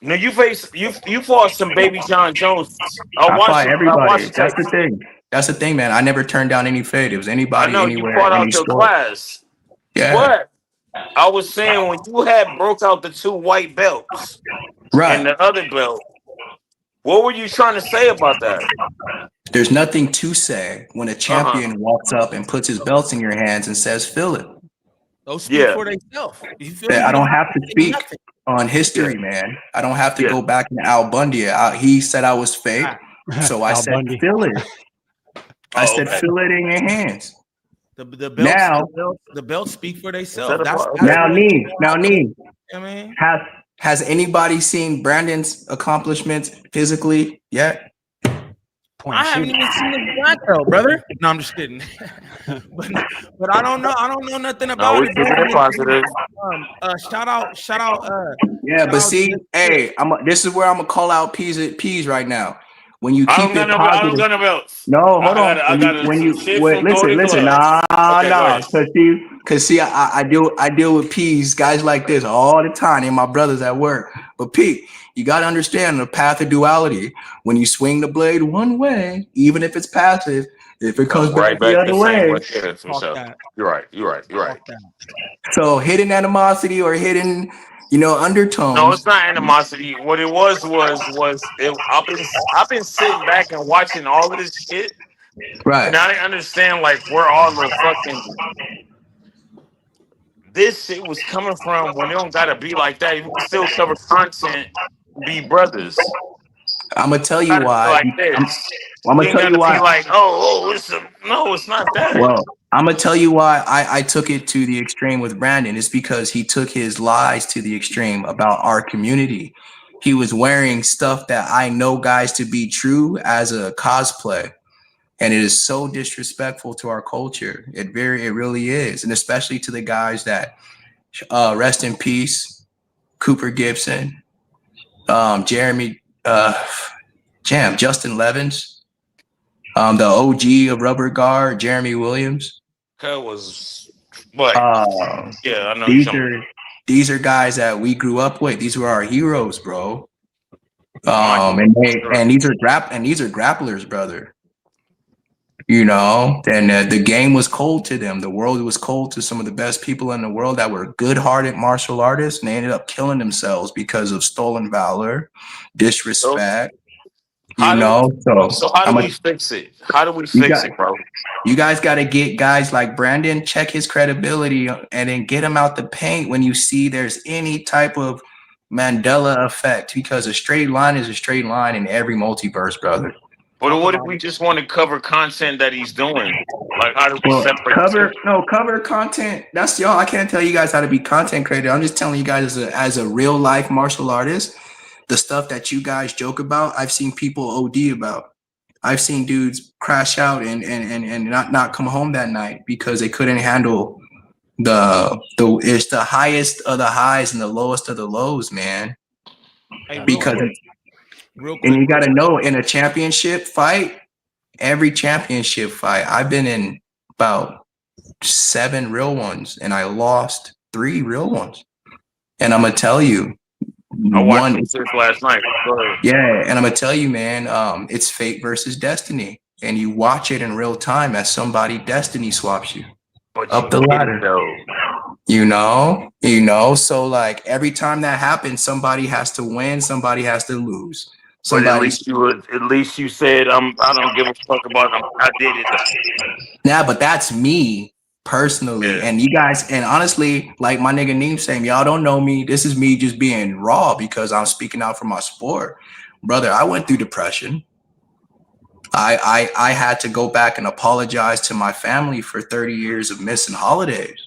No, you fought some baby John Joneses. I I watched fought it. I watched everybody. the That's tape. the thing. That's the thing, man. I never turned down any fate. It was I anybody, know you anywhere, fought any out your sport. class, Yeah. but I was saying when you had broke out the 2 white belts and Right. the other belt, what were you trying to say about that? There's nothing to say when a Uh huh. champion walks up and puts his belts in your hands and says, "Fill it." Those speak Yeah, for themselves. You feel That me? I You don't don't have have to to say speak nothing. on yeah, history, man. I don't have to yeah. go back to Al Bundy. He said I was fake, so I Al said, Bundy. "Fill it." I Oh, said, okay. "Fill it in your hands." The belts, Now, the belts speak for Is that themselves. a That's part? Okay. now, what Nee, now, Nee, I mean. has anybody seen Brandon's accomplishments physically yet? Point I and haven't shoot. even seen his black belt, brother. No, I'm just kidding. but I don't know. I don't know nothing No, about we it, keeping it positive. shout out, Yeah, shout but out to see, Mr. Chris. hey, this is where I'm gonna call out peas right now. When you I don't keep got it no. I don't positive. got no belts. No, hold on. I got some shit from Listen, Golden listen, Gloves. Okay, go ahead. cause see, I deal with peas, guys like this all the time, and my brothers at work. But Pete, you gotta understand the path of duality. When you swing the blade one way, even if it's passive, if it comes Come back right the back the other same way. way. Yeah, for Talk sure. that. You're right. You're right. You're right. Talk that. So hidden animosity or hidden, No, it's undertones. not animosity. What it was it, I've been sitting back and watching all of this shit, and Right. I didn't understand like where all the fucking this shit was coming from when it don't gotta be like that. You can still cover content, be brothers. I'm gonna tell you Gotta be why. like this. I'm You gonna ain't tell you gotta be why. like, oh, no, it's not that. Well, I'm gonna tell you why I took it to the extreme with Brandon. It's because he took his lies to the extreme about our community. He was wearing stuff that I know guys to be true as a cosplay. And it is so disrespectful to our culture. It really is. And especially to the guys that rest in peace, Cooper Gibson, Jeremy Justin Levins, the OG of Rubber Guard, Jeremy Williams. That was what? Uh, Yeah, I know you these talking. these are guys that we grew up with. These were our heroes, bro. My And these are grapplers, brother. And the game was cold to them. The world was cold to some of the best people in the world that were good-hearted martial artists, and they ended up killing themselves because of stolen valor, so disrespect. how do So how do we fix it? How do we you fix got it, bro? you guys got to get guys like Brandon, check his credibility, and then get him out the paint when you see there's any type of Mandela effect, because a straight line is a straight line in every multiverse, brother. But Talk what if about we it. just want to cover content that he's doing? Like, how do we Well, separate the two? cover content. That's y'all. I can't tell you guys how to be content creator. I'm just telling you guys as a real life martial artist, the stuff that you guys joke about, I've seen people OD about. I've seen dudes crash out and not come home that night because they couldn't handle it's the highest of the highs and the lowest of the lows, man. Hey, Because real and quick, you got to know, in a championship fight, every championship fight, I've been in about 7 real ones, and I lost 3 real ones. And I'm gonna tell you, I watched one, some shit last night. Go ahead. yeah, and I'm gonna tell you, man, it's fate versus destiny, and you watch it in real time as somebody destiny swaps you But you up the get it ladder. though. So like every time that happens, somebody has to win, somebody has to lose. But Somebody's at least you said I don't give a fuck about them. I did it though. Yeah, but that's me personally. Yeah. And you guys, and honestly, like my nigga Neem saying, y'all don't know me. This is me just being raw because I'm speaking out for my sport. Brother, I went through depression. I had to go back and apologize to my family for 30 years of missing holidays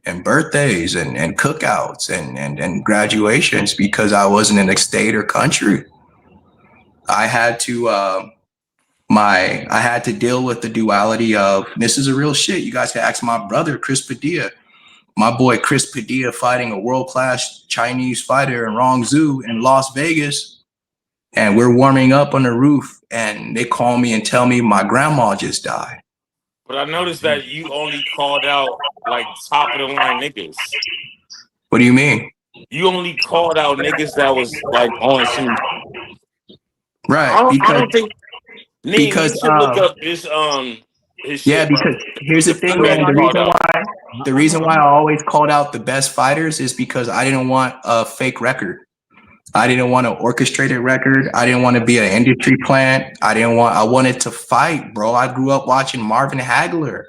and birthdays and cookouts and graduations because I wasn't in a state or country. I had to I had to deal with the duality of, this is a real shit. You guys can ask my brother, Chris Padilla. My boy Chris Padilla fighting a world-class Chinese fighter in Rongzhou in Las Vegas. And we're warming up on the roof and they call me and tell me my grandma just died. But I noticed that you only called out like top of the line niggas. What do you mean? You only called out niggas that was like on some. Right. I don't think. Because you should look up his his yeah, shit, because here's the thing, man. The reason why I always called out the best fighters is because I didn't want a fake record. I didn't want an orchestrated record. I didn't want to be an industry plant. I wanted to fight, bro. I grew up watching Marvin Hagler.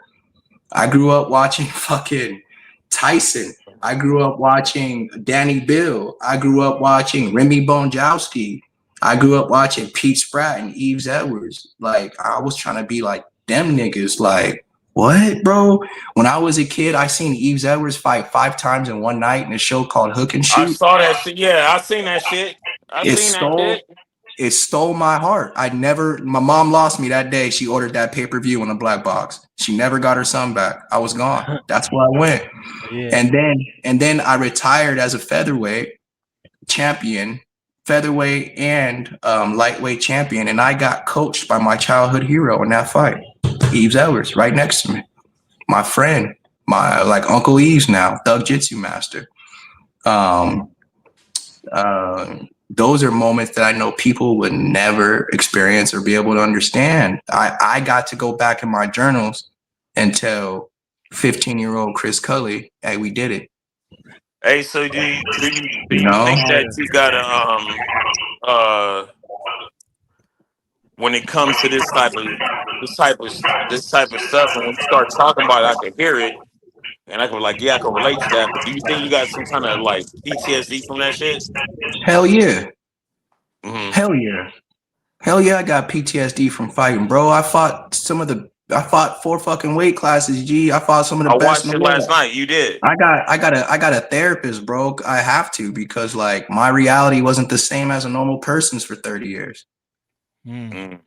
I grew up watching fucking Tyson. I grew up watching Danny Bill. I grew up watching Remy Bonjowski. I grew up watching Pete Spratt and Yves Edwards. Like, I was trying to be like them niggas. Like, what, bro? When I was a kid, I seen Yves Edwards fight 5 times in one night in a show called Hook and Shoot. I saw that shit. Yeah, I seen that shit. It stole my heart. My mom lost me that day. She ordered that pay-per-view in a black box. She never got her son back. I was gone. That's where I went. Yeah. And then I retired as a featherweight champion, featherweight and lightweight champion. And I got coached by my childhood hero in that fight, Yves Edwards, right next to me. My friend, my like Uncle Yves now, Thug Jitsu master. Those are moments that I know people would never experience or be able to understand. I got to go back in my journals and tell 15-year-old Chris Cully, hey, we did it. Hey, so do you think that you gotta when it comes to this type of stuff, when we start talking about it, I can hear it and I can be like, yeah, I can relate to that. But do you think you got some kind of like PTSD from that shit? Hell yeah. Mm-hmm. Hell yeah. Hell yeah, I got PTSD from fighting, bro. I fought 4 fucking weight classes, G. I fought some of the best. I watched it last night. You did. I got a therapist, bro. I have to, because like my reality wasn't the same as a normal person's for 30 years. The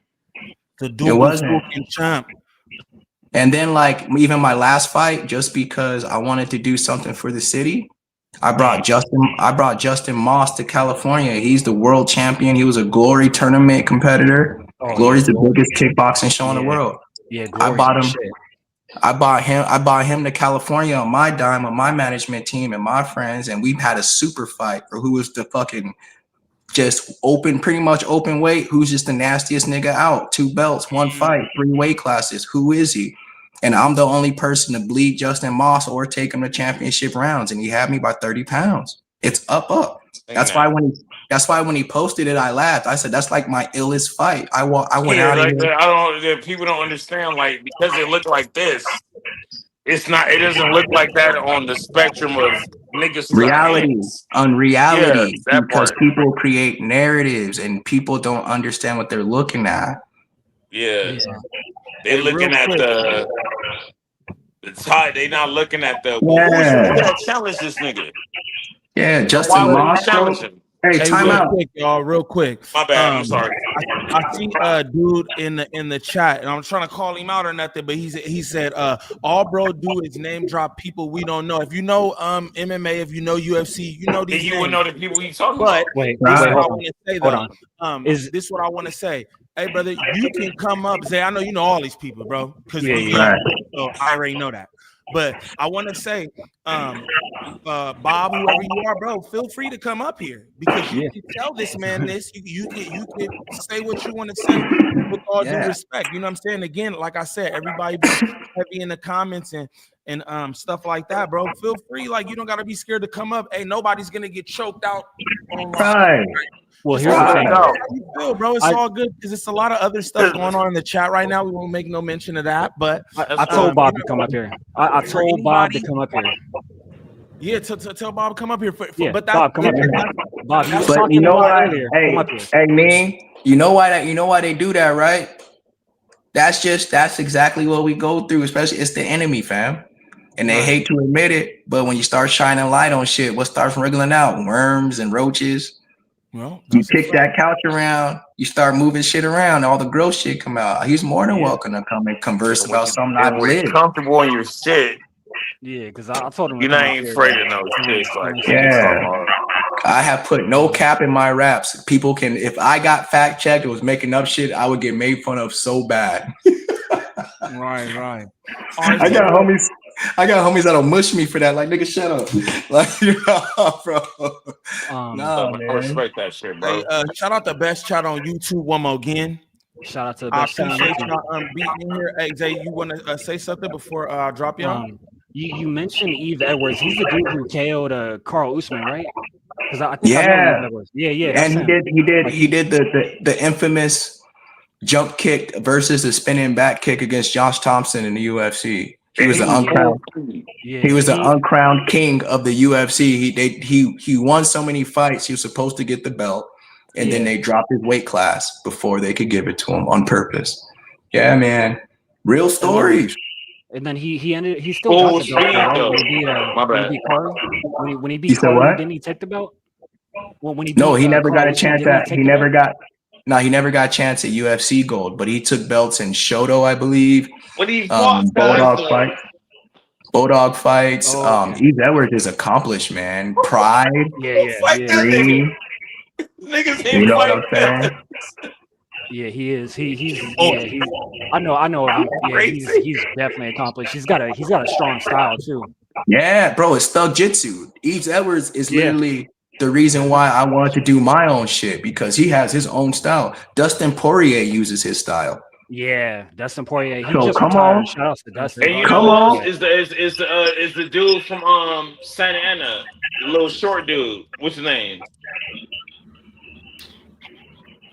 it wasn't. Champ. And then like even my last fight, just because I wanted to do something for the city, I brought Justin Moss to California. He's the world champion. He was a Glory tournament competitor. Glory's the biggest kickboxing show in the world. Yeah, I bought him to California on my dime, on my management team and my friends, and we had a super fight for who was the fucking pretty much open weight, who's just the nastiest nigga out. 2 belts, 1 fight, 3 weight classes. Who is he? And I'm the only person to bleed Justin Moss or take him to championship rounds, and he had me by 30 pounds. It's up. That's why when he posted it, I laughed. I said, "That's like my illest fight." I went out. Like, people don't understand, like, because it looked like this. It's not. It doesn't look like that on the spectrum of niggas. Reality, because people create narratives and people don't understand what they're looking at. Yeah. They're looking at the tie. They not looking at the. Who's that challenge this nigga? Yeah, Justin Moss. Hey, time out, quick, y'all. Real quick. My bad. I'm sorry. I see a dude in the chat, and I'm trying to call him out or nothing, but he said, all bro do is name drop people we don't know. If you know MMA, if you know UFC, you know these. You would know the people you talking about. Wait, this is what I want to say though. This is what I want to say. Hey, brother, you can come up and say, I know you know all these people, bro, because so I already know that. But I want to say, Bob, whoever you are, bro, feel free to come up here, because you can tell this man this. You can say what you want to say with all due respect. You know what I'm saying? Again, like I said, everybody be heavy in the comments and stuff like that, bro. Feel free, like you don't gotta be scared to come up. Hey, nobody's gonna get choked out. Right. Well, here's the thing. How you feel, bro? It's all good, because it's a lot of other stuff going on in the chat right now. We won't make no mention of that, but I told Bob to come up here. I told Bob to come up here. Yeah, tell Bob to come up here. But Bob, come up here. Bob, but you know what? Hey, man, you know why they do that, right? that's exactly what we go through. Especially it's the enemy, fam, and they hate to admit it. But when you start shining light on shit, what starts wriggling out? Worms and roaches. Well, You kick that couch around, you start moving shit around, all the gross shit come out. He's more than welcome to come and converse about something I've when you're lived. comfortable in your shit, Yeah, because I told him you're not even afraid of no shit. Like, yeah. I have put no cap in my raps. People can, if I got fact checked and was making up shit, I would get made fun of so bad. Right. I got homies that'll mush me for that. Like, nigga, shut up. Like, bro. No, man. I respect that shit, bro. Hey, shout out the best chat on YouTube one more again. Shout out to the best I chat on appreciate YouTube. y'all beating in here. Hey, Zay, you want to say something before I drop y'all? You mentioned Eve Edwards. He's the dude who KO'd Carl Usman, right? Because I think I know Eve Edwards. Yeah. And he did the infamous jump kick versus the spinning back kick against Josh Thompson in the UFC. He was the uncrowned. He was the uncrowned king of the UFC. He won so many fights. He was supposed to get the belt, and then they dropped his weight class before they could give it to him on purpose. Yeah, man, real stories. And then he still got the belt, right? When he beat Carl, when he beat Carl, didn't he take the belt? Well, when he beat, he never Carl got a Usman, chance he never got a chance at UFC gold, but he took belts in Shodo, I believe. What he fought, Bulldog fights. Eve Edwards is accomplished, man. Pride. Niggas you know what I'm saying? Yeah, he is. He's. I know. He's definitely accomplished. He's got a strong style too. Yeah, bro, it's thug jitsu. Eve Edwards is literally the reason why I wanted to do my own shit, because he has his own style. Dustin Poirier uses his style. Yeah, Dustin Poirier. He So just come retired. on. Shout out to Dustin. And you know is the dude from Santa Ana, the little short dude. What's his name?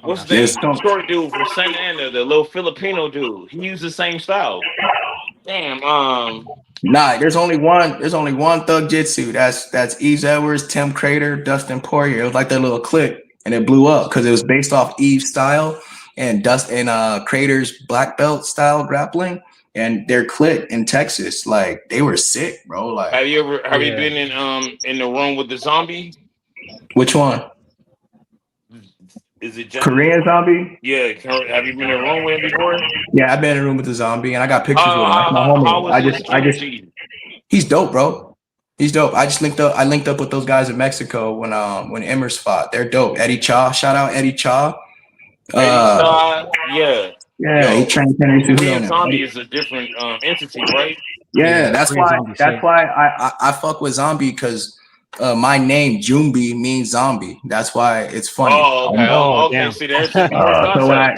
What's his name? Short dude from Santa Ana, the little Filipino dude. He used the same style. Damn. Nah, there's only one thug jitsu. That's Eve Edwards, Tim Crater, Dustin Poirier. It was like that little clip, and it blew up because it was based off Eve's style and Crater's black belt style grappling, and their clique in Texas, like they were sick, bro. Like, have you been in the room with the zombie? Which one? Is it Korean zombie? Yeah. Have you been in a room with him before? Yeah, I've been in a room with the zombie, and I got pictures with him. That's my homie. He's dope, bro. He's dope. I linked up with those guys in Mexico when Emmers fought. They're dope. Eddie Cha, shout out Eddie Cha. Yeah. He trained Henry Korean zombie is a different entity, right? Yeah, that's why I fuck with zombie, because my name Jumby means zombie. That's why it's funny. Okay. See, there's so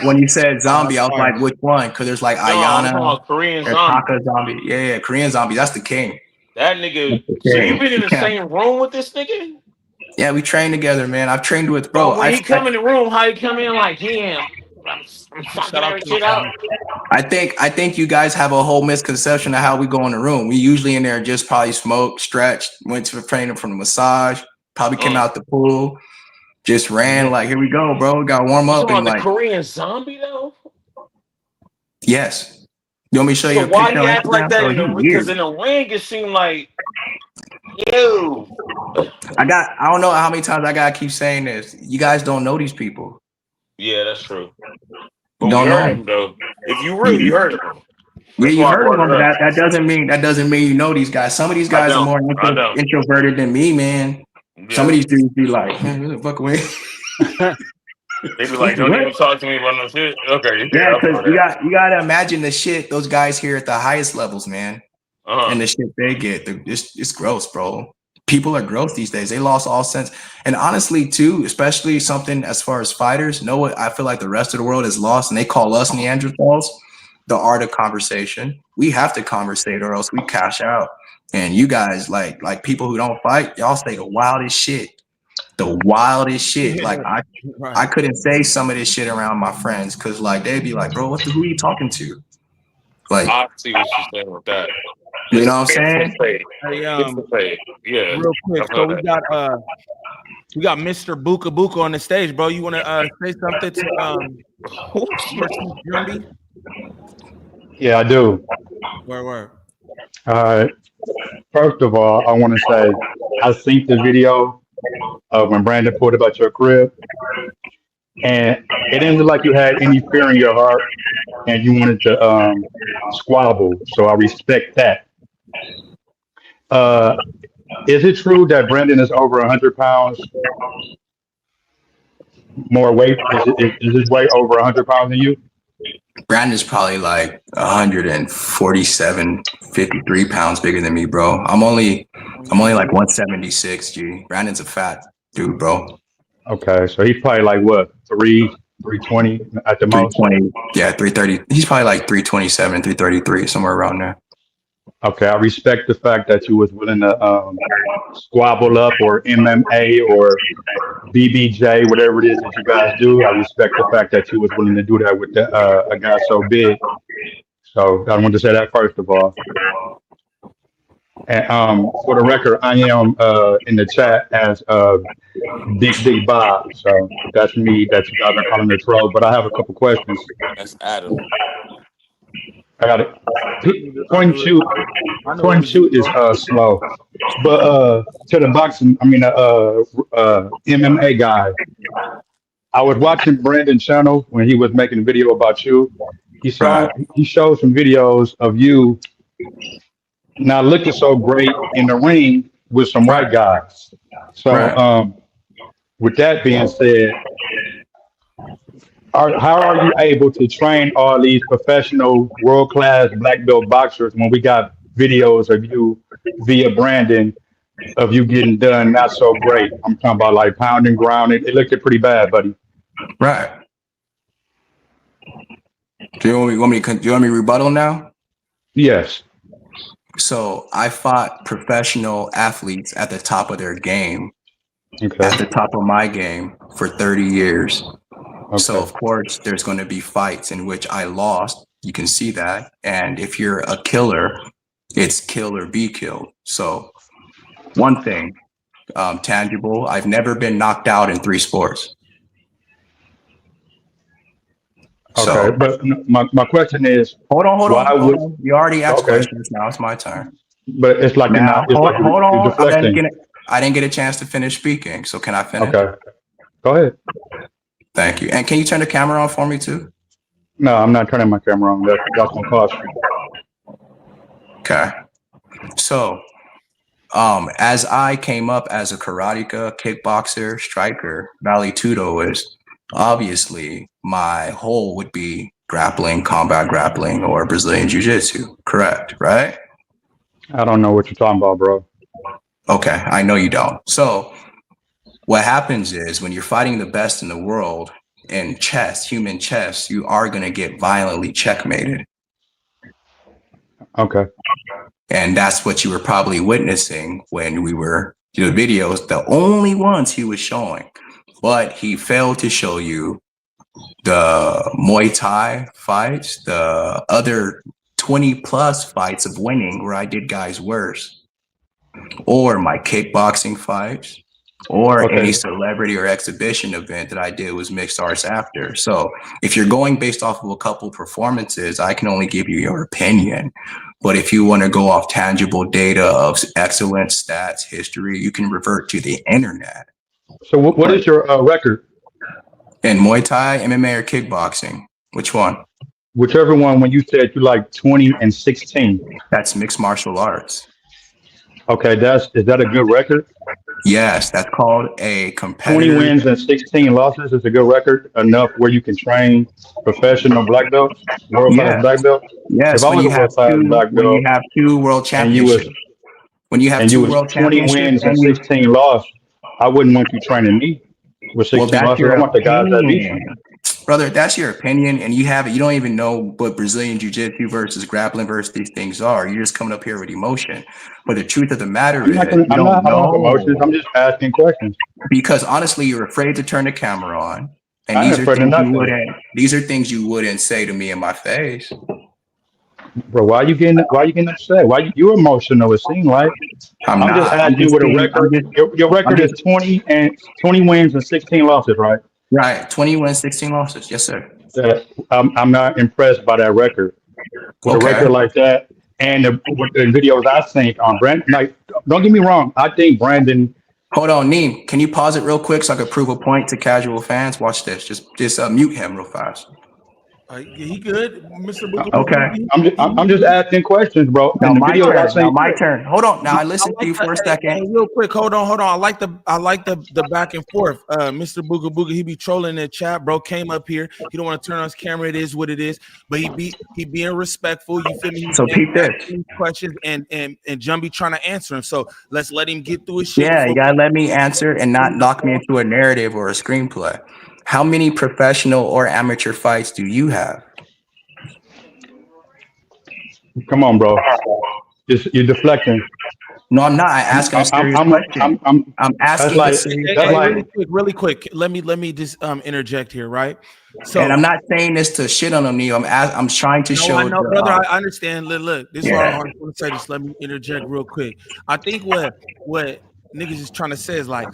when you said zombie, I was like, which one? Because there's like Ayana, Korean zombie. Yeah, Korean zombie. That's the king. That nigga. So you been in the same room with this nigga? Yeah, we trained together, man. I've trained with bro. When he come in the room, how he come in like, I'm fucking shit out. I think you guys have a whole misconception of how we go in the room. We usually in there just probably smoked, stretched, went to the training from the massage, probably came out the pool, just ran like, here we go, bro. We got to warm up. And like, the Korean zombie though? Yes. You want me to show you a picture? Why you act like that? Because in the ring, it seemed like, ew. I don't know how many times I gotta keep saying this. You guys don't know these people. Yeah, that's true. But don't know him though. If you really you heard of him. Yeah, you heard of them, but that doesn't mean you know these guys. Some of these guys are more introverted than me, man. Yeah. Some of these dudes be like, man, what the fuck away. They be like, don't even talk to me about no shit. Okay. Yeah, because you gotta imagine the shit those guys here at the highest levels, man. And the shit they get. It's gross, bro. People are gross these days. They lost all sense. And honestly, too, especially something as far as fighters, know what I feel like the rest of the world is lost, and they call us Neanderthals, the art of conversation. We have to conversate or else we cash out. And you guys, like people who don't fight, y'all say the wildest shit. The wildest shit. Like I couldn't say some of this shit around my friends because like they'd be like, bro, who are you talking to? Like, I see what you're saying with that. You know what I'm saying? Hey, yeah. Real quick, so we got Mr. Buka on the stage, bro. You want to say something to Chief Jumbee? Yeah, I do. Word. First of all, I want to say I seen the video of when Brandon pulled about your crib, and it didn't look like you had any fear in your heart, and you wanted to squabble. So I respect that. Uh, is it true that Brandon is over 100 pounds more weight? Is his weight over 100 pounds than you? Brandon's probably like 147, 53 pounds bigger than me, bro. I'm only like 176, G. Brandon's a fat dude, bro. Okay, so he's probably like what, 320 at the most? 320, yeah, 330. He's probably like 327, 333, somewhere around there. Okay, I respect the fact that you was willing to squabble up or MMA or BBJ, whatever it is that you guys do. I respect the fact that you was willing to do that with a guy so big. So I wanted to say that first of all. And for the record, I am in the chat as Big Bob. So that's me that you guys are calling the troll. But I have a couple questions. That's Adam. I got it. Point and shoot is slow, but to the boxing, MMA guy. I was watching Brandon's channel when he was making a video about you. He showed some videos of you not looking so great in the ring with some white guys. So with that being said, how are you able to train all these professional, world-class black belt boxers when we got videos of you via Brandon of you getting done not so great? I'm talking about like pound and ground. It looked pretty bad, buddy. Right. Do you want me to rebuttal now? Yes. So I fought professional athletes at the top of their game, okay, at the top of my game for 30 years. Okay. So of course there's going to be fights in which I lost. You can see that. And if you're a killer, it's kill or be killed. So one thing, tangible, I've never been knocked out in 3 sports. Okay, so, but my question is, hold on. You already asked questions. Now it's my turn. But it's like now, hold on. Deflecting. I didn't get a chance to finish speaking. So can I finish? Okay, go ahead. Thank you. And can you turn the camera on for me too? No, I'm not turning my camera on. That's gonna cost you. Okay. So, as I came up as a karateka, kickboxer, striker, vale tudoist, obviously my whole would be grappling, combat grappling, or Brazilian jiu-jitsu. Correct, right? I don't know what you're talking about, bro. Okay, I know you don't. So what happens is when you're fighting the best in the world in chess, human chess, you are going to get violently checkmated. Okay. And that's what you were probably witnessing when we were doing videos, the only ones he was showing. But he failed to show you the Muay Thai fights, the other 20 plus fights of winning where I did guys worse, or my kickboxing fights, or any celebrity or exhibition event that I did was mixed arts after. So if you're going based off of a couple performances, I can only give you your opinion. But if you want to go off tangible data of excellent stats, history, you can revert to the internet. So what is your record? In Muay Thai, MMA, or kickboxing? Which one? Whichever one. When you said you like 20 and 16. That's mixed martial arts. Okay, is that a good record? Yes, that's called a competitor. 20 wins and 16 losses is a good record, enough where you can train professional black belts, world-class black belts? Yes, when you have two world championships. When you have 2 world championships. 20 wins and 16 losses, I wouldn't want you training me with 16 losses. I want the guys that beat you. Brother, that's your opinion, and you don't even know what Brazilian jiu-jitsu versus grappling versus these things are. You're just coming up here with emotion. But the truth of the matter is, I'm not emotions. I'm just asking questions. Because honestly, you're afraid to turn the camera on, and these are things you wouldn't say to me in my face. Bro, why are you getting upset? Why you emotional? It seems like I'm just asking you what a record. Your record is 20 wins and 16 losses, right? Right, 20 wins, 16 losses. Yes, sir. that I'm not impressed by that record. With a Okay. record like that, and with the videos I think on Brandon, like, don't get me wrong, I think Brandon. Hold on, Neem. Can you pause it real quick so I could prove a point to casual fans? Watch this. Just mute him real fast. Yeah, he good, Mr. Booga Okay. I'm just asking questions, bro. Now And the my videos I turn. Now think. my turn. Hold on. Now I I listened to like you for a hey, second. real quick. Hold on. I like the back and forth. Mr. Booga Booga, he be trolling in the chat, bro. Came up here. He don't want to turn on his camera. It is what it is. But he being respectful. You feel me? So peep this. Asking questions and Jumby trying to answer him. So let's let him get through his shit. Yeah, you gotta let me answer and not lock me into a narrative or a screenplay. How many professional or amateur fights do you have? Come on, bro. You're deflecting. No, I'm not. I asking a serious question. I'm That's asking a like serious that's question. like. Really quick. Let me just interject here, right? So, and I'm not saying this to shit on him, Neil. I'm trying to show. I know, brother. I understand. Look, this is all I want to say. Just let me interject real quick. I think what niggas is trying to say is like,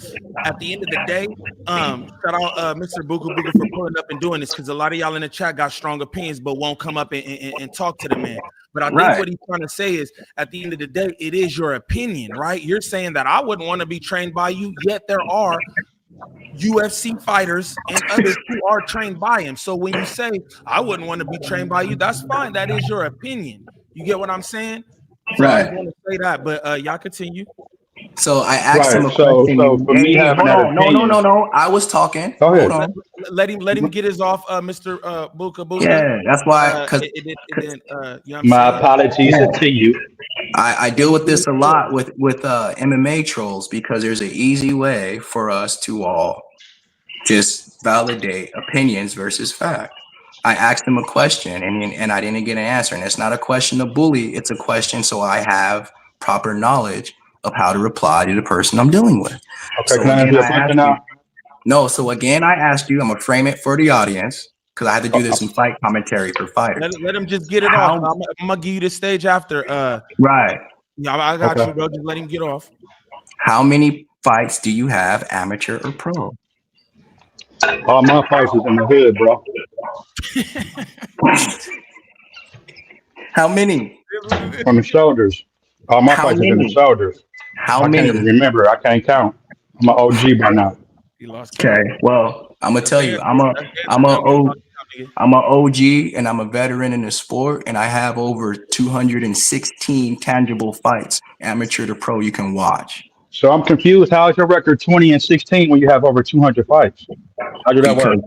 at the end of the day, shout out Mr. Booga Booga for pulling up and doing this, because a lot of y'all in the chat got strong opinions but won't come up and talk to the man. But I think what he's trying to say is, at the end of the day, it is your opinion, right? You're saying that I wouldn't want to be trained by you, yet there are UFC fighters and others who are trained by him. So when you say I wouldn't want to be trained by you, that's fine. That is your opinion. You get what I'm saying? So I just want to say that, but y'all continue. So I asked him a question. So for me having that opinion, no. I was talking. Go ahead. Hold on. Let him get his off, Mr. Booga Booga. Yeah, that's why. You know what I'm my saying? apologies to you. I deal with this a lot with MMA trolls, because there's an easy way for us to all just validate opinions versus fact. I asked him a question and I didn't get an answer. And it's not a question to bully. It's a question so I have proper knowledge of how to reply to the person I'm dealing with. Okay, So can I answer your question now? No, so again, I asked you, I'm going to frame it for the audience, because I had to do this in fight commentary for fighters. Let him just get it off. I'm going to give you the stage after. Right. Yeah, I got you, bro. Just let him get off. How many fights do you have, amateur or pro? All my fights is in the hood, bro. How many? On the shoulders. All my fights is in the shoulders. How I many? can't even remember. I can't count. I'm an OG by now. Okay, well, I'm gonna tell you, I'm an OG and I'm a veteran in the sport, and I have over 216 tangible fights, amateur to pro, you can watch. So I'm confused. How is your record 20-16 when you have over 200 fights? How did that work?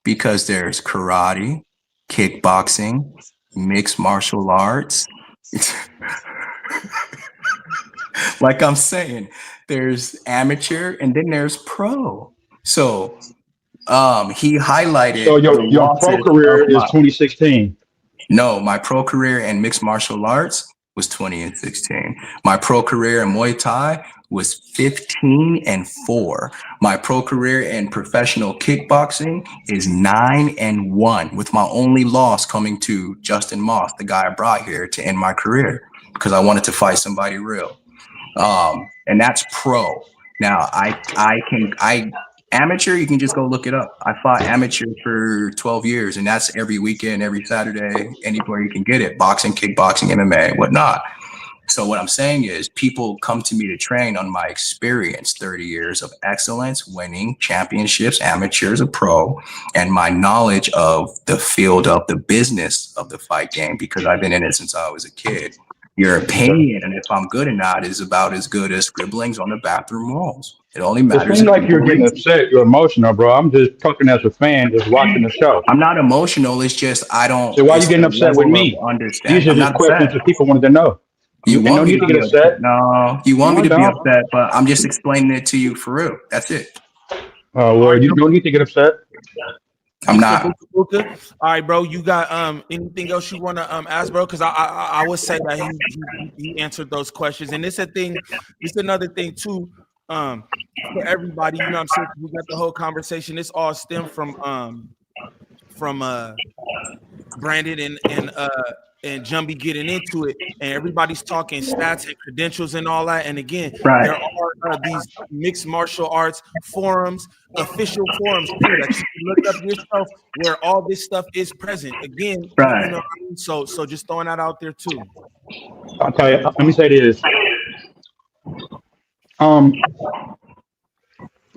Because there's karate, kickboxing, mixed martial arts. Like I'm saying, there's amateur and then there's pro. So he highlighted. So your pro career is 2016. No, my pro career in mixed martial arts was 20-16. My pro career in Muay Thai was 15-4. My pro career in professional kickboxing is 9-1, with my only loss coming to Justin Moss, the guy I brought here to end my career, because I wanted to fight somebody real. And that's pro. Now I amateur, you can just go look it up. I fought amateur for 12 years, and that's every weekend, every Saturday, anywhere you can get it. Boxing, kickboxing, MMA, whatnot. So what I'm saying is, people come to me to train on my experience, 30 years of excellence, winning championships, amateurs, a pro, and my knowledge of the field of the business of the fight game, because I've been in it since I was a kid. Your opinion, and if I'm good or not, is about as good as scribblings on the bathroom walls. It only matters. It seems like you're getting upset. You're emotional, bro. I'm just talking as a fan, just watching the show. I'm not emotional. It's just I don't. So why are you getting upset with me? These are just questions that people wanted to know. You want me to get upset? No, you want me to be upset, but I'm just explaining it to you for real. That's it. Oh, well, you don't need to get upset. I'm not. All right, bro. You got anything else you want to ask, bro? Because I would say that he answered those questions, and it's a thing. It's another thing too. For everybody, you know what I'm saying? We got the whole conversation. This all stemmed from Brandon and Jumby getting into it, and everybody's talking stats and credentials and all that. And again, Right. there are these mixed martial arts forums, official forums too, that you can look up yourself, where all this stuff is present. Again, Right. you know what I mean? So just throwing that out there too. Okay, let me say this.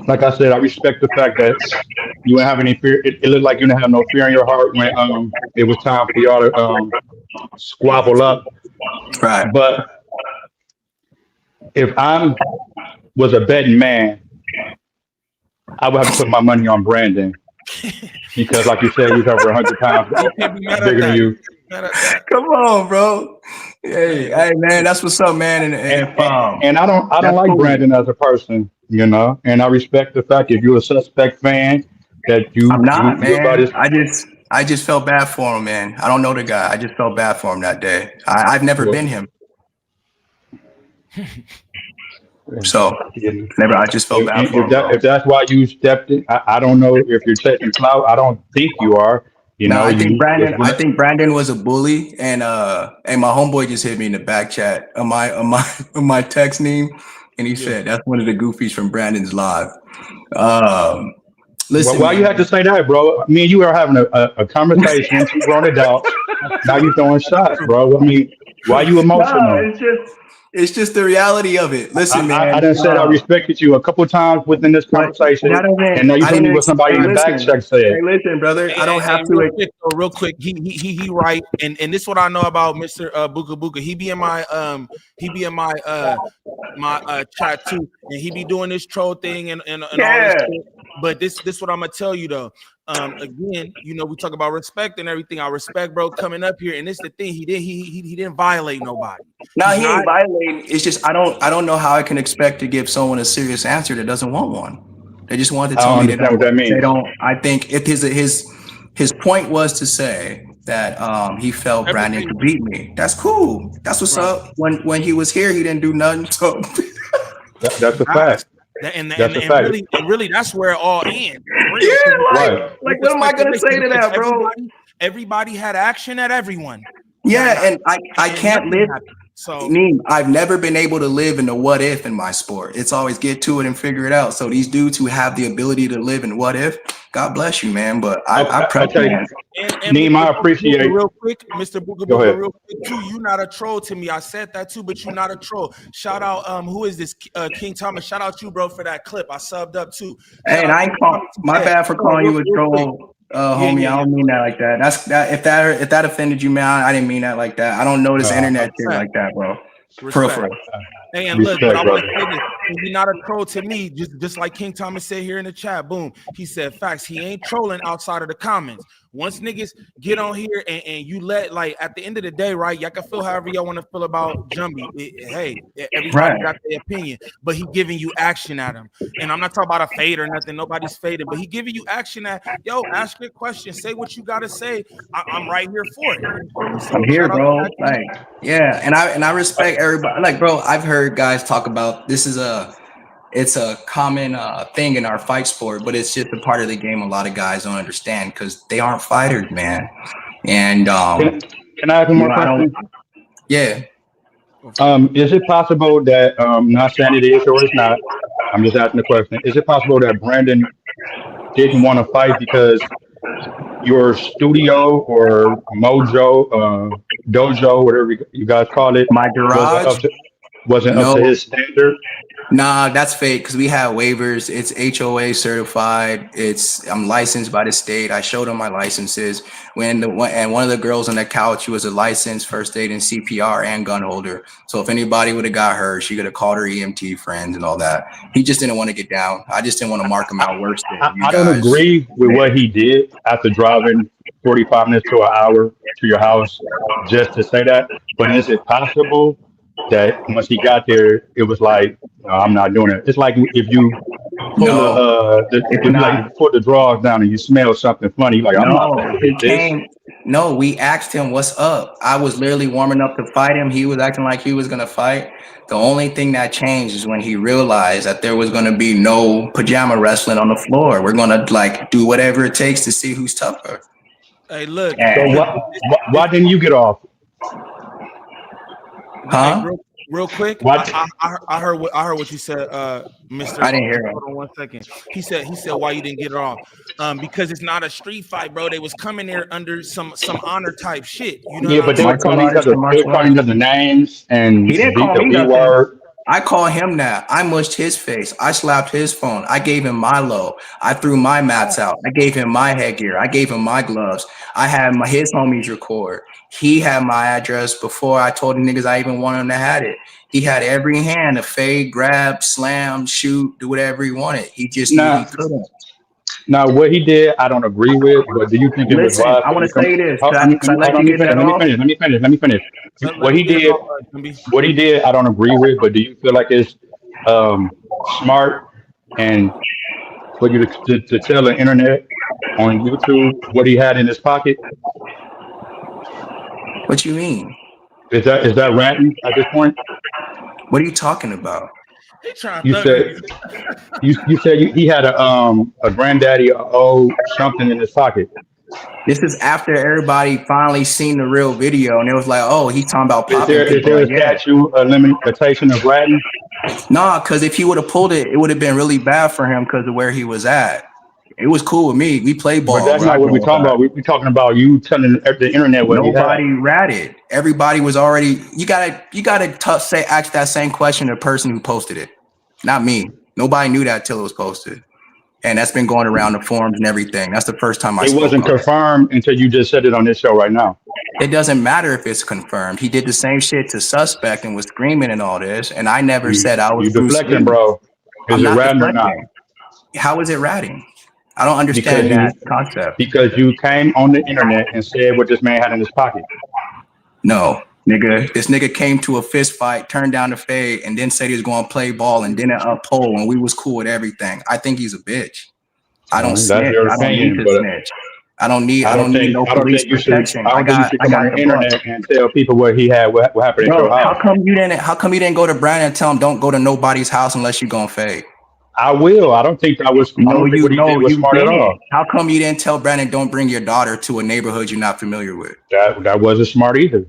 Like I said, I respect the fact that you didn't have any fear. It looked like you didn't have no fear in your heart when it was time for y'all to squabble up. Right. But if I was a betting man, I would have to put my money on Brandon because, like you said, he's over 100 pounds bigger than you. Come on, bro. Hey, man, that's what's up, man. And I don't like cool. Brandon as a person, you know. And I respect the fact if you're a suspect fan that you. I'm not, you about his, man. I just felt bad for him, man. I don't know the guy. I just felt bad for him that day. I've never been him. So I just felt bad for him. If that's why you stepped in, I don't know if you're taking clout. I don't think you are. I think Brandon was a bully, and my homeboy just hit me in the back chat on my text name, and he said that's one of the goofies from Brandon's live. Listen, why you had to say that, bro? Me and you are having a conversation. Two grown adults. Now you throwing shots, bro. I mean, why you emotional? No, it's just the reality of it. Listen, man. I done said I respected you a couple of times within this conversation, and now you tell me what somebody in the back check said. Hey, listen, brother. I don't have to. Real quick. He right, and this is what I know about Mr. Buka Buka. He be in my chat too, and he be doing this troll thing and all this shit. But this what I'm gonna tell you though. Again, you know, we talk about respect and everything. I respect bro coming up here, and this the thing. He didn't violate nobody. No, he ain't violating. It's just I don't know how I can expect to give someone a serious answer that doesn't want one. They just want to tell me they don't. I think if his point was to say that he felt Brandon could beat me. That's cool. That's what's up. When he was here, he didn't do nothing. So that's a fact. And really, that's where it all ends. Like what am I gonna say to that, bro? Everybody had action at everyone. Yeah, and I can't live. So I've never been able to live in the what if in my sport. It's always get to it and figure it out. So these dudes who have the ability to live in what if, God bless you, man. But I prep man. Neem, I appreciate it. Real quick, Mr. Buka Buka, real quick too. You're not a troll to me. I said that too, but you're not a troll. Shout out, who is this? King Thomas. Shout out you, bro, for that clip. I subbed up too. Hey, and I ain't my bad for calling you a troll. Homie, I don't mean that like that. That's that. If that offended you, man, I didn't mean that like that. I don't know this internet shit like that, bro. For Hey, and look, but I want to say this. He's not a troll to me, just like King Thomas said here in the chat. Boom. He said facts. He ain't trolling outside of the comments. Once niggas get on here and you let, like, at the end of the day, right, y'all can feel however y'all want to feel about Jumby. Hey, everybody got their opinion, but he giving you action at him. And I'm not talking about a fade or nothing. Nobody's fading, but he giving you action at, yo, ask your question. Say what you got to say. I'm right here for it. I'm here, bro. Like, yeah, and I respect everybody. Like, bro, I've heard guys talk about this is it's a common thing in our fight sport, but it's just a part of the game a lot of guys don't understand because they aren't fighters, man. And can I have one more question? Yeah. Is it possible that not saying it is or it's not, I'm just asking the question, is it possible that Brandon didn't want to fight because your studio or mojo, dojo, whatever you guys call it, my garage wasn't up to his standard? Nah, that's fake because we have waivers. It's HOA certified. I'm licensed by the state. I showed them my licenses. And one of the girls on the couch, she was a licensed first aid and CPR and gun holder. So if anybody would have got hurt, she could have called her EMT friends and all that. He just didn't want to get down. I just didn't want to mark him out worse than you I don't agree with what he did after driving 45 minutes to an hour to your house just to say that. But is it possible that once he got there, it was like, no, I'm not doing it. It's like if you put the drawers down and you smell something funny, like, I'm not going to do this. No, we asked him what's up. I was literally warming up to fight him. He was acting like he was going to fight. The only thing that changed is when he realized that there was going to be no pajama wrestling on the floor. We're going to like do whatever it takes to see who's tougher. Hey, look. So why didn't you get off? Hey, real quick. What? I heard what you said, Mister. I didn't hear him. Hold on 1 second. He said why you didn't get it off? Because it's not a street fight, bro. They was coming there under some honor type shit. You know Yeah, what but they I'm were calling each other. They were calling each other names and He didn't the call me B nothing. word. I called him that. I mushed his face. I slapped his phone. I gave him my low. I threw my mats out. I gave him my headgear. I gave him my gloves. I had his homies record. He had my address before I told the niggas I even wanted him to have it. He had every hand to fade, grab, slam, shoot, do whatever he wanted. He just knew he couldn't. Now, what he did, I don't agree with, but do you think it was Listen, wise? I want to say this. Hold on, let me finish. What he did, I don't agree with, but do you feel like it's smart and for you to tell the internet on YouTube what he had in his pocket? What you mean? Is that ranting at this point? What are you talking about? You said you said he had a granddaddy something in his pocket. This is after everybody finally seen the real video, and it was like, "Oh, he's talking about popping Is people." there a statute of limitation of Latin? Nah, because if he would have pulled it, it would have been really bad for him because of where he was at. It was cool with me. We play ball. But that's not what we're talking about. We're talking about you telling the internet what he had. Nobody ratted. Everybody was already. You gotta ask that same question to the person who posted it, not me. Nobody knew that till it was posted, and that's been going around the forums and everything. That's the first time It wasn't confirmed until you just said it on this show right now. It doesn't matter if it's confirmed. He did the same shit to Suspect and was screaming and all this, and I never said I was. You deflecting, bro. Is it ratting or not? How is it ratting? I don't understand that concept. Because you came on the internet and said what this man had in his pocket. No, nigga. This nigga came to a fist fight, turned down the fade, and then said he was going to play ball and didn't uphold when we was cool with everything. I think he's a bitch. I don't snitch. I don't need to snitch. I don't need no police protection. I don't think you should come on the internet and tell people what he had, what happened in your house. How come you didn't go to Brandon and tell him don't go to nobody's house unless you're going to fade? I will. I don't think that was. No, what he did was smart at all. How come you didn't tell Brandon don't bring your daughter to a neighborhood you're not familiar with? That wasn't smart either.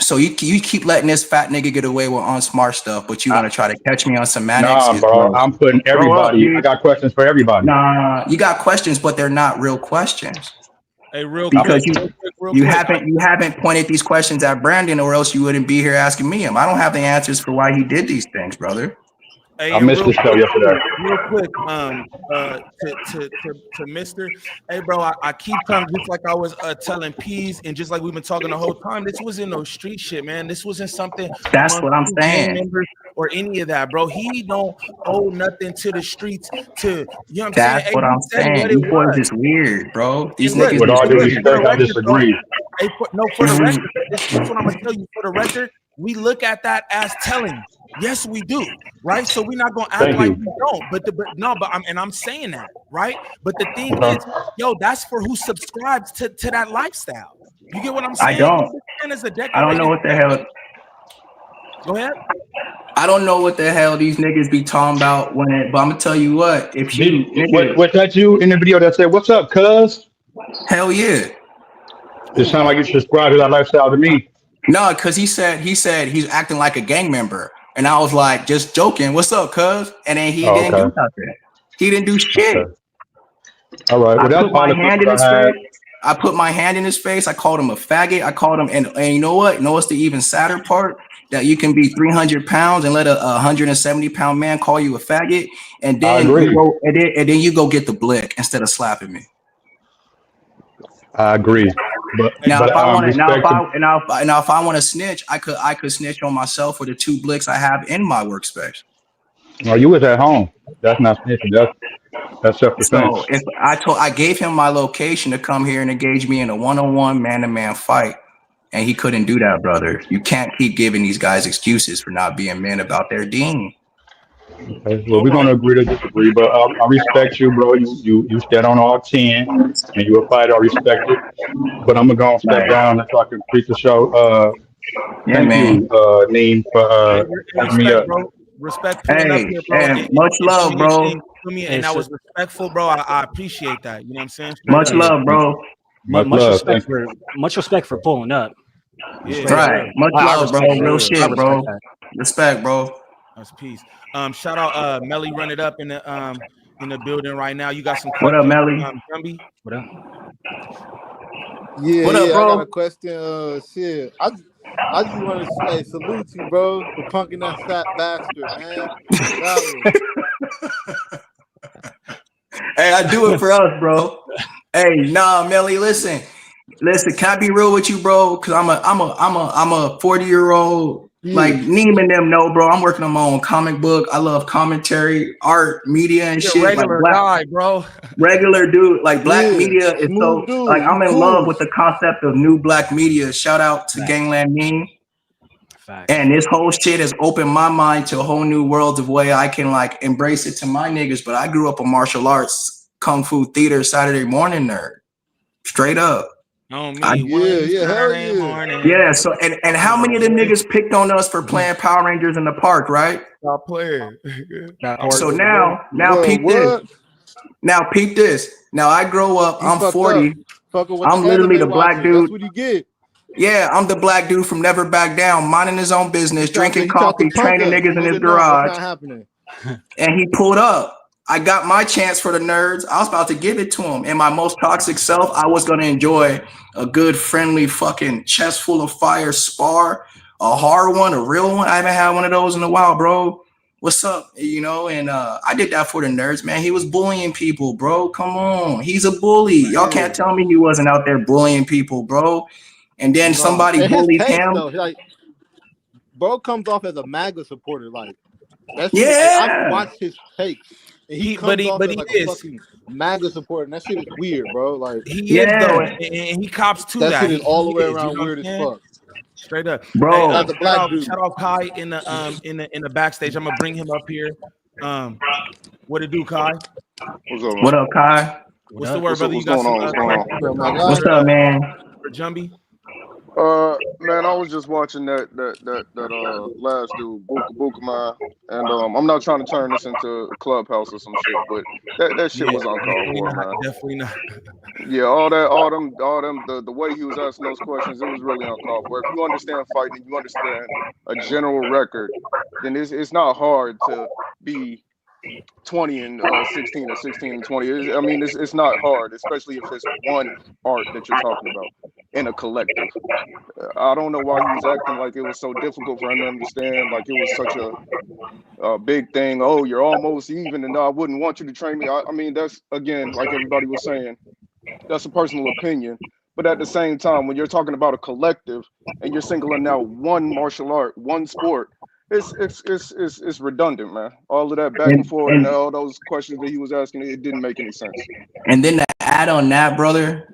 So you keep letting this fat nigga get away with unsmart stuff, but you want to try to catch me on some semantics? Nah, bro. I'm putting everybody. I got questions for everybody. Nah, you got questions, but they're not real questions. Hey, real because quick, you haven't pointed these questions at Brandon, or else you wouldn't be here asking me them. I don't have the answers for why he did these things, brother. Hey, I missed the show yesterday. Real quick, to Mister. Hey, bro, I keep coming just like I was telling Peas, and just like we've been talking the whole time. This wasn't no street shit, man. This wasn't something. That's what I'm saying. Or any of that, bro. He don't owe nothing to the streets. You know what I'm saying? That's what I'm saying. These boys is weird, bro. These niggas. With all due respect, I disagree. Hey, for the record, this is what I'm gonna tell you. For the record, we look at that as telling. Yes, we do, right? So we're not gonna act like we don't. I'm saying that, right? But the thing is, that's for who subscribes to that lifestyle. You get what I'm saying? I don't know what the hell. Go ahead. I don't know what the hell these niggas be talking about but I'm gonna tell you what. If you was that you in the video that said, "What's up, cuz"? Hell yeah. It sounds like you subscribe to that lifestyle to me. No, because he said he's acting like a gang member. And I was like, just joking. What's up, cuz? And then he didn't do nothing. He didn't do shit. Okay. All right. Well, I put my hand in his face. I called him a faggot. I called him, and you know what? You know what's the even sadder part? That you can be 300 pounds and let a 170-pound man call you a faggot, and then you go get the blick instead of slapping me. I agree. If I want to snitch, I could snitch on myself for the 2 blicks I have in my workspace. No, you was at home. That's not snitching. That's self-defense. So if I gave him my location to come here and engage me in a one-on-one, man-to-man fight, and he couldn't do that, brother. You can't keep giving these guys excuses for not being men about their dean. Okay. Well, we're gonna agree to disagree, but I respect you, bro. You stand on all 10, and you're a fighter. I respect it. But I'm gonna go and step down so I can complete the show. Thank you, Neem, for having me up. Respect. Much love, bro. And that was respectful, bro. I appreciate that. You know what I'm saying? Much love, bro. Much respect for pulling up. Yeah, Straight up. Right. Much I love, bro. respect that. Real I shit, respect bro. that. Respect, bro. that's peace. Shout out Melly, run it up in the building right now. You got some What up, questions, Melly? Jumby? What up? Yeah, What up, yeah, I got a bro? question. Shit, I just want to say salute you, bro, for punking that fat bastard, man. Regardless. Hey, I do it for us, bro. Hey, nah, Melly, listen. Can I be real with you, bro? Cause I'm a 40-year-old. Like Yeah, Neem and them know, bro. I'm working on my own comic book. I love commentary, art, media, and You're a shit. Like regular black guy, bro. regular dude, like black yeah, media is smooth so like dude. You I'm in love cool. with the concept of new black media. Shout out to Facts. Gangland Meme. Facts. And this whole shit has opened my mind to a whole new world of way I can like embrace it to my niggas. But I grew up a martial arts, kung fu theater, Saturday morning nerd. Straight up. On I, me, Yeah, one yeah, hell Saturday yeah. morning. yeah. So and how many of the niggas picked on us for playing Power Rangers in the park, right? Top player. That So part. now Bro, peep this. what? Now peep this. Now I grow up. He I'm fucked up. 40. Fucking with the I'm literally the anime black watchers. That's dude. what he get. Yeah, I'm the black dude from Never Back Down, minding his own business, drinking He tried to coffee, punk training us. niggas in his Nigga, no, that's garage, not happening. and he pulled up. I got my chance for the nerds. I was about to give it to him. In my most toxic self, I was going to enjoy a good, friendly, fucking chest full of fire spar, a hard one, a real one. I haven't had one of those in a while, bro. What's up? You know, and I did that for the nerds, man. He was bullying people, bro. Come on. He's a bully. Y'all Yeah. can't tell me he wasn't out there bullying people, bro. And then No. somebody And his bullied takes, him. though, like, bro comes off as a MAGA supporter. Like, that shit, like, I've Yeah. watched his takes. And he But comes off as he like a is. fucking MAGA supporter. And that shit is weird, bro. Like, He is though, Yeah. and he cops to that that. shit is all the He way is, you around know what weird I'm as saying? fuck. Straight up. Bro. Hey, As a black dude. shout out Kai in the backstage. I'm gonna bring him up here. What it do, Kai? What's up, man? What up, Kai? What's the word, brother? What's You got going some on? What's going on? Bro, my guy. What's up, man? for Jumby? Man, I was just watching that last dude, Buka Man, and I'm not trying to turn this into a clubhouse or some shit, but that shit was uncalled for, man. Definitely not. Yeah, all them, the way he was asking those questions, it was really uncalled for. If you understand fighting and you understand a general record, then it's not hard to be 20 and 16 or 16 and 20. It's not hard, especially if it's one art that you're talking about in a collective. I don't know why he was acting like it was so difficult for him to understand, like it was such a big thing. Oh, you're almost even, and no, I wouldn't want you to train me. I mean, that's, again, like everybody was saying, that's a personal opinion. But at the same time, when you're talking about a collective and you're singling out one martial art, one sport, it's redundant, man. All of that back and forth and all those questions that he was asking, it didn't make any sense. And then to add on that, brother,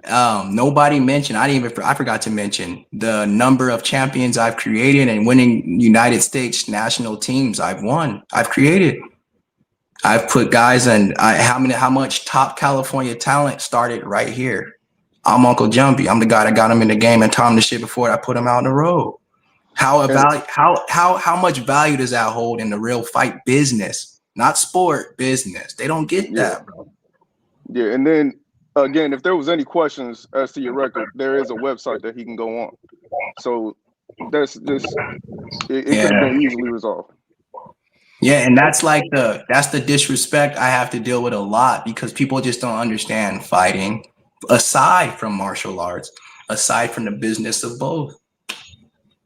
nobody mentioned. I forgot to mention the number of champions I've created and winning United States national teams I've won. I've created. I've put guys in. How much top California talent started right here. I'm Uncle Jumby. I'm the guy that got him in the game and taught him the shit before I put him out on the road. How much value does that hold in the real fight business? Not sport, business. They don't get that, bro. Yeah, and then again, if there was any questions as to your record, there is a website that he can go on. So it could have been easily resolved. Yeah, and that's the disrespect I have to deal with a lot because people just don't understand fighting aside from martial arts, aside from the business of both.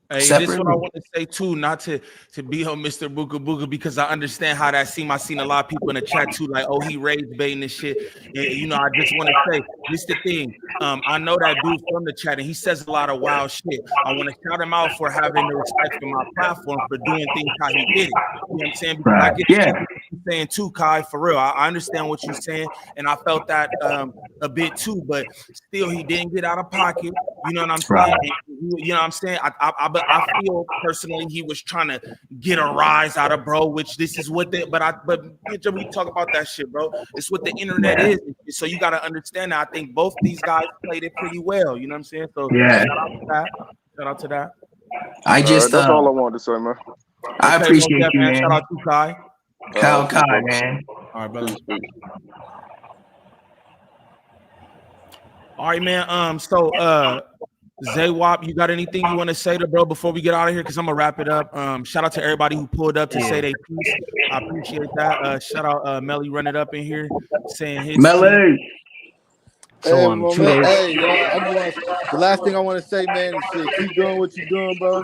Hey, this is what I want to say too, not to be on Mr. Booga Booga, because I understand how that seemed. I seen a lot of people in the chat too, like, oh, he rage baiting and shit. And, you know, I just want to say, this is the thing. I know that dude from the chat, and he says a lot of wild shit. I want to shout him out for having the respect for my platform, for doing things how he did it. You know what I'm saying? Because I get what you're saying too, Kai, for real. I understand what you're saying, and I felt that a bit too, but still, he didn't get out of pocket. You know what I'm saying? Right. You know what I'm saying? I feel personally he was trying to get a rise out of bro, which this is what we talk about that shit, bro. It's what the internet is. So you gotta understand that. I think both these guys played it pretty well. You know what I'm saying? So shout out to that. That's all I wanted to say, man. I appreciate you, man. Shout out to Kai. Kai, man. All right, brother. All right, man. So Zaywop, you got anything you want to say to bro before we get out of here? Because I'm gonna wrap it up. Shout out to everybody who pulled up to say their piece. I appreciate that. Shout out Melly running up in here saying his piece. Melly. So Hey, 2 man. days. Hey, y'all. I just want the last thing I want to say, man, is shit. Keep doing what you're doing, bro.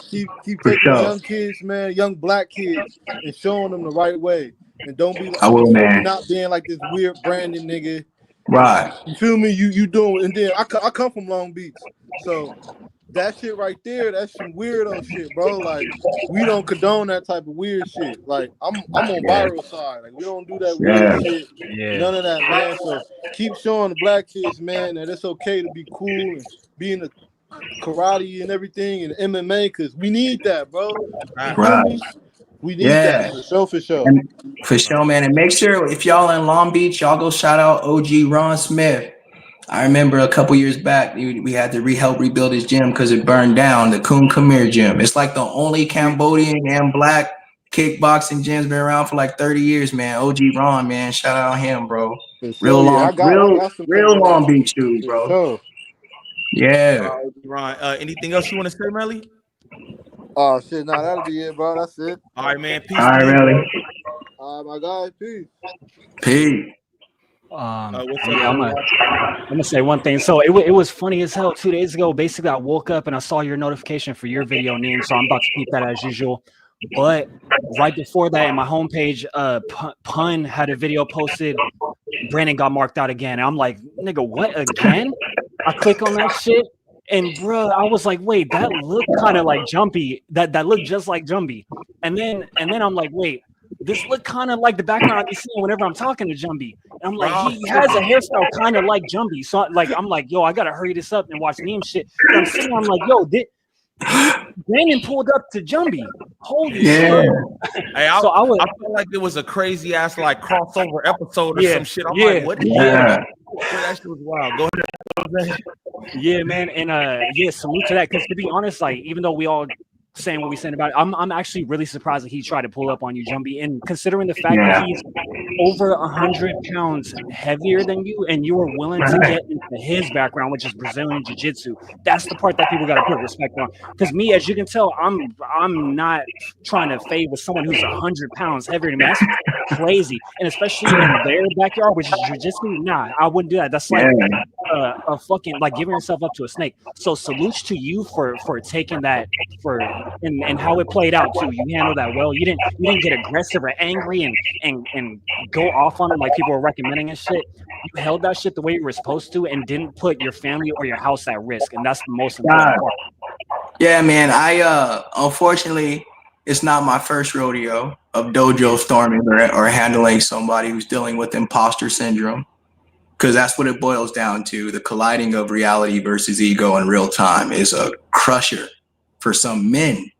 Keep For taking sure. young kids, man, young black kids, and showing them the right way. And don't be, I will, you feel me, man. not being like this weird Brandon nigga. Right. You feel me? You doing, and then I come from Long Beach, so that shit right there, that's some weirdo shit, bro. Like we don't condone that type of weird shit. Like I'm on viral side. Like we don't do that weird shit. Yeah. None of that, man. So keep showing the black kids, man, that it's okay to be cool and be in the karate and everything and MMA, because we need that, bro. You feel me? We need that for sure. And for sure, man. And make sure if y'all in Long Beach, y'all go shout out OG Ron Smith. I remember a couple years back, we had to help rebuild his gym because it burned down, the Kun Khmer gym. It's like the only Cambodian and black kickboxing gym's been around for like 30 years, man. OG Ron, man. Shout out him, bro. Sure, I got some real Long Beach dude, bro. Sure. Yeah. Ron, anything else you want to say, Melly? Oh shit, nah, that'll be it, bro. That's it. All right, man. Peace. All right, Melly. My guy, peace. Peace. I'm gonna say one thing. So it was funny as hell 2 days ago. Basically, I woke up and I saw your notification for your video, Neem. So I'm about to keep that as usual. But right before that, in my homepage, Pun had a video posted. Brandon got marked out again. And I'm like, nigga, what again? I click on that shit, and bro, I was like, wait, that looked kind of like Jumby. That looked just like Jumby. And then I'm like, wait. This look kind of like the background I be seeing whenever I'm talking to Jumby. And I'm like, he has a hairstyle kind of like Jumby. So I'm like, yo, I gotta hurry this up and watch Neem shit. And I'm sitting there, I'm like, yo, Brandon pulled up to Jumby. Holy shit. Hey, I felt like it was a crazy ass like crossover episode or some shit. I'm like, what is that? That shit was wild. Go ahead. Yeah, man. And salute to that. Because to be honest, like, even though we all saying what we saying about it, I'm actually really surprised that he tried to pull up on you, Jumby. And considering the fact that he's over 100 pounds heavier than you, and you were willing to get into his background, which is Brazilian Jiu-Jitsu, that's the part that people got to put respect on. Because me, as you can tell, I'm not trying to fade with someone who's 100 pounds heavier than me. That's crazy. And especially in their backyard, which is Jiu-Jitsu, nah, I wouldn't do that. That's like a fucking like giving yourself up to a snake. So salutes to you for taking that and how it played out too. You handled that well. You didn't get aggressive or angry and go off on it like people were recommending and shit. You held that shit the way you were supposed to and didn't put your family or your house at risk. And that's the most important part. Yeah, man. I unfortunately, it's not my first rodeo of dojo storming or handling somebody who's dealing with imposter syndrome. Because that's what it boils down to. The colliding of reality versus ego in real time is a crusher for some men.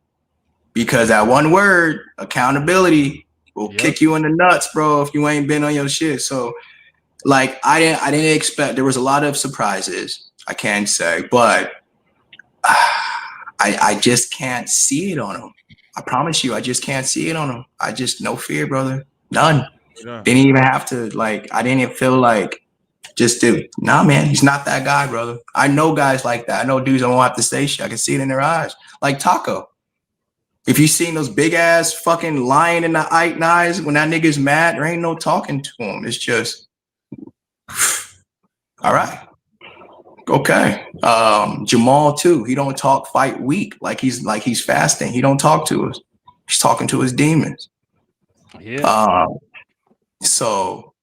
Because that one word, accountability, will kick you in the nuts, bro, if you ain't been on your shit. So, like, I didn't expect. There was a lot of surprises, I can say, but I just can't see it on him. I promise you, I just can't see it on him. I just no fear, brother, none. Didn't even have to like. I didn't even feel like. Just do. Nah, man, he's not that guy, brother. I know guys like that. I know dudes that won't have to say shit. I can see it in their eyes. Like Taco. If you seen those big ass fucking lion in the eyes when that nigga's mad, there ain't no talking to him. It's just, all right. Okay. Jamal too. He don't talk fight weak. Like he's fasting. He don't talk to us. He's talking to his demons. Yeah. So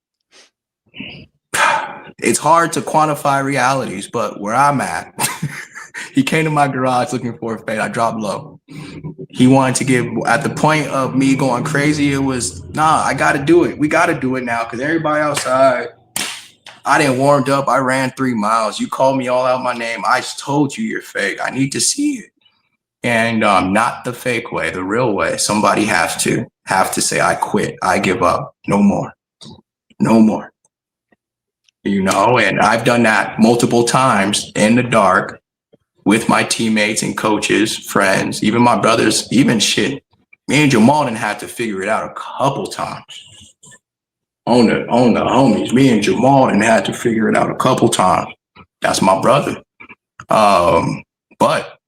it's hard to quantify realities, but where I'm at, he came to my garage looking for a fade. I dropped low. He wanted to give, at the point of me going crazy, it was, nah, I got to do it. We got to do it now because everybody outside, I didn't warmed up. I ran 3 miles. You called me all out my name. I told you you're fake. I need to see it. And not the fake way, the real way. Somebody have to say, I quit. I give up. No more. No more. You know, and I've done that multiple times in the dark with my teammates and coaches, friends, even my brothers, even shit. Me and Jamal done had to figure it out a couple times. On the homies, me and Jamal done had to figure it out a couple times. That's my brother. But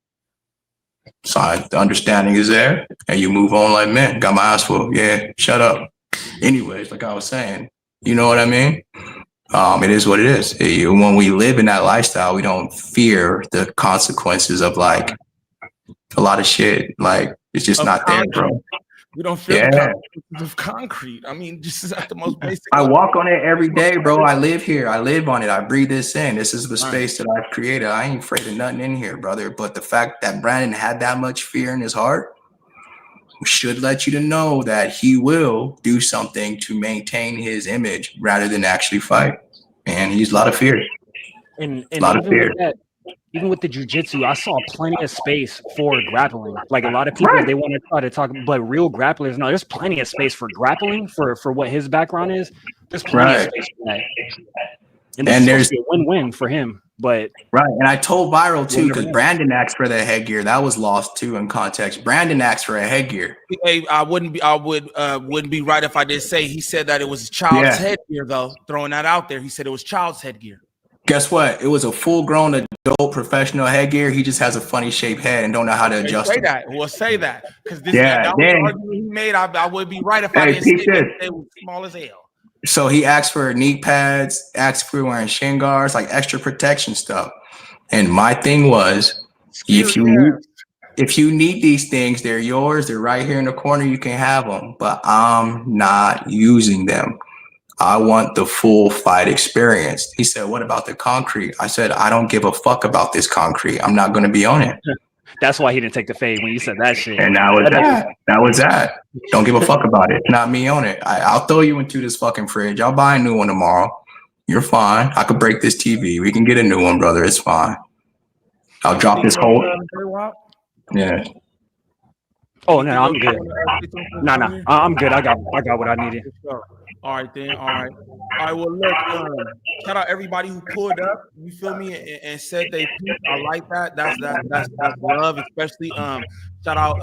so the understanding is there, and you move on like, man, got my ass full. Yeah, shut up. Anyways, like I was saying, you know what I mean? It is what it is. When we live in that lifestyle, we don't fear the consequences of like a lot of shit. Like it's just not there, bro. We don't feel the consequences of concrete. I mean, this is at the most basic I level. walk on it every day, bro. I live here. I live on it. I breathe this in. This is the space that I've created. I ain't afraid of nothing in here, brother. But the fact that Brandon had that much fear in his heart should let you to know that he will do something to maintain his image rather than actually fight. And he's a lot of fear. And even with the jiu-jitsu, I saw plenty of space for grappling. Like a lot of people, they want to try to talk, but real grapplers, no, there's plenty of space for grappling for what his background is. There's plenty of space for that. And there's a win-win for him. But and I told Viral too, because Brandon asked for the headgear. That was lost too in context. Brandon asked for a headgear. Hey, I wouldn't be right if I did say he said that it was child's headgear though. Throwing that out there, he said it was child's headgear. Guess what? It was a full-grown adult professional headgear. He just has a funny shaped head and don't know how to adjust it. We'll say that because this that was the argument he made. I would be right if I didn't say that it was small as hell. So he asked for knee pads, asked for wearing shin guards, like extra protection stuff. And my thing was, if you need these things, they're yours. They're right here in the corner. You can have them, but I'm not using them. I want the full fight experience. He said, what about the concrete? I said, I don't give a fuck about this concrete. I'm not going to be on it. That's why he didn't take the fade when you said that shit. And that was that. Don't give a fuck about it. Not me on it. I'll throw you into this fucking fridge. I'll buy a new one tomorrow. You're fine. I could break this TV. We can get a new one, brother. It's fine. I'll drop this whole. Yeah. Oh no, I'm good. No, I'm good. I got what I needed. All right then. All right. Well, look. Shout out everybody who pulled up. You feel me? And said they peeped. I like that. That's love, especially. Shout out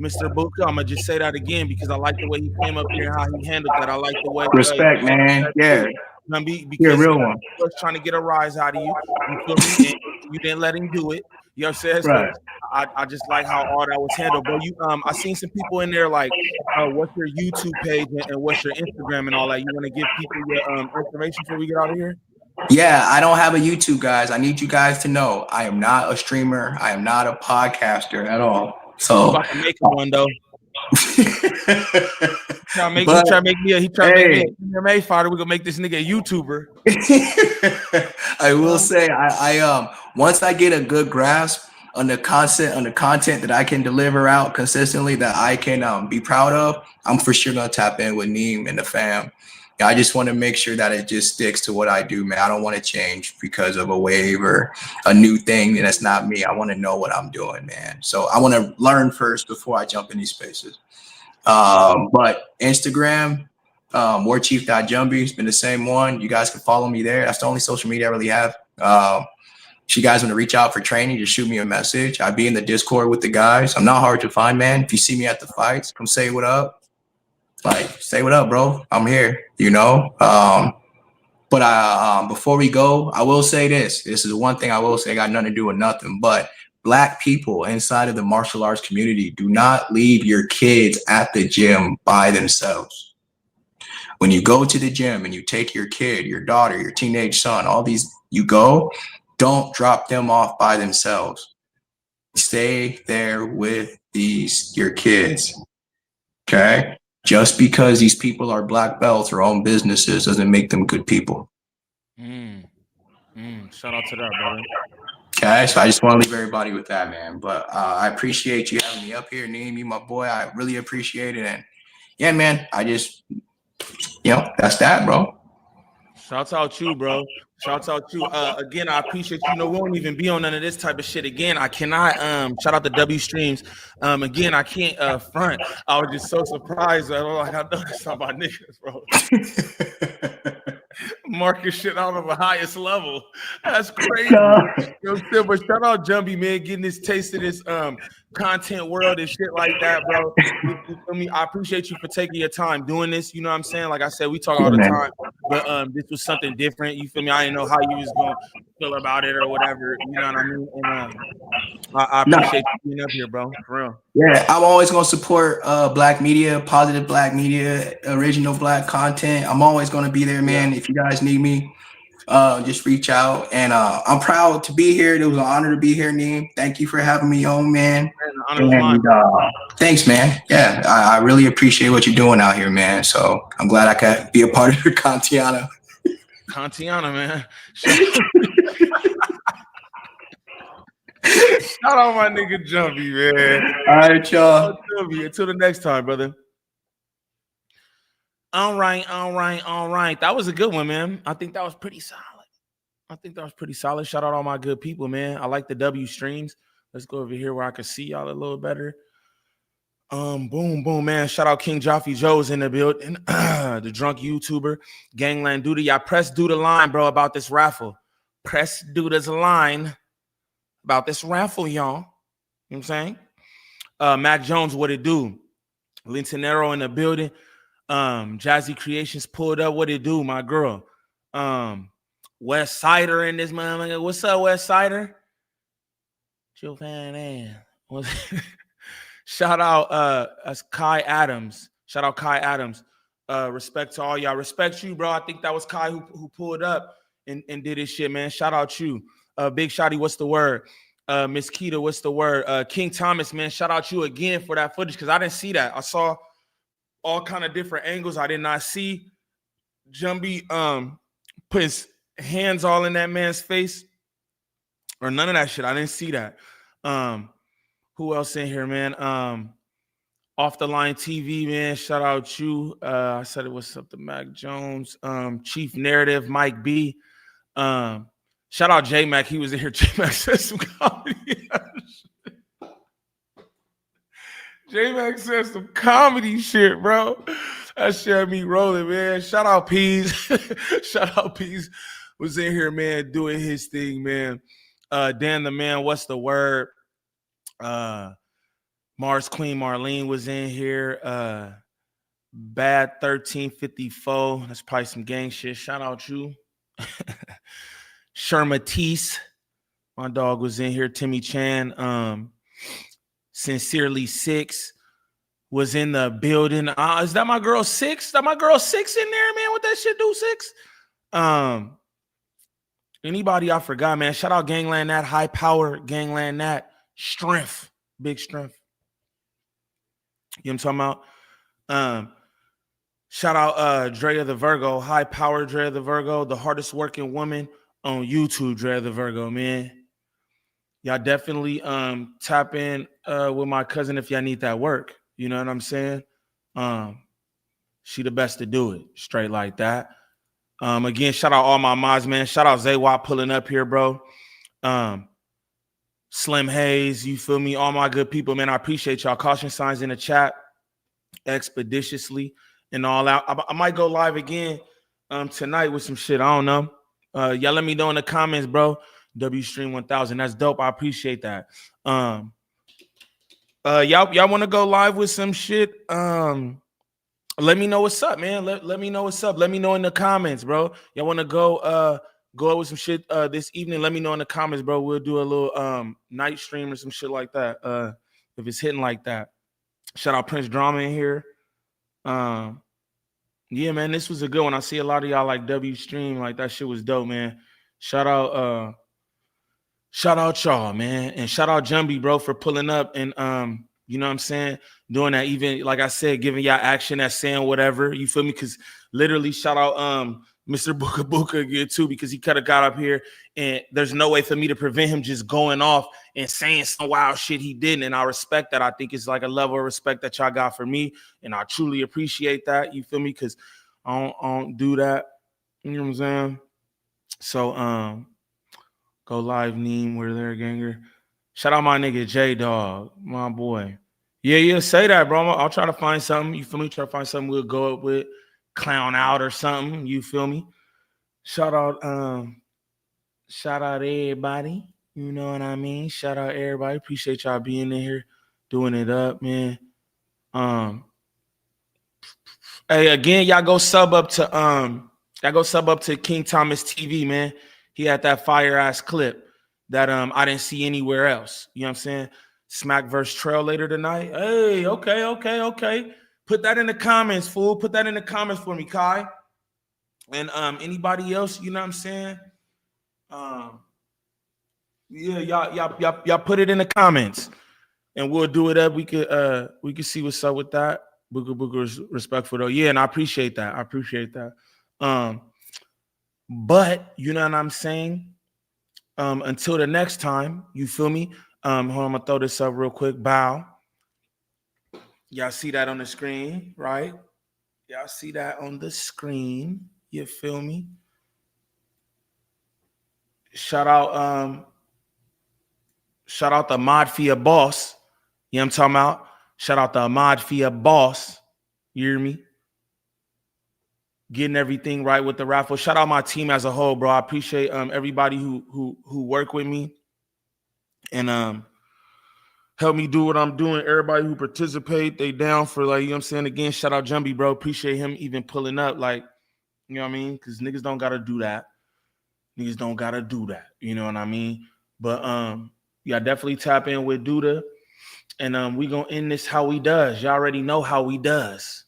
Mr. Buka. I'm gonna just say that again because I like the way he came up here and how he handled that. I like the way. Respect, man. Yeah. Because you're a real one. He was trying to get a rise out of you. You feel me? And you didn't let him do it. You know what I'm saying? Right. So I just like how all that was handled. But I seen some people in there like, what's your YouTube page and what's your Instagram and all that? You want to give people your information before we get out of here? Yeah, I don't have a YouTube, guys. I need you guys to know I am not a streamer. I am not a podcaster at all. So I'm about to make one though. He try to make me an MMA fighter. We're gonna make this nigga a YouTuber. I will say I once I get a good grasp on the content that I can deliver out consistently that I can be proud of, I'm for sure gonna tap in with Neem and the fam. I just want to make sure that it just sticks to what I do, man. I don't want to change because of a wave or a new thing that's not me. I want to know what I'm doing, man. So I want to learn first before I jump in these spaces. But Instagram, warchief.jumbie has been the same one. You guys can follow me there. That's the only social media I really have. If you guys want to reach out for training, just shoot me a message. I'll be in the Discord with the guys. I'm not hard to find, man. If you see me at the fights, come say what up. Like, say what up, bro. I'm here, you know? But before we go, I will say this. This is one thing I will say, got nothing to do with nothing, but Black people inside of the martial arts community, do not leave your kids at the gym by themselves. When you go to the gym and you take your kid, your daughter, your teenage son, all these, you go, don't drop them off by themselves. Stay there with your kids, okay? Just because these people are black belts or own businesses doesn't make them good people. Shout out to that, brother. Okay, so I just want to leave everybody with that, man. But I appreciate you having me up here, Neem, you my boy. I really appreciate it. And yeah, man, I just, that's that, bro. Shouts out you, bro. Shouts out you. Again, I appreciate you. We won't even be on none of this type of shit again. I cannot shout out to W Streams. Again, I can't front. I was just so surprised. I know that's not my niggas, bro. Marking shit out of the highest level. That's crazy. But shout out Jumby, man, getting this taste of this content world and shit like that, bro. You feel me? I appreciate you for taking your time doing this. You know what I'm saying? Like I said, we talk all the time, but this was something different. You feel me? I didn't know how you was going to feel about it or whatever. You know what I mean? And I No, appreciate you being up here, bro. For real. yeah, I'm always gonna support black media, positive black media, original black content. I'm always gonna be there, man. If you guys need me, just reach out. And I'm proud to be here. It was an honor to be here, Neem. Thank you for having me on, man. Man, the honor was mine. And thanks, man. Yeah, I really appreciate what you're doing out here, man. So I'm glad I could be a part of your Kantiana. Kantiana, man. Shout out my nigga Jumby, man. All right, y'all. Until the next time, brother. All right. That was a good one, man. I think that was pretty solid. Shout out all my good people, man. I like the W streams. Let's go over here where I can see y'all a little better. Boom, man. Shout out King Jaffe Joe's in the building. The drunk YouTuber. Gangland Duda. Y'all press Duda line, bro, about this raffle. Press Duda's line about this raffle, y'all. You know what I'm saying? Mac Jones, what it do? Lintonero in the building. Jazzy Creations pulled up. What it do, my girl? West Sider in this motherfucker. What's up, West Sider? Chill fan ass. Shout out Kai Adams. Shout out Kai Adams. Respect to all y'all. Respect you, bro. I think that was Kai who pulled up and did his shit, man. Shout out you. Big Shotty, what's the word? Miss Keita, what's the word? King Thomas, man. Shout out you again for that footage because I didn't see that. I saw all kind of different angles. I did not see Jumby put his hands all in that man's face or none of that shit. I didn't see that. Who else in here, man? Off the Line TV, man. Shout out you. I said it was up to Mac Jones. Chief Narrative, Mike B. Shout out J Mac. He was in here. J Mac said some comedy. J Mac said some comedy shit, bro. That shit had me rolling, man. Shout out Peas. Shout out Peas was in here, man, doing his thing, man. Dan the man, what's the word? Mars Queen Marlene was in here. Bad 1354. That's probably some gang shit. Shout out you. Sherma Teese. My dog was in here. Timmy Chan. Sincerely Six was in the building. Is that my girl Six? That my girl Six in there, man? What that shit do, Six? Anybody I forgot, man? Shout out Gangland Nat, High Power, Gangland Nat, Strength, Big Strength. You know what I'm talking about? Shout out Drea the Virgo, High Power Drea the Virgo, the hardest working woman on YouTube, Drea the Virgo, man. Y'all definitely tap in with my cousin if y'all need that work. You know what I'm saying? She the best to do it, straight like that. Again, shout out all my mods, man. Shout out Zaywap pulling up here, bro. Slim Hayes, you feel me? All my good people, man. I appreciate y'all. Caution signs in the chat expeditiously and all out. I might go live again tonight with some shit. I don't know. Y'all let me know in the comments, bro. W Stream 1000. That's dope. I appreciate that. Y'all want to go live with some shit? Let me know what's up, man. Let me know what's up. Let me know in the comments, bro. Y'all want to go with some shit this evening? Let me know in the comments, bro. We'll do a little night stream or some shit like that. If it's hitting like that. Shout out Prince Drama in here. Yeah, man, this was a good one. I see a lot of y'all like W Stream. Like that shit was dope, man. Shout out y'all, man. And shout out Jumby, bro, for pulling up and you know what I'm saying? Doing that, even like I said, giving y'all action at saying whatever. You feel me? Because literally, shout out Mr. Buka Buka again too, because he could have got up here and there's no way for me to prevent him just going off and saying some wild shit he didn't. And I respect that. I think it's like a level of respect that y'all got for me. And I truly appreciate that. You feel me? Because I don't do that. You know what I'm saying? So go live, Neem. We're there, ganger. Shout out my nigga J Dog, my boy. Yeah, say that, bro. I'll try to find something. You feel me? Try to find something we'll go up with, clown out or something. You feel me? Shout out everybody. You know what I mean? Shout out everybody. Appreciate y'all being in here, doing it up, man. Hey, again, y'all go sub up to King Thomas TV, man. He had that fire ass clip that I didn't see anywhere else. You know what I'm saying? Smack versus Trail later tonight. Hey, okay. Put that in the comments, fool. Put that in the comments for me, Kai. And anybody else, you know what I'm saying? Yeah, y'all put it in the comments, and we'll do it up. We could see what's up with that. Booger respectful though. Yeah, and I appreciate that. But you know what I'm saying? Until the next time, you feel me? Hold on, I'm gonna throw this up real quick. Bow. Y'all see that on the screen, right? Y'all see that on the screen. You feel me? Shout out the Modfia boss. You know what I'm talking about? Shout out the Modfia boss. You hear me? Getting everything right with the raffle. Shout out my team as a whole, bro. I appreciate everybody who work with me and help me do what I'm doing. Everybody who participate, they down for, like, you know what I'm saying? Again, shout out Jumby, bro. Appreciate him even pulling up, like, you know what I mean? Because niggas don't gotta do that. You know what I mean? But yeah, definitely tap in with Duda. And we gonna end this how we does. Y'all already know how we does.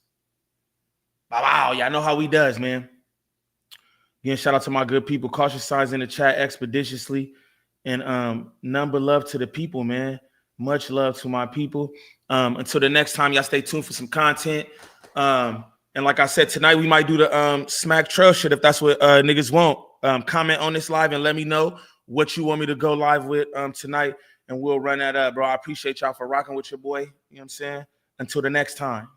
Wow, y'all know how we does, man. Again, shout out to my good people. Cautious signs in the chat expeditiously. And number love to the people, man. Much love to my people. Until the next time, y'all stay tuned for some content. And like I said, tonight we might do the Smack Trail shit if that's what niggas want. Comment on this live and let me know what you want me to go live with tonight, and we'll run that up, bro. I appreciate y'all for rocking with your boy. You know what I'm saying? Until the next time.